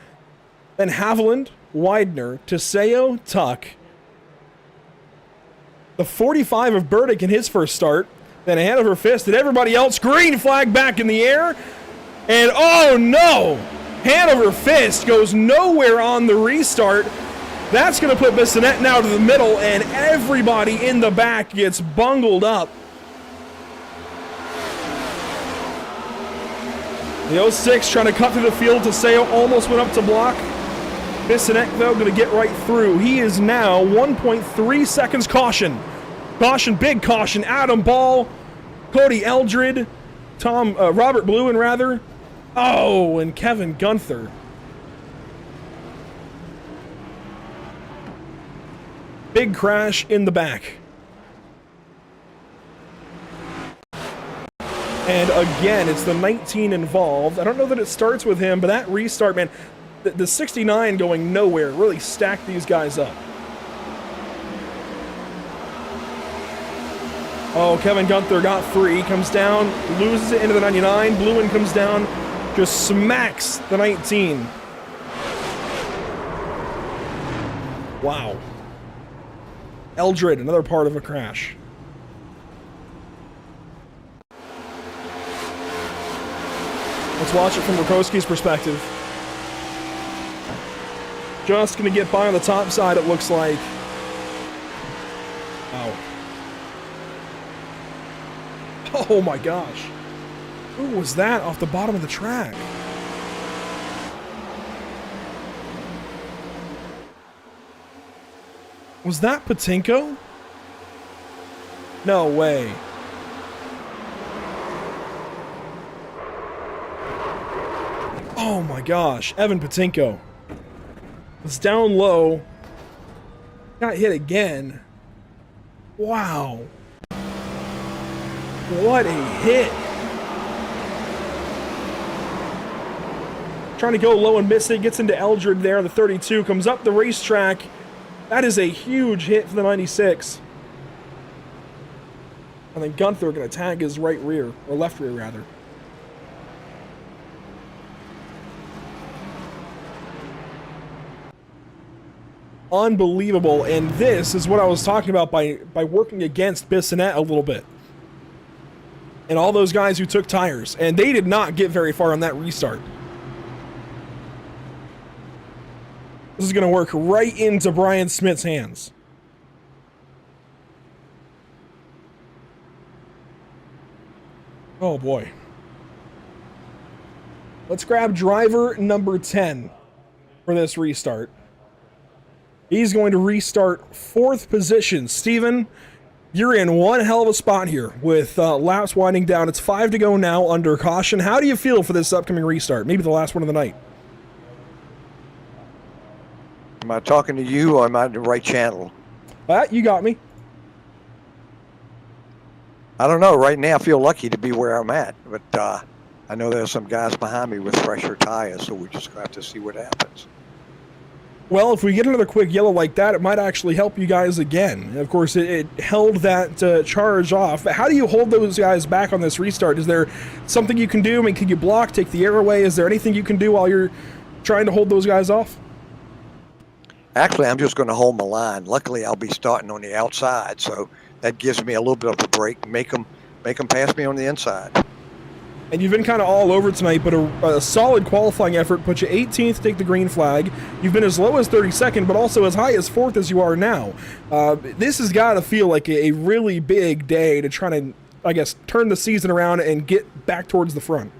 Then Haviland, Widener, Teseo, Tuck. The 45 of Burdick in his first start. Then Hanover Fist and everybody else. Green flag back in the air. And oh no! Hanover Fist goes nowhere on the restart. That's going to put Bissonette now to the middle, and everybody in the back gets bungled up. The 06 trying to cut through the field. Teseo almost went up to block. Bissonette, though, going to get right through. He is now 1.3 seconds caution. Caution, big caution. Adam Ball, Cody Eldred, Robert Bluen, rather. Oh, and Kevin Gunther. Big crash in the back. And again, it's the 19 involved. I don't know that it starts with him, but that restart, man, the 69 going nowhere really stacked these guys up. Oh, Kevin Gunther got free, comes down, loses it into the 99. Bluen comes down, just smacks the 19. Wow. Eldred, another part of a crash. Let's watch it from Rakowski's perspective. Just going to get by on the top side, it looks like. Wow. Oh my gosh. Who was that off the bottom of the track? Was that Patinko? No way. Oh my gosh, Evan Patinko. Was down low. Got hit again. Wow. What a hit. Trying to go low and miss it. Gets into Eldred there. The 32 comes up the racetrack. That is a huge hit for the 96. And then Gunther going to tag his right rear, or left rear rather. Unbelievable, and this is what I was talking about by working against Bissonette a little bit. And all those guys who took tires, and they did not get very far on that restart. This is going to work right into Brian Smith's hands. Oh boy. Let's grab driver number 10 for this restart. He's going to restart 4th position. Steven, you're in one hell of a spot here with laps winding down. It's 5 to go now under caution. How do you feel for this upcoming restart? Maybe the last one of the night. Am I talking to you or am I in the right channel? You got me. I don't know. Right now I feel lucky to be where I'm at, but I know there's some guys behind me with fresher tires, so we just have to see what happens. Well, if we get another quick yellow like that, it might actually help you guys again. And of course, it held that charge off. How do you hold those guys back on this restart? Is there something you can do? I mean, can you block, take the air away? Is there anything you can do while you're trying to hold those guys off? Actually, I'm just going to hold my line. Luckily, I'll be starting on the outside, so that gives me a little bit of a break. Make them pass me on the inside. And you've been kind of all over tonight, but a solid qualifying effort put you 18th, take the green flag. You've been as low as 32nd, but also as high as 4th as you are now. This has got to feel like a really big day to try to, I guess, turn the season around and get back towards the front.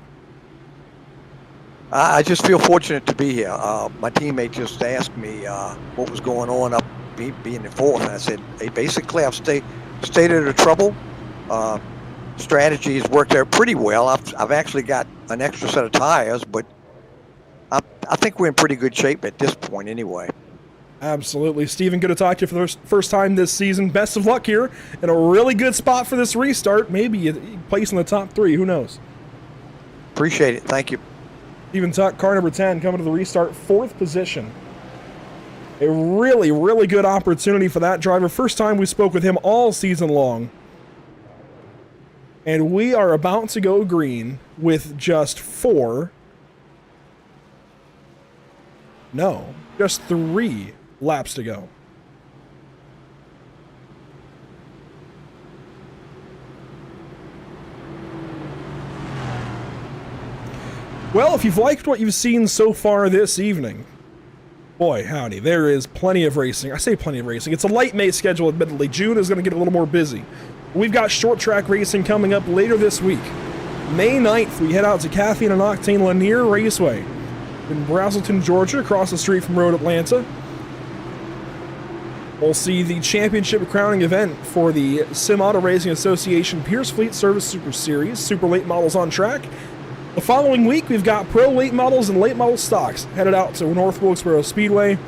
I just feel fortunate to be here. My teammate just asked me what was going on up being the 4th, and I said, hey, basically I've stayed out of trouble. Strategy has worked out pretty well. I've actually got an extra set of tires, but I think we're in pretty good shape at this point anyway. Absolutely. Steven, good to talk to you for the first time this season. Best of luck here in a really good spot for this restart. Maybe a place in the top 3. Who knows? Appreciate it. Thank you. Steven Tuck, car number 10, coming to the restart, 4th position. A really, really good opportunity for that driver. First time we spoke with him all season long. And we are about to go green with just just 3 laps to go. Well, if you've liked what you've seen so far this evening, boy, howdy, there is plenty of racing. I say plenty of racing. It's a light May schedule, admittedly. June is going to get a little more busy. We've got short track racing coming up later this week. May 9th, we head out to Caffeine and Octane Lanier Raceway in Brazelton, Georgia, across the street from Road Atlanta. We'll see the championship crowning event for the Sim Auto Racing Association Pierce Fleet Service Super Series, Super Late Models on track. The following week, we've got Pro Late Models and Late Model Stocks headed out to North Wilkesboro Speedway.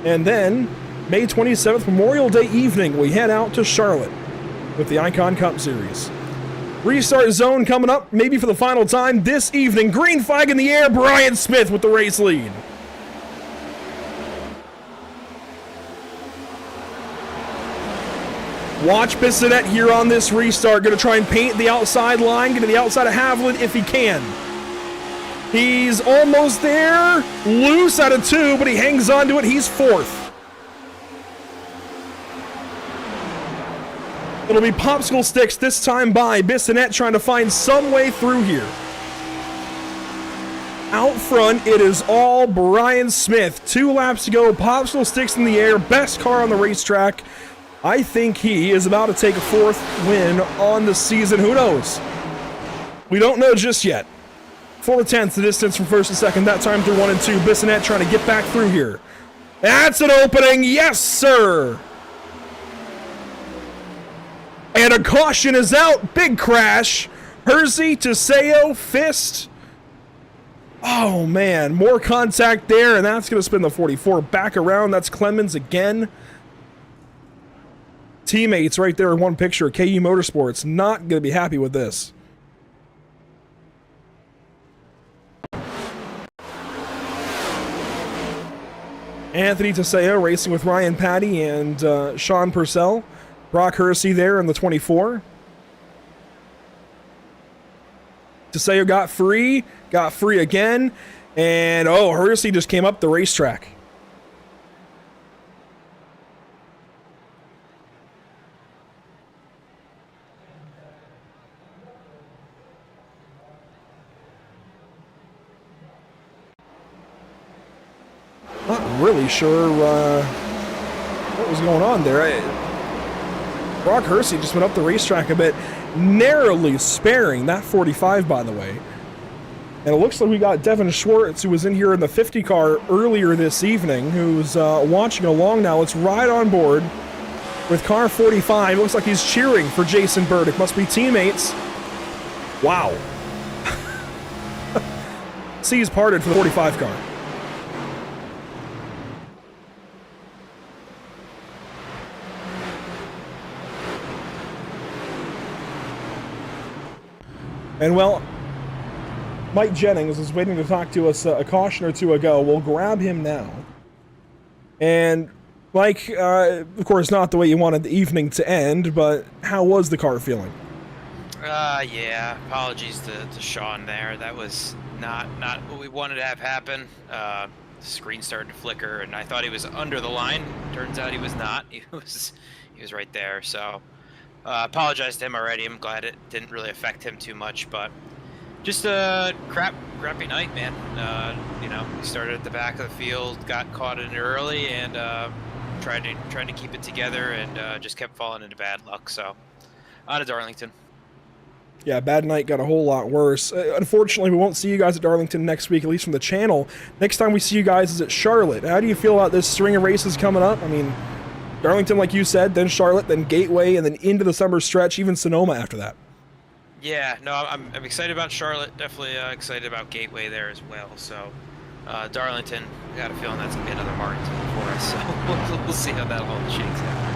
And then, May 27th, Memorial Day evening, we head out to Charlotte with the Icon Cup Series. Restart zone coming up, maybe for the final time this evening. Green flag in the air, Brian Smith with the race lead. Watch Bissonette here on this restart. Going to try and paint the outside line, get to the outside of Haviland if he can. He's almost there. Loose out of 2, but he hangs on to it. He's 4th. It'll be popsicle sticks this time by Bissonette trying to find some way through here. Out front, it is all Brian Smith. 2 laps to go, popsicle sticks in the air, best car on the racetrack. I think he is about to take a 4th win on the season. Who knows? We don't know just yet. 4/10 the distance from 1st and 2nd, that time through 1 and 2. Bissonette trying to get back through here. That's an opening, yes sir! And a caution is out. Big crash. Hersey, Teseo, Fist. Oh, man. More contact there, and that's going to spin the 44 back around. That's Clemens again. Teammates right there in one picture. KU Motorsports not going to be happy with this. Anthony Teseo racing with Ryan Patty and Sean Purcell. Brock Hersey there in the 24. Teseo got free again, and Hersey just came up the racetrack. Not really sure what was going on there. Brock Hersey just went up the racetrack a bit, narrowly sparing that 45, by the way. And it looks like we got Devin Schwartz, who was in here in the 50 car earlier this evening, who's watching along now. Let's ride on board with car 45. It looks like he's cheering for Jason Burdick. Must be teammates. Wow. Seas parted for the 45 car. And well, Mike Jennings is waiting to talk to us a caution or two ago. We'll grab him now. And Mike, of course, not the way you wanted the evening to end, but how was the car feeling? Yeah. Apologies to Sean there. That was not what we wanted to have happen. The screen started to flicker, and I thought he was under the line. Turns out he was not. He was right there. So apologize to him already. I'm glad it didn't really affect him too much, but just a crappy night, man. We started at the back of the field, got caught in it early, and tried to keep it together, and just kept falling into bad luck. So on to Darlington. Yeah, bad night got a whole lot worse. Unfortunately, we won't see you guys at Darlington next week, at least from the channel. Next time we see you guys is at Charlotte. How do you feel about this string of races coming up? I mean, Darlington, like you said, then Charlotte, then Gateway, and then into the summer stretch, even Sonoma after that. Yeah, no, I'm excited about Charlotte. Definitely excited about Gateway there as well. So Darlington, I got a feeling that's gonna be another Martinsville for us. So we'll see how that all shakes out.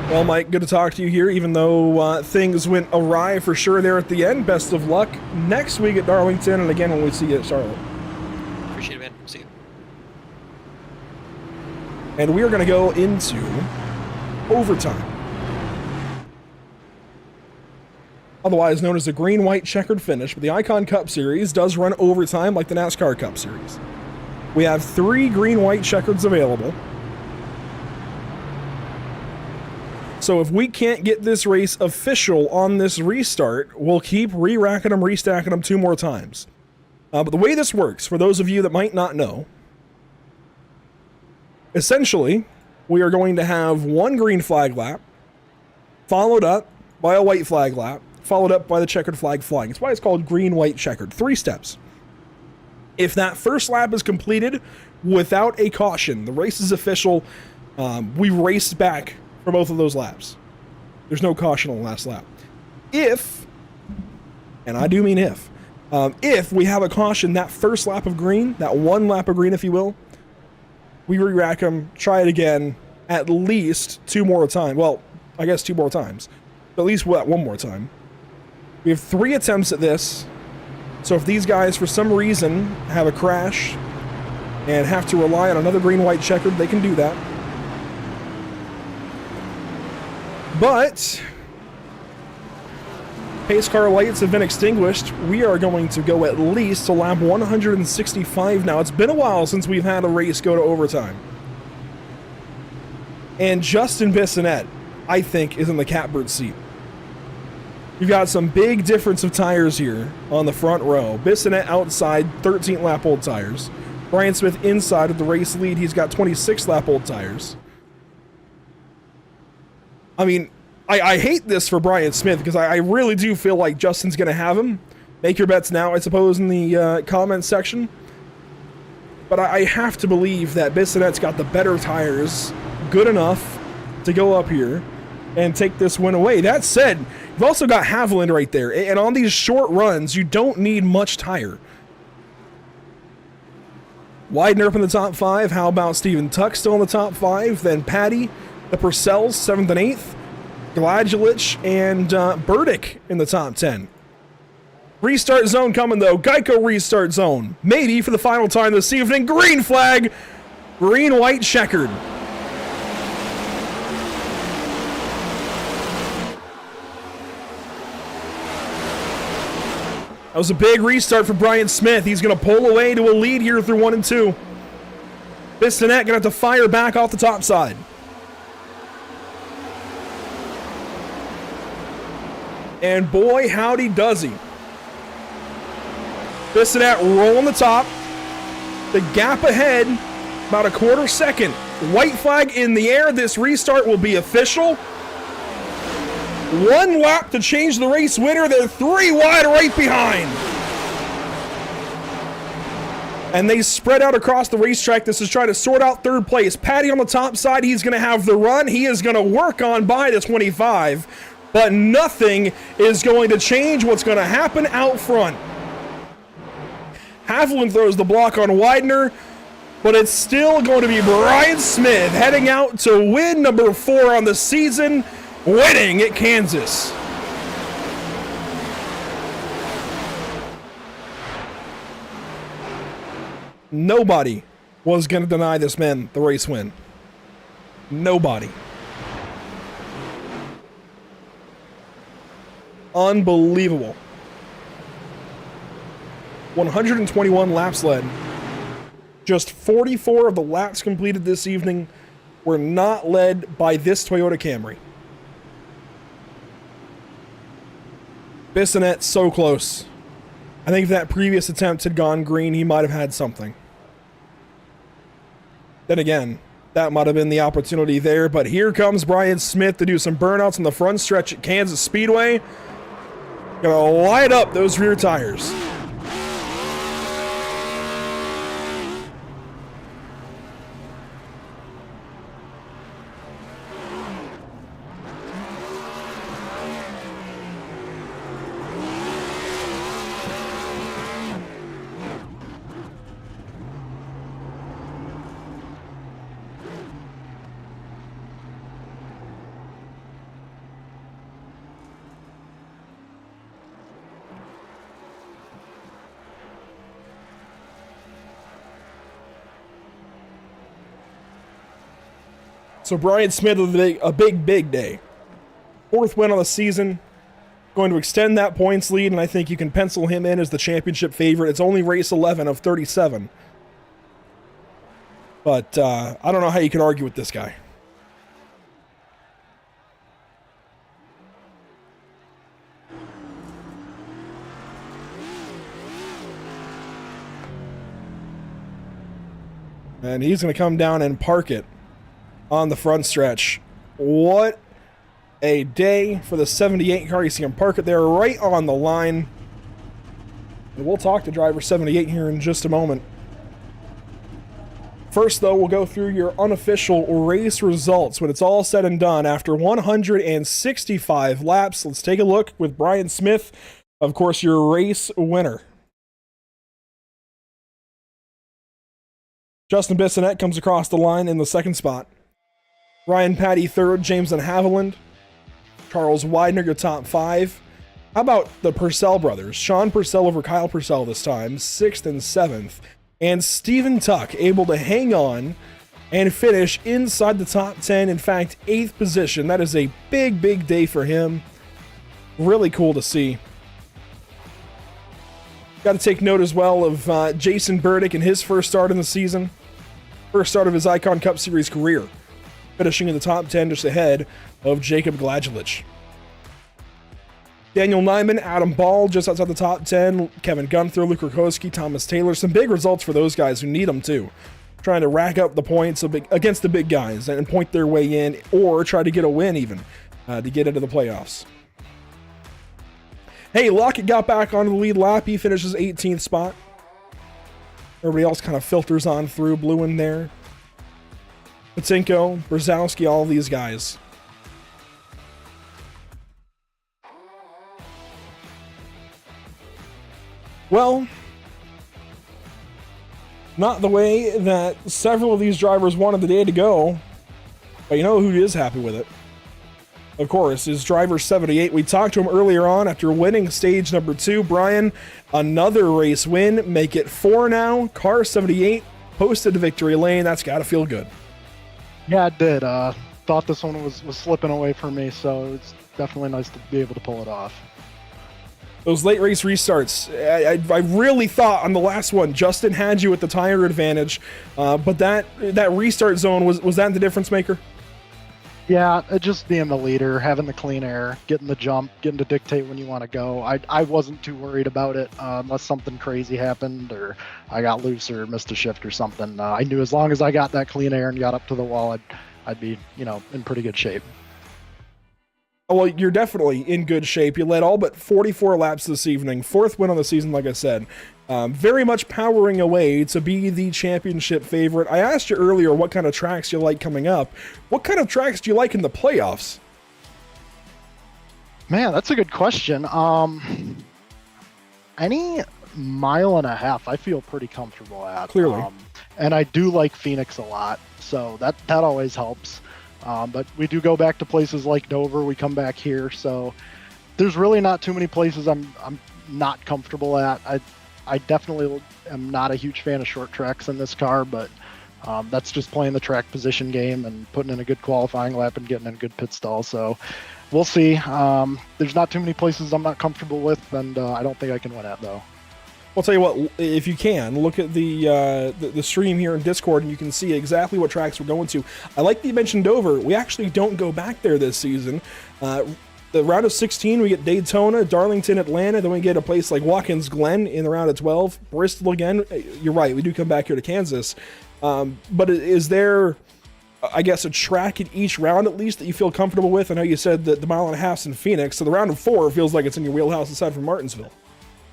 Well, Mike, good to talk to you here, even though things went awry for sure there at the end. Best of luck next week at Darlington, and again when we see you at Charlotte. Appreciate it, man. See you. And we are going to go into overtime. Otherwise known as the green-white checkered finish, but the Icon Cup Series does run overtime like the NASCAR Cup Series. We have 3 green-white checkers available. So if we can't get this race official on this restart, we'll keep re-racking them, restacking them 2 more times. But the way this works, for those of you that might not know, essentially, we are going to have 1 green flag lap, followed up by a white flag lap, followed up by the checkered flag flying. That's why it's called green, white, checkered. 3 steps. If that first lap is completed without a caution, the race is official. We race back for both of those laps. There's no caution on the last lap. If, and I do mean if we have a caution that first lap of green, that 1 lap of green, if you will, we re-rack them, try it again at least 2 more times. Well, I guess 2 more times. But at least 1 more time. We have 3 attempts at this. So if these guys, for some reason, have a crash and have to rely on another green-white checkered, they can do that. But pace car lights have been extinguished. We are going to go at least to lap 165 now. It's been a while since we've had a race go to overtime. And Justin Bissonette, I think, is in the catbird seat. You've got some big difference of tires here on the front row. Bissonette outside, 13th lap old tires. Brian Smith inside of the race lead. He's got 26 lap old tires. I mean, I hate this for Brian Smith because I really do feel like Justin's going to have him. Make your bets now, I suppose, in the comments section. But I have to believe that Bissonette's got the better tires, good enough to go up here and take this win away. That said, you've also got Haviland right there. And on these short runs, you don't need much tire. Widener up in the top 5. How about Steven Tuck still in the top 5? Then Patty, the Purcells, 7th and 8th. Gladulich and Burdick in the top 10. Restart zone coming, though. Geico restart zone. Maybe for the final time this evening. Green flag. Green, white, checkered. That was a big restart for Brian Smith. He's going to pull away to a lead here through 1 and 2. Bissonette going to have to fire back off the top side. And boy, howdy does he. Bissonette rolling the top. The gap ahead, about a quarter second. White flag in the air. This restart will be official. 1 lap to change the race winner. They're 3 wide right behind. And they spread out across the racetrack. This is trying to sort out 3rd place. Patty on the top side. He's going to have the run. He is going to work on by the 25. But nothing is going to change what's going to happen out front. Haviland throws the block on Widener, but it's still going to be Brian Smith heading out to win number 4 on the season, winning at Kansas. Nobody was going to deny this man the race win? Nobody. Unbelievable. 121 laps led. Just 44 of the laps completed this evening were not led by this Toyota Camry. Bissonette so close. I think if that previous attempt had gone green, he might have had something. Then again, that might have been the opportunity there, but here comes Brian Smith to do some burnouts on the front stretch at Kansas Speedway. Gonna light up those rear tires. So Brian Smith with a big day. 4th win on the season. Going to extend that points lead, and I think you can pencil him in as the championship favorite. It's only race 11 of 37. But I don't know how you can argue with this guy. And he's going to come down and park it on the front stretch. What a day for the 78 car. You see him park it there right on the line. And we'll talk to driver 78 here in just a moment. First, though, we'll go through your unofficial race results when it's all said and done after 165 laps. Let's take a look with Brian Smith, of course, your race winner. Justin Bissonette comes across the line in the 2nd spot. Ryan Patty 3rd, James and Haviland. Charles Widener, your top 5. How about the Purcell brothers? Sean Purcell over Kyle Purcell this time, 6th and 7th. And Steven Tuck able to hang on and finish inside the top 10. In fact, 8th position. That is a big day for him. Really cool to see. Got to take note as well of Jason Burdick in his first start in the season. First start of his Icon Cup Series career. Finishing in the top 10 just ahead of Jacob Gladulich. Daniel Nyman, Adam Ball just outside the top 10. Kevin Gunther, Luke Rakowski, Thomas Taylor. Some big results for those guys who need them too. Trying to rack up the points against the big guys and point their way in, or try to get a win even to get into the playoffs. Hey, Lockett got back onto the lead lap. He finishes 18th spot. Everybody else kind of filters on through. Blue in there. Matinko, Brzezowski, all of these guys. Well, not the way that several of these drivers wanted the day to go, but you know who is happy with it? Of course, is driver 78. We talked to him earlier on after winning stage number 2. Brian, another race win, make it 4 now. Car 78 posted to victory lane. That's got to feel good. Yeah, it did. Thought this one was slipping away from me, so it's definitely nice to be able to pull it off. Those late race restarts, I really thought on the last one, Justin had you at the tire advantage, but that restart zone, was that the difference maker? Yeah, just being the leader, having the clean air, getting the jump, getting to dictate when you want to go. I wasn't too worried about it unless something crazy happened or I got loose or missed a shift or something. I knew as long as I got that clean air and got up to the wall, I'd be, in pretty good shape. Well, you're definitely in good shape. You led all but 44 laps this evening. 4th win on the season, like I said. Very much powering away to be the championship favorite. I asked you earlier what kind of tracks you like coming up. What kind of tracks do you like in the playoffs? Man, that's a good question. Any mile and a half, I feel pretty comfortable at. Clearly. And I do like Phoenix a lot, so that always helps. But we do go back to places like Dover. We come back here, so there's really not too many places I'm not comfortable at. I definitely am not a huge fan of short tracks in this car, but That's just playing the track position game and putting in a good qualifying lap and getting in a good pit stall. So we'll see. There's not too many places I'm not comfortable with, and I don't think I can win at, though. I'll tell you what, if you can, look at the stream here in Discord, and you can see exactly what tracks we're going to. I like that you mentioned Dover. We actually don't go back there this season. The round of 16, we get Daytona, Darlington, Atlanta. Then we get a place like Watkins Glen in the round of 12. Bristol again. You're right, we do come back here to Kansas. But is there, I guess, a track in each round at least that you feel comfortable with? I know you said that the mile and a half's in Phoenix, so the round of 4 feels like it's in your wheelhouse aside from Martinsville.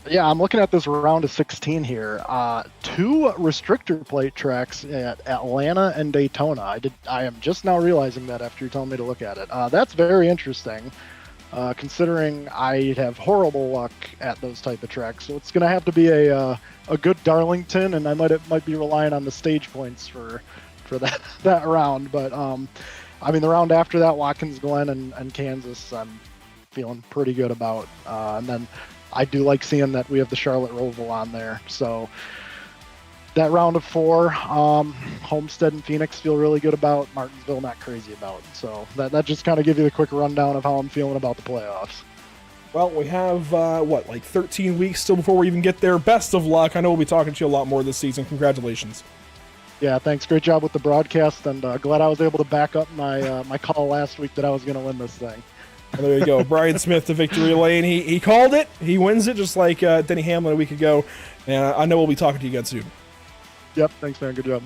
Yeah, I'm looking at this round of 16 here. 2 restrictor plate tracks at Atlanta and Daytona. I am just now realizing that after you telling me to look at it. That's very interesting, considering I have horrible luck at those type of tracks. So it's going to have to be a good Darlington, and I might be relying on the stage points for that round. But I mean, the round after that, Watkins Glen and Kansas, I'm feeling pretty good about, and then I do like seeing that we have the Charlotte Roval on there. So that round of 4, Homestead and Phoenix feel really good about. Martinsville, not crazy about. So that just kind of give you the quick rundown of how I'm feeling about the playoffs. Well, we have, like 13 weeks still before we even get there. Best of luck. I know we'll be talking to you a lot more this season. Congratulations. Yeah, thanks. Great job with the broadcast, and glad I was able to back up my call last week that I was going to win this thing. Well, there you go. Brian Smith to victory lane. He called it. He wins it just like Denny Hamlin a week ago. And I know we'll be talking to you again soon. Yep. Thanks, man. Good job.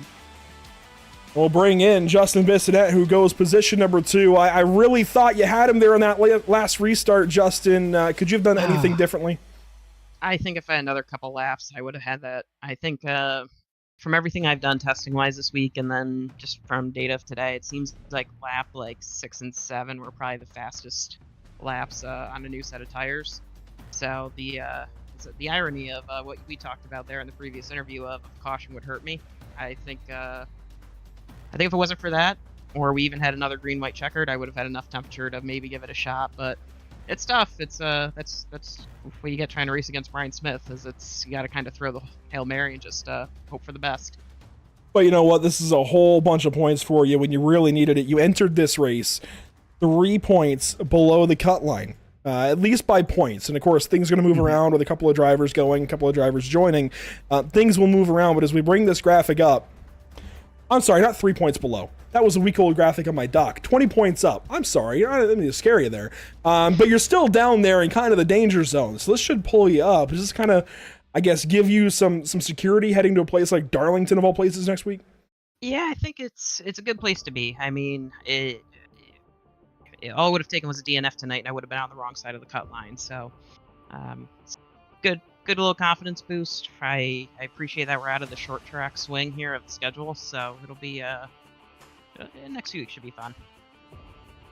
We'll bring in Justin Bissonette, who goes position number 2. I really thought you had him there in that last restart, Justin. Could you have done anything differently? I think if I had another couple laps, I would have had that. I think from everything I've done testing-wise this week, and then just from data of today, it seems like lap 6 and 7 were probably the fastest laps on a new set of tires. So the irony of what we talked about there in the previous interview of caution would hurt me. I think if it wasn't for that, or we even had another green-white checkered, I would have had enough temperature to maybe give it a shot. But it's tough. It's that's what you get trying to race against Brian Smith. Is you got to kind of throw the Hail Mary and just hope for the best. But you know what? This is a whole bunch of points for you when you really needed it. You entered this race 3 points below the cut line, at least by points. And of course, things are going to move around with a couple of drivers going, a couple of drivers joining. Things will move around. But as we bring this graphic up, I'm sorry, not 3 points below. That was a week-old graphic on my dock. 20 points up. I'm sorry. I didn't mean to scare you there. But you're still down there in kind of the danger zone. So this should pull you up. Does this kind of, I guess, give you some security heading to a place like Darlington of all places next week? Yeah, I think it's a good place to be. I mean, all it would have taken was a DNF tonight, and I would have been on the wrong side of the cut line. So, good little confidence boost. I appreciate that we're out of the short track swing here of the schedule. So it'll be next week should be fun.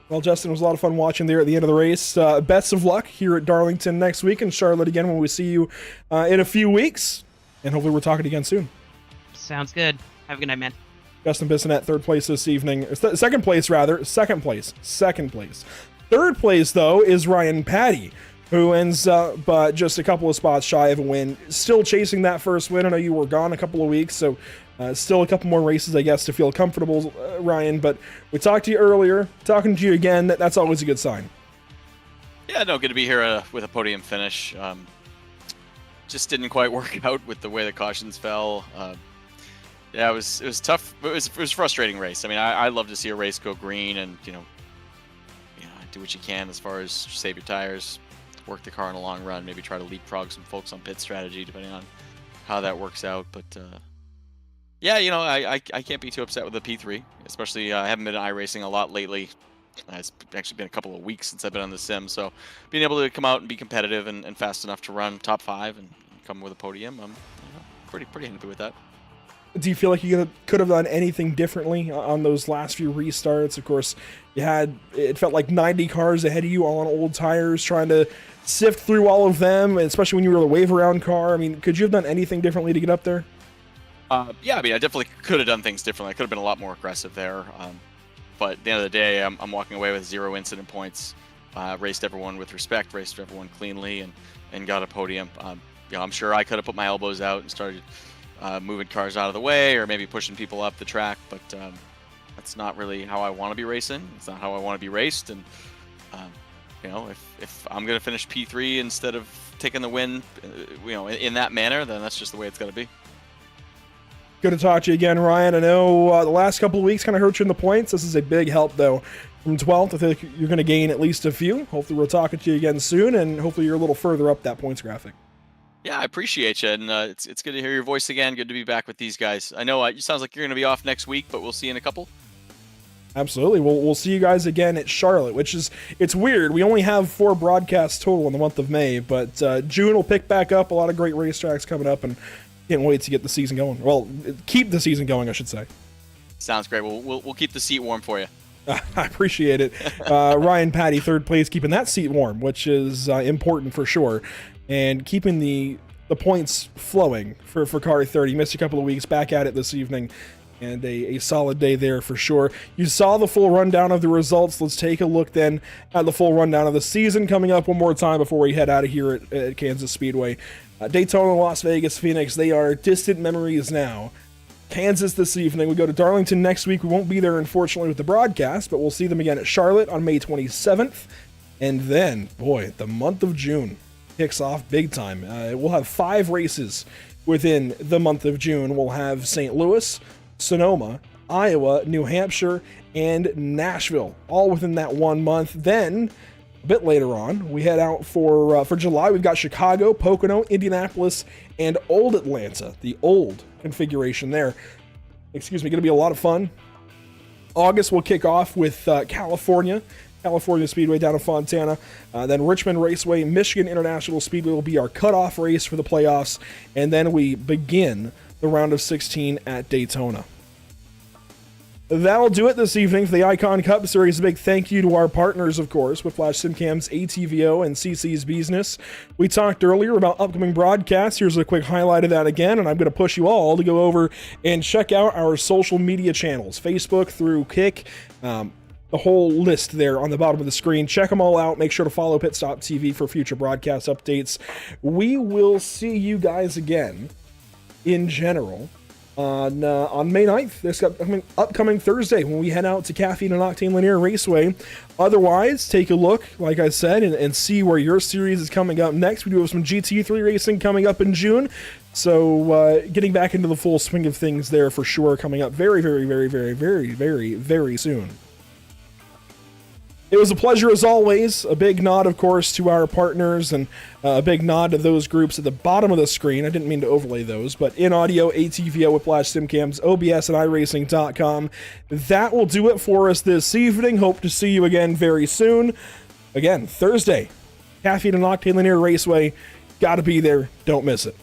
Well, Justin, it was a lot of fun watching there at the end of the race. Best of luck here at Darlington next week, and Charlotte again when we see you in a few weeks. And hopefully we're talking again soon. Sounds good. Have a good night, man. Justin Bissonette, 3rd place this evening. Second place. Third place, though, is Ryan Patty, who ends up just a couple of spots shy of a win. Still chasing that first win. I know you were gone a couple of weeks, so still a couple more races, I guess, to feel comfortable, Ryan. But we talked to you earlier. Talking to you again, that's always a good sign. Yeah, no, good to be here with a podium finish. Just didn't quite work out with the way the cautions fell. Yeah, it was tough. It was a frustrating race. I mean, I love to see a race go green and do what you can as far as save your tires, work the car in a long run, maybe try to leapfrog some folks on pit strategy depending on how that works out. But yeah, I can't be too upset with the P3, especially I haven't been iRacing a lot lately. It's actually been a couple of weeks since I've been on the sim, so being able to come out and be competitive and fast enough to run top 5 and come with a podium, I'm pretty happy with that. Do you feel like you could have done anything differently on those last few restarts? Of course, it felt like 90 cars ahead of you all on old tires, trying to sift through all of them, especially when you were the wave around car. I mean, could you have done anything differently to get up there? Yeah, I mean, I definitely could have done things differently. I could have been a lot more aggressive there. But at the end of the day, I'm walking away with 0 incident points. Raced everyone with respect, raced everyone cleanly, and got a podium. I'm sure I could have put my elbows out and started moving cars out of the way or maybe pushing people up the track. But that's not really how I want to be racing. It's not how I want to be raced. And if I'm going to finish P3 instead of taking the win, in that manner, then that's just the way it's got to be. Good to talk to you again, Ryan. I know the last couple of weeks kind of hurt you in the points. This is a big help, though. From 12th, I think you're going to gain at least a few. Hopefully we're talking to you again soon, and hopefully you're a little further up that points graphic. Yeah, I appreciate you, and it's good to hear your voice again. Good to be back with these guys. I know it sounds like you're going to be off next week, but we'll see you in a couple. Absolutely. We'll see you guys again at Charlotte, it's weird. We only have 4 broadcasts total in the month of May, but June will pick back up. A lot of great racetracks coming up, and can't wait to get the season going. Well, keep the season going, I should say. Sounds great. We'll keep the seat warm for you. I appreciate it. Ryan Patty, 3rd place, keeping that seat warm, which is important for sure, and keeping the points flowing for Car 30. Missed a couple of weeks, back at it this evening, and a solid day there for sure. You saw the full rundown of the results. Let's take a look then at the full rundown of the season coming up one more time before we head out of here at Kansas Speedway. Daytona, Las Vegas, Phoenix, they are distant memories now. Kansas this evening. We go to Darlington next week. We won't be there, unfortunately, with the broadcast, but we'll see them again at Charlotte on May 27th. And then, boy, the month of June kicks off big time. We'll have 5 races within the month of June. We'll have St. Louis, Sonoma, Iowa, New Hampshire, and Nashville, all within that 1 month. Then, a bit later on, we head out for July. We've got Chicago, Pocono, Indianapolis, and Old Atlanta, the old configuration there. Excuse me, going to be a lot of fun. August will kick off with California Speedway down in Fontana. Then Richmond Raceway, Michigan International Speedway will be our cutoff race for the playoffs. And then we begin the round of 16 at Daytona. That'll do it this evening for the Icon Cup Series. A big thank you to our partners, of course, Whiplash SimCams, ATVO, and CC's Business. We talked earlier about upcoming broadcasts. Here's a quick highlight of that again, and I'm going to push you all to go over and check out our social media channels, Facebook through Kick, the whole list there on the bottom of the screen. Check them all out. Make sure to follow Pit Stop TV for future broadcast updates. We will see you guys again in general on May 9th, this upcoming Thursday, when we head out to Caffeine and Octane Linear Raceway. Otherwise, take a look, like I said, and see where your series is coming up next. We do have some GT3 racing coming up in June, so getting back into the full swing of things there for sure, coming up very, very, very, very, very, very, very soon. It was a pleasure as always. A big nod, of course, to our partners, and a big nod to those groups at the bottom of the screen. I didn't mean to overlay those, but in audio, ATVO, Whiplash SimCams, OBS, and iRacing.com. That will do it for us this evening. Hope to see you again very soon. Again, Thursday, Caffeine and Octane Linear Raceway. Gotta be there. Don't miss it.